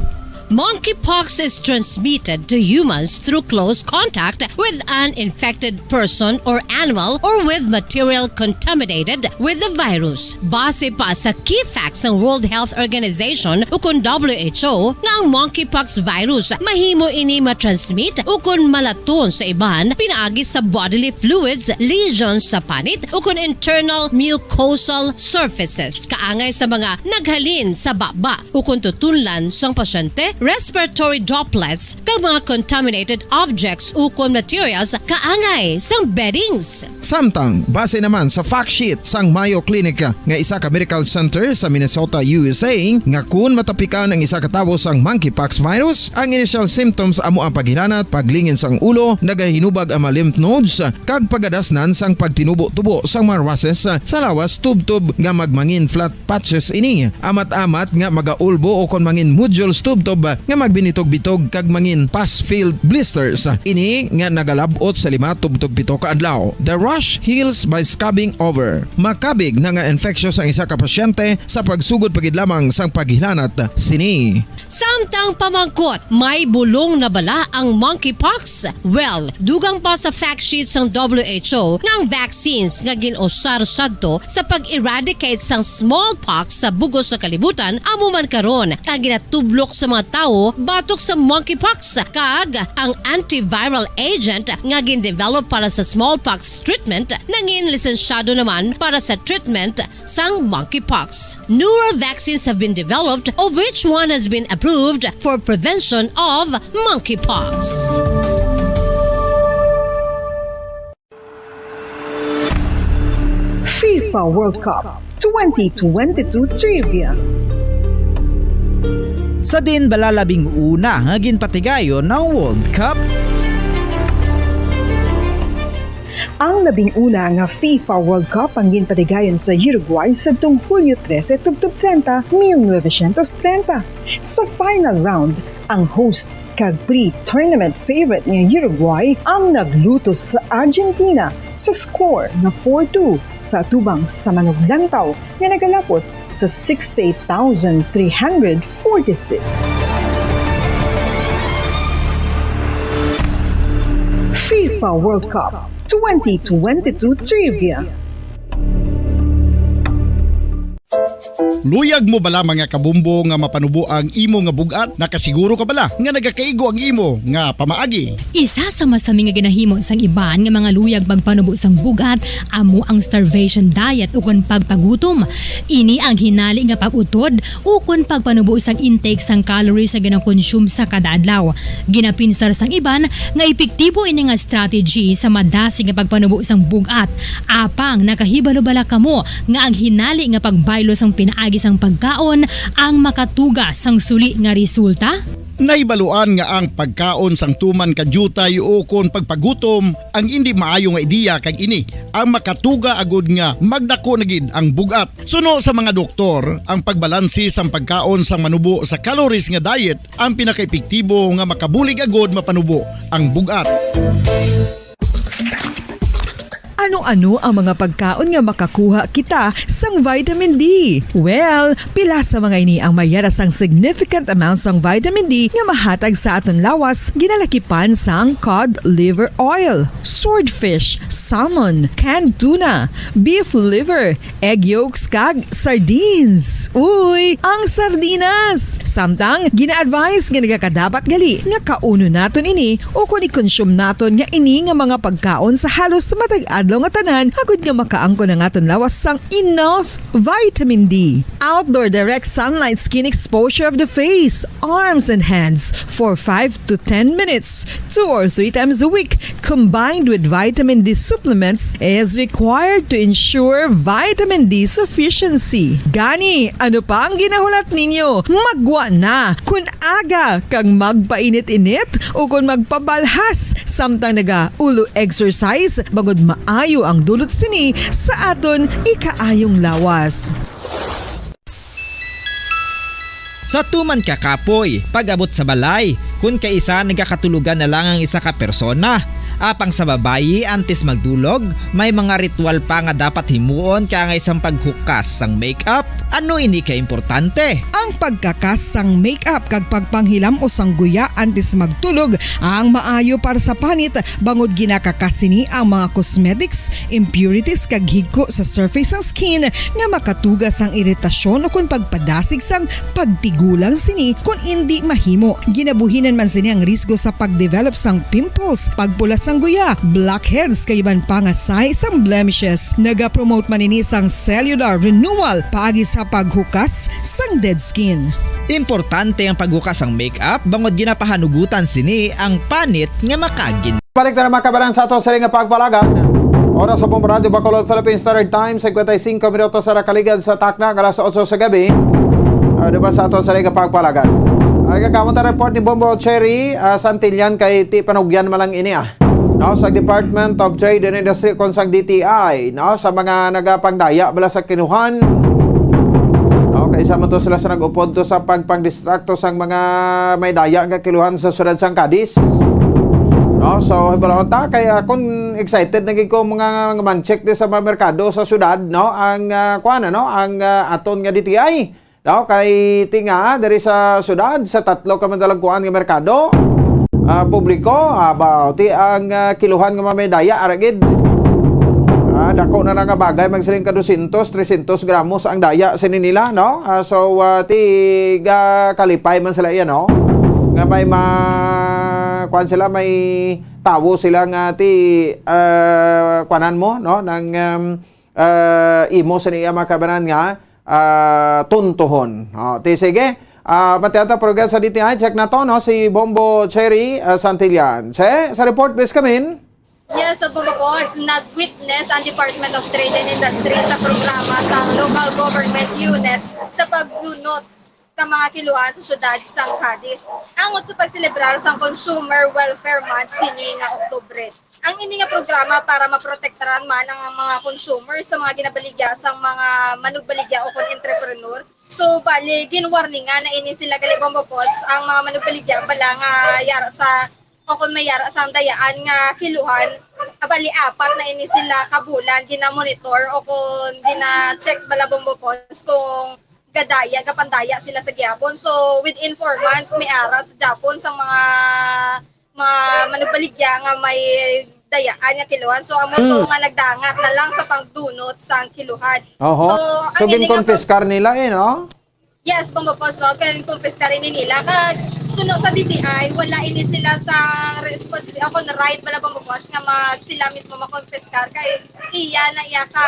Monkeypox is transmitted to humans through close contact with an infected person or animal or with material contaminated with the virus. Base pa sa key facts ng World Health Organization ukon WHO nga ang monkeypox virus mahimo ini matransmit ukon malaton sa iban pinaagi sa bodily fluids, lesions sa panit ukon internal mucosal surfaces kaangay sa mga naghalin sa baba ukon tutunlan sang pasyente, respiratory droplets kag mga contaminated objects ukon materials kaangay sang beddings. Samtang base naman sa fact sheet sang Mayo Clinic nga isa ka medical center sa Minnesota, USA, nga kun matapikan ang isa ka tawo sang monkeypox virus, ang initial symptoms amo ang paghilanat, paglingin sang ulo, nagahinubag ang mga lymph nodes kag pagadasnan sang pagtinubo-tubo sang mga rashes sa lawas tubtob nga magmangin flat patches ini. Amat-amat nga magaulbo o kon mangin nodules tubtob nga magbinitog-bitog kag mangin pus-filled blisters. Ini nga nagalabot sa 5 tubtob 7 ka adlaw. The rash heals by scabbing over. Makabig na nga infectious ang isa ka pasyente sa pagsugod pagid lamang sang paghilanat sini. Samtang pamangkot, may bulong na bala ang monkeypox? Well, dugang pa sa fact sheet sang WHO nga ang vaccines nga ginusar sadto sa pag-eradicate sang smallpox sa bugos sa kalibutan amo man karon ang ginatublok sa mga tao batok sa monkeypox kag ang antiviral agent nga gin-develop para sa smallpox treatment nangin lisensyado naman para sa treatment sang monkeypox. Newer vaccines have been developed, of which one has been approved for prevention of monkeypox. FIFA World Cup 2022 Trivia. Sa din balalabing una nga ginpatigayon ng World Cup. Ang labing una nga FIFA World Cup ang ginpatigayon sa Uruguay sa tung Hulyo 13 tubtub 30, 1930. Sa final round, ang host kag pre-tournament favorite nga Uruguay ang naglutos sa Argentina sa score na 4-2 sa atubang sa manuglantaw nga nagalapot sa 68,346. FIFA World Cup 2022 Trivia. Luyag mo bala mga kabumbo nga mapanubo ang imo nga bugat? Nakasiguro ka bala nga nagakaigo ang imo nga pamaagi? Isa sa masami nga ginahimo sang iban nga mga luyag pagpanubo sang bugat amo ang starvation diet ukon pagpagutom. Ini ang hinali nga pag-utod ukon pagpanubo sang intake sang calories sa gina-consume sa kada adlaw. Ginapinsar sang iban nga epektibo ini nga strategy sa madasi nga pagpanubo sang bugat. Apang nakahibalo bala kamo nga ang hinali nga pagbaylo sang pinaagi sang pagkaon ang makatuga sang suli nga resulta? Naibaluan nga ang pagkaon sang tuman kadyutay o kon pagpagutom ang hindi maayo nga ideya kag ini ang makatuga agud nga magdako na gid ang bugat. Suno sa mga doktor, ang pagbalansi sang pagkaon sang manubo sa calories nga diet ang pinakaepektibo nga makabulig agud mapanubo ang bugat. Ano-ano ang mga pagkaon nga makakuha kita sang vitamin D? Well, pila sa mga ini ang mayara sang significant amounts sang vitamin D nga mahatag sa aton lawas ginalakipan sang cod liver oil, swordfish, salmon, canned tuna, beef liver, egg yolks kag sardines. Uy, ang sardinas! Samtang gina-advise nga nagakadapat gali nga kauno naton ini o kung i-consume naton nga ini nga mga pagkaon sa halos matag adlaw nga tanan agud nga makaangko na aton lawas sang enough vitamin D. Outdoor direct sunlight skin exposure of the face, arms and hands for 5 to 10 minutes 2 or 3 times a week combined with vitamin D supplements is required to ensure vitamin D sufficiency. Gani, ano pa ang ginahulat ninyo? Magwa na kun aga kang magpainit-init o kun magpabalhas samtang naga ulo exercise bagod maayo ang dulot sini sa aton ikaayong lawas. Sa tuman ka kapoy, pag-abot sa balay, kung kaisa nagkakatulugan na lang ang isa ka persona. Apang sa babayi antes magdulog, may mga ritual pa nga dapat himuon kaya nga isang paghukas sang makeup. Ano ini ka importante? Ang pagkakas sang makeup kag pagpanghilam o sang guya antes magtulog ang maayo para sa panit bangod ginakakas sini ang mga cosmetics, impurities kag higko sa surface sang skin nga makatugas sang iritasyon o kung pagpadasig sang pagtigulang sini kung hindi mahimo. Ginabuhinan man sini ang risgo sa pagdevelop sang pimples, pagpula sang guya, blackheads kaiban pa nga sa isang blemishes. Naga-promote man ini sang cellular renewal paagi sa paghukas sang dead skin. Importante ang paghukas sang makeup bangod ginapahanugutan sini ang panit nga makagin. Balik na naman kabaran sa ato sa ring pagpalagan. Oras sa Radyo Bacolod Philippine Standard Time, 55 minutos sa nakaligad sa takna, alas 8 sa gabi. Diba sa ato sa ring pagpalagan. Kakamot ang report ni Bombo Cherry Santillan kay ti panugyan malang ini no, sa Department of Trade and Industry kon sa DTI no, sa mga nagapangdaya bala sa kinuhan no, kaysa man to sila sa nag-upod to sa pagpangdistrakto sang mga may daya nga kiluhan sa siyudad sang Cadiz no, so hibalon ta kaya kung excited naging ko mga man-check di sa mga merkado sa siyudad no, ang kuan no, ang aton nga DTI no, kay tinga dari sa siyudad sa tatlo ka madalagkuan nga merkado publiko about ang kiluhan nga mamedaya aragid dako na nga bagay magsiling ka 200 300 gramos ang daya sini nila no so tiga kalipay man sila yan no nga may kuan sila may tawo sila nga ti kuanan mo no nang imo sa niya makabanan nga tuntuhon ti sige. Matiyata program sa DTI, check na to, no? Si Bombo Cherry Santillan. Sa report, please come in. Yes, so Bumapods, nag-witness ang Department of Trade and Industry sa programa sa local government unit sa paglunot ka mga kiluhan sa syudad sang Cadiz. Angot sa pagselebrar sang Consumer Welfare Month sini nga Oktubre. Ang ini nga programa para maprotektaran man ang mga consumers sa mga ginabaligya sa mga manugbaligya o kon entrepreneur. So bali ginwarningan na ini sila galibang bopos ang mga manugbaligya bala nga yara sa o kung may yara sa dayaan nga kiluhan. Bali apat na ini sila kabulan gina-monitor o kung gina-check bala bopos kung gadaya kapandaya sila sa gyapon. So within 4 months may arat Japon sa mga manugbaligya nga may dayaan nga kiluhan. So amo to nga nagdangat na lang sa pagdunot sang kiluhan. Oho. So gin-confiscar nila no? Yes, pambapos no, kaya confiscar ini nila. Kag suno sa DTI, wala ini sila sa responsibility. Ako na right bala pambapos nga sila mismo makonfiskar kay iya na iya ka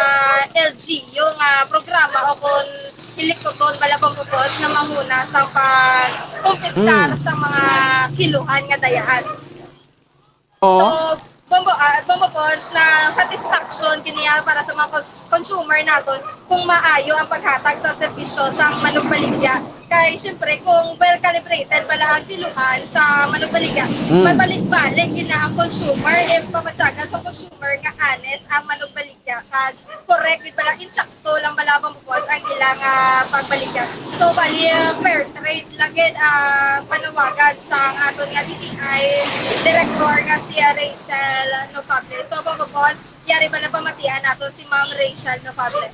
LG yung programa o kon hiliktoton bala pambapos na manguna sa pag-confiscar sa mga kiluhan nga dayaan. So, Bombopons na satisfaction kiniya para sa mga consumer naton kung maayo ang paghatag sa serbisyo sa manugbaligya. Kay syempre kung well calibrated pala ang kiluhan sa manugbaligya, mabalik-balik yun na ang consumer if pamatsagan sa consumer nga honest ang manugbaligya kag correct di pala insakto lang bala Bombopons ang ilang pagbaligya. So bali fair trade lang gid panawagan sa aton nga DTI director nga si Rachel Nopable. So Bombopons, yari ba na pamatian nato si Ma'am Rachel Nopable?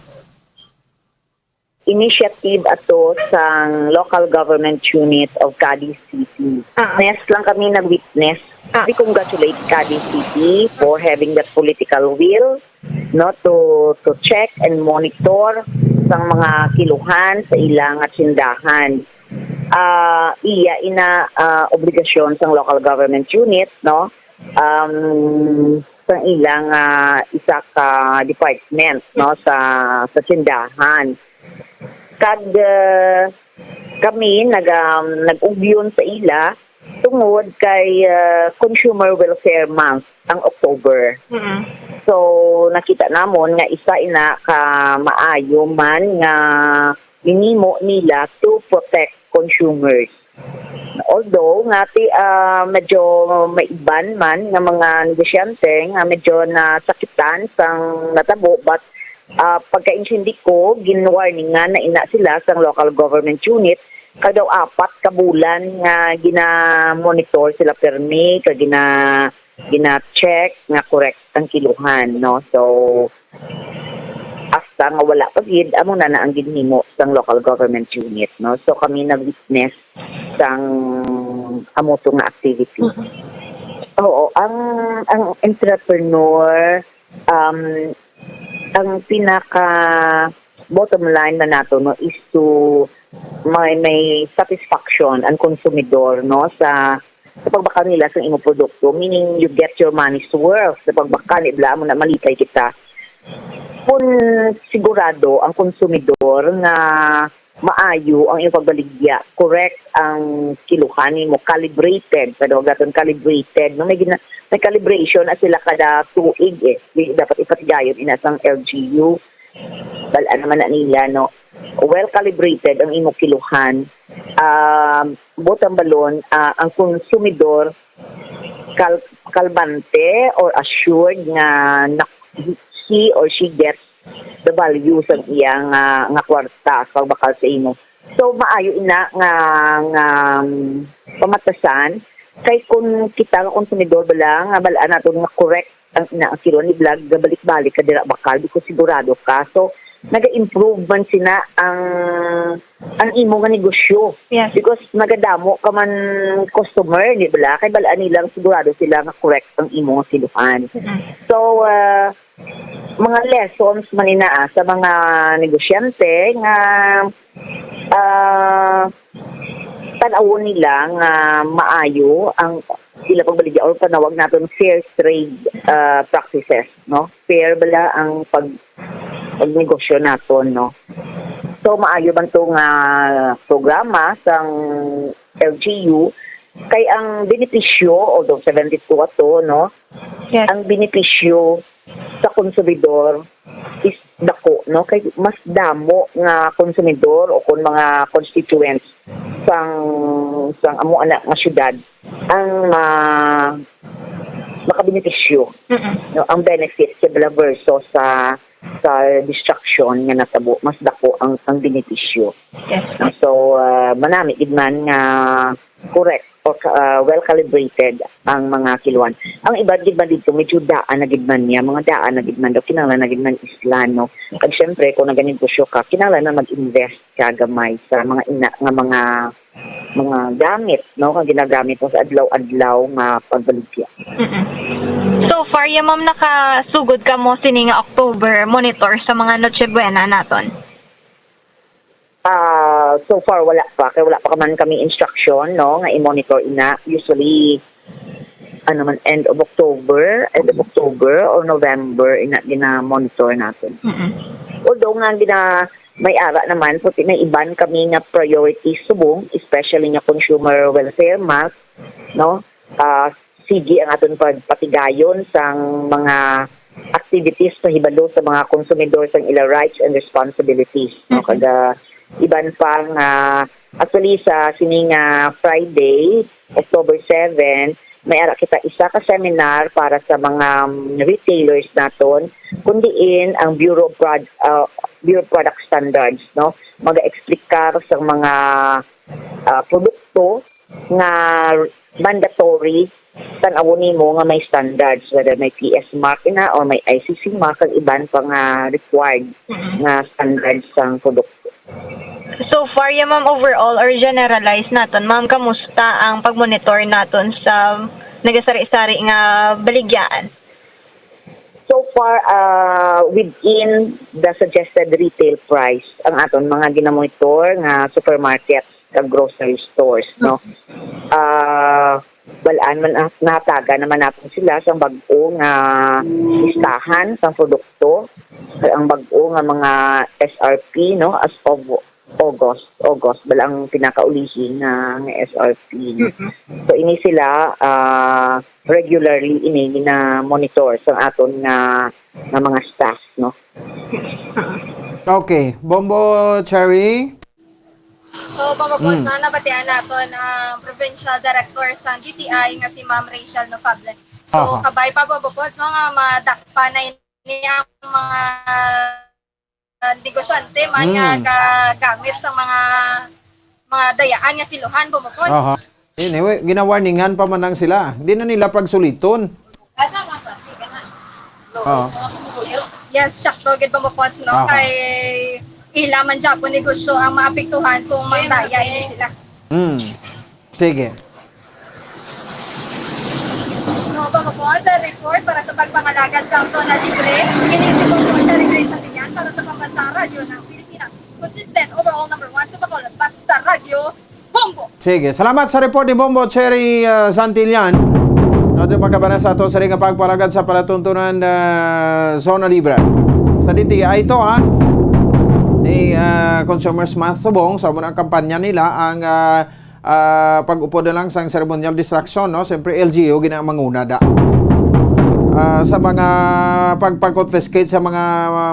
Initiative ato sa local government unit of Cadiz City. Witness lang kami nag-witness. We congratulate Cadiz City for having that political will to check and monitor sa mga kiluhan sa ilang tindahan. Iya ina obligasyon sa local government unit sa ilang isa ka department sa tindahan. Kag kami nag-ugyon sa ila tungod kay Consumer Welfare Month ang October. So nakita namon nga isa ina ka maayo man nga minimo nila to protect consumers. Although ngati medyo maiban man nga mga negosyante nga medyo nasakitan sang natabo but pagka-insindi ko, ginwarningan na ina sila sa local government unit kada 4 ka bulan nga gina-monitor sila permi kag gina-check nga correct ang kiluhan so hasta nga wala pa gid amo na ang ginhimo sa local government unit so kami nag-witness sang amo to nga activity. Oo, ang entrepreneur ang pinaka bottom line na nato is to may satisfaction ang konsumidor sa pagbaka nila sa imong produkto, meaning you get your money's worth sa pagbaka nila mo na malitay kita. Kung sigurado ang konsumidor nga maayo ang iyong pagbaligya, correct ang kiluhan mo, calibrated, pero gaton calibrated. May calibration na sila kada tuig dapat ipatigayon inasang LGU. Balaan naman na nila, well calibrated ang imong kiluhan. Bottom balon, ang konsumidor kalbante or assured nga he or she gets the value sa iyang nga kwarta pagbakal sa imo. So maayo ina nga pamatasan kay kung kita nga konsumidor bala nga balaan nato nga correct ang inaakiro ni vlog gabalik-balik ka dira bakal because sigurado ka. So naga-improve man sina ang imo nga negosyo. Yes. Because nagadamo ka man customer ni bala kay balaan nilang sigurado sila nga correct ang imo nga siluhan. So mga lessons manina sa mga negosyante nga tanawon nila nga maayo ang sila pagbaligya or panawag natin fair trade practices, fair bala ang pagnegosyo naton, so maayo man to nga programa sang LGU kay ang benepisyo although 72 ato yes. Ang benepisyo sa konsumidor is dako, no? Kay mas damo nga konsumidor o kung mga constituents sang amo anak nga syudad ang makabenepisyo, no? Ang benefits sa verso sa destruction nga natabo, mas dako ang benepisyo. So manami gid man nga correct o well calibrated ang mga kiluan. Ang iba gid man dito medyo daan na gid man niya, mga daan na gid man daw kinahanglan na gid man islan, no. Kag syempre kung naganegosyo ka, kinahanglan na mag-invest ka gamay sa mga mga gamit, no, kang ginagamit mo sa adlaw-adlaw nga pagbaligya. So far, ma'am, nakasugod ka mo sini nga October monitor sa mga Noche Buena naton? So far wala pa, kaya wala pa man kami instruction, no, nga i-monitor ina. Usually end of October or November ina gina-monitor natin. Although nga may ara naman so may iban kami nga priorities subong, especially nga consumer welfare month, no. Sige ang aton pagpatigayon sang mga activities sa hibalo sa mga konsumidor sang ila rights and responsibilities, no. Kada iban pa nga actually sa sining Friday, October 7, may ara kita isa ka seminar para sa mga retailers naton kundiin ang Bureau of Product Standards, no. Mag-explicar sa mga produkto nga mandatory tan-awo nimo nga may standards, whether may PS mark na or may ICC mark, kag iban pa nga required nga standards sang produkto. So far, ma'am, overall or generalized naton, ma'am, kamusta ang pagmonitor naton sa nagasari-sari nga baligyaan? So far, within the suggested retail price, ang aton mga ginamonitor nga supermarkets kag grocery stores, no. Balaan man nataga naman natin sila sa bag-o nga listahan sa produkto, ang bag-o nga mga SRP, no, as of August balang pinakaulihin nga SRP. So ini sila regularly ini na monitor sa aton nga mga staff, no. Okay, Bombo Cherry. So, pamapos na nabatian naton ang Provincial Director sa DTI nga si Ma'am Rachel Nofable. So, kabay pa pamapos no nga madakpa na niya ang mga negosyante man nga gamit sa mga dayaan nga kiluhan pamapos. Anyway, ginawarningan pa man lang sila. Hindi na nila pagsuliton. Yes, tsakto gid pamapos no kay ilaman dyan po negosyo ang maapektuhan kung magdaya ini sila. Sige. No, pamapos sa report para sa pagpangalagan sa zona libre, inisip po sa Grace Santillan para sa Pambansa Radyo ng Pilipinas. Consistent overall number 1 sa Bacolod, Basta Radyo, Bombo! Sige, salamat sa report ni Bombo Cherry Santillan. Noto makabana sa ato sa ring pagpalagad sa palatuntunan zona libre. Sa DTI ito ni Consumers Month subong sa munang kampanya nila ang pag-upo na lang sa ceremonial distraction, no. Siyempre LGU ginamanguna da sa mga pagpag-confiscate sa mga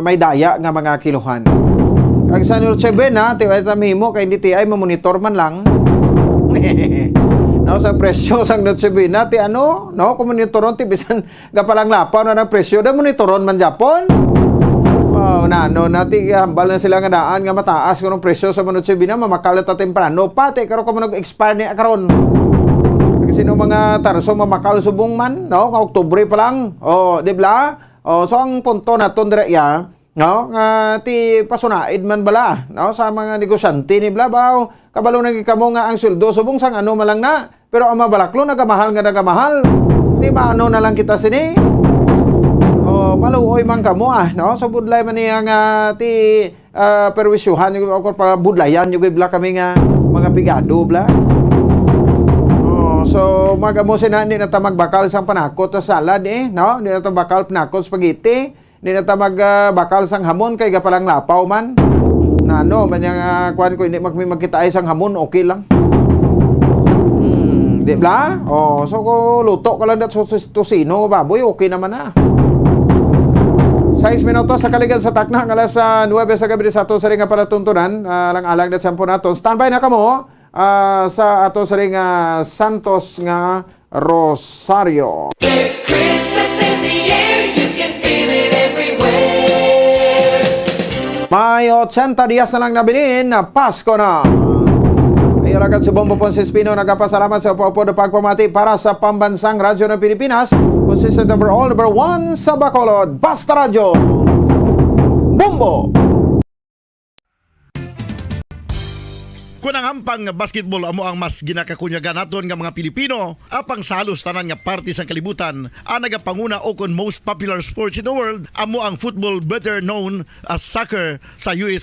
may daya nga mga kiluhan. Kag sa Noche Buena tiwala mo kay DTI mamonitor man lang no sa presyo sang Noche Buena ti no kung monitoron ti bisan gapalang lapaw na ng presyo da monitoron man Japon. Nati hambal na sila nga daan nga mataas kung presyo sa Noche Buena mamakalat ta temprano pati karon ko nag-expire ni karon. Kasi no mga tarso mamakal subong man, no, nga Oktubre pa lang. Di ba? So ang punto naton dire ya, no, nga ti pasunaid man bala, no, sa mga negosyante ni Blabaw, kabalo nagikamo nga ang sweldo subong sang ano malang na, pero ang mabalaklo nagamahal nga nagamahal. Di ba ano na lang kita sini? Maluoy man kamo no, so budlay man niya nga ti perwisyuhan yung pa budlayan yung bla kami nga mga pigado bla. So magamo sina hindi na ta magbakal sang panakot sa salad no, hindi na ta bakal panakot spaghetti, hindi na ta magbakal sang hamon kay gapalang lapaw man. Nano man yang kuan ko hindi magkitaay sang hamon okay lang. Di bla? So ko luto ka lang dat tusino baboy okay naman na. 6 minutos sa kaligan sa takna ng alas 9 sa gabi sa ato sa ring nga palatuntunan. Alang-alang na sampo nato. Standby na kamo sa ato sa ring Santos nga Rosario. There's Christmas in the air, you can feel it everywhere. May 80 dias na lang nabilin na Pasko na. Ayon agad si Bombo Ponce Espino nagpasalamat sa paupo na pagpamati para sa pambansang radyo ng Pilipinas. Consistent overall number 1 sa Bacolod. Basta Radyo. Bombo! Kung ang ampang basketball amo ang mas ginakakunyagan naton nga mga Pilipino, apang salos tanan nga parte sa kalibutan, ang nagapanguna o kon most popular sports in the world, amo ang football better known as soccer sa US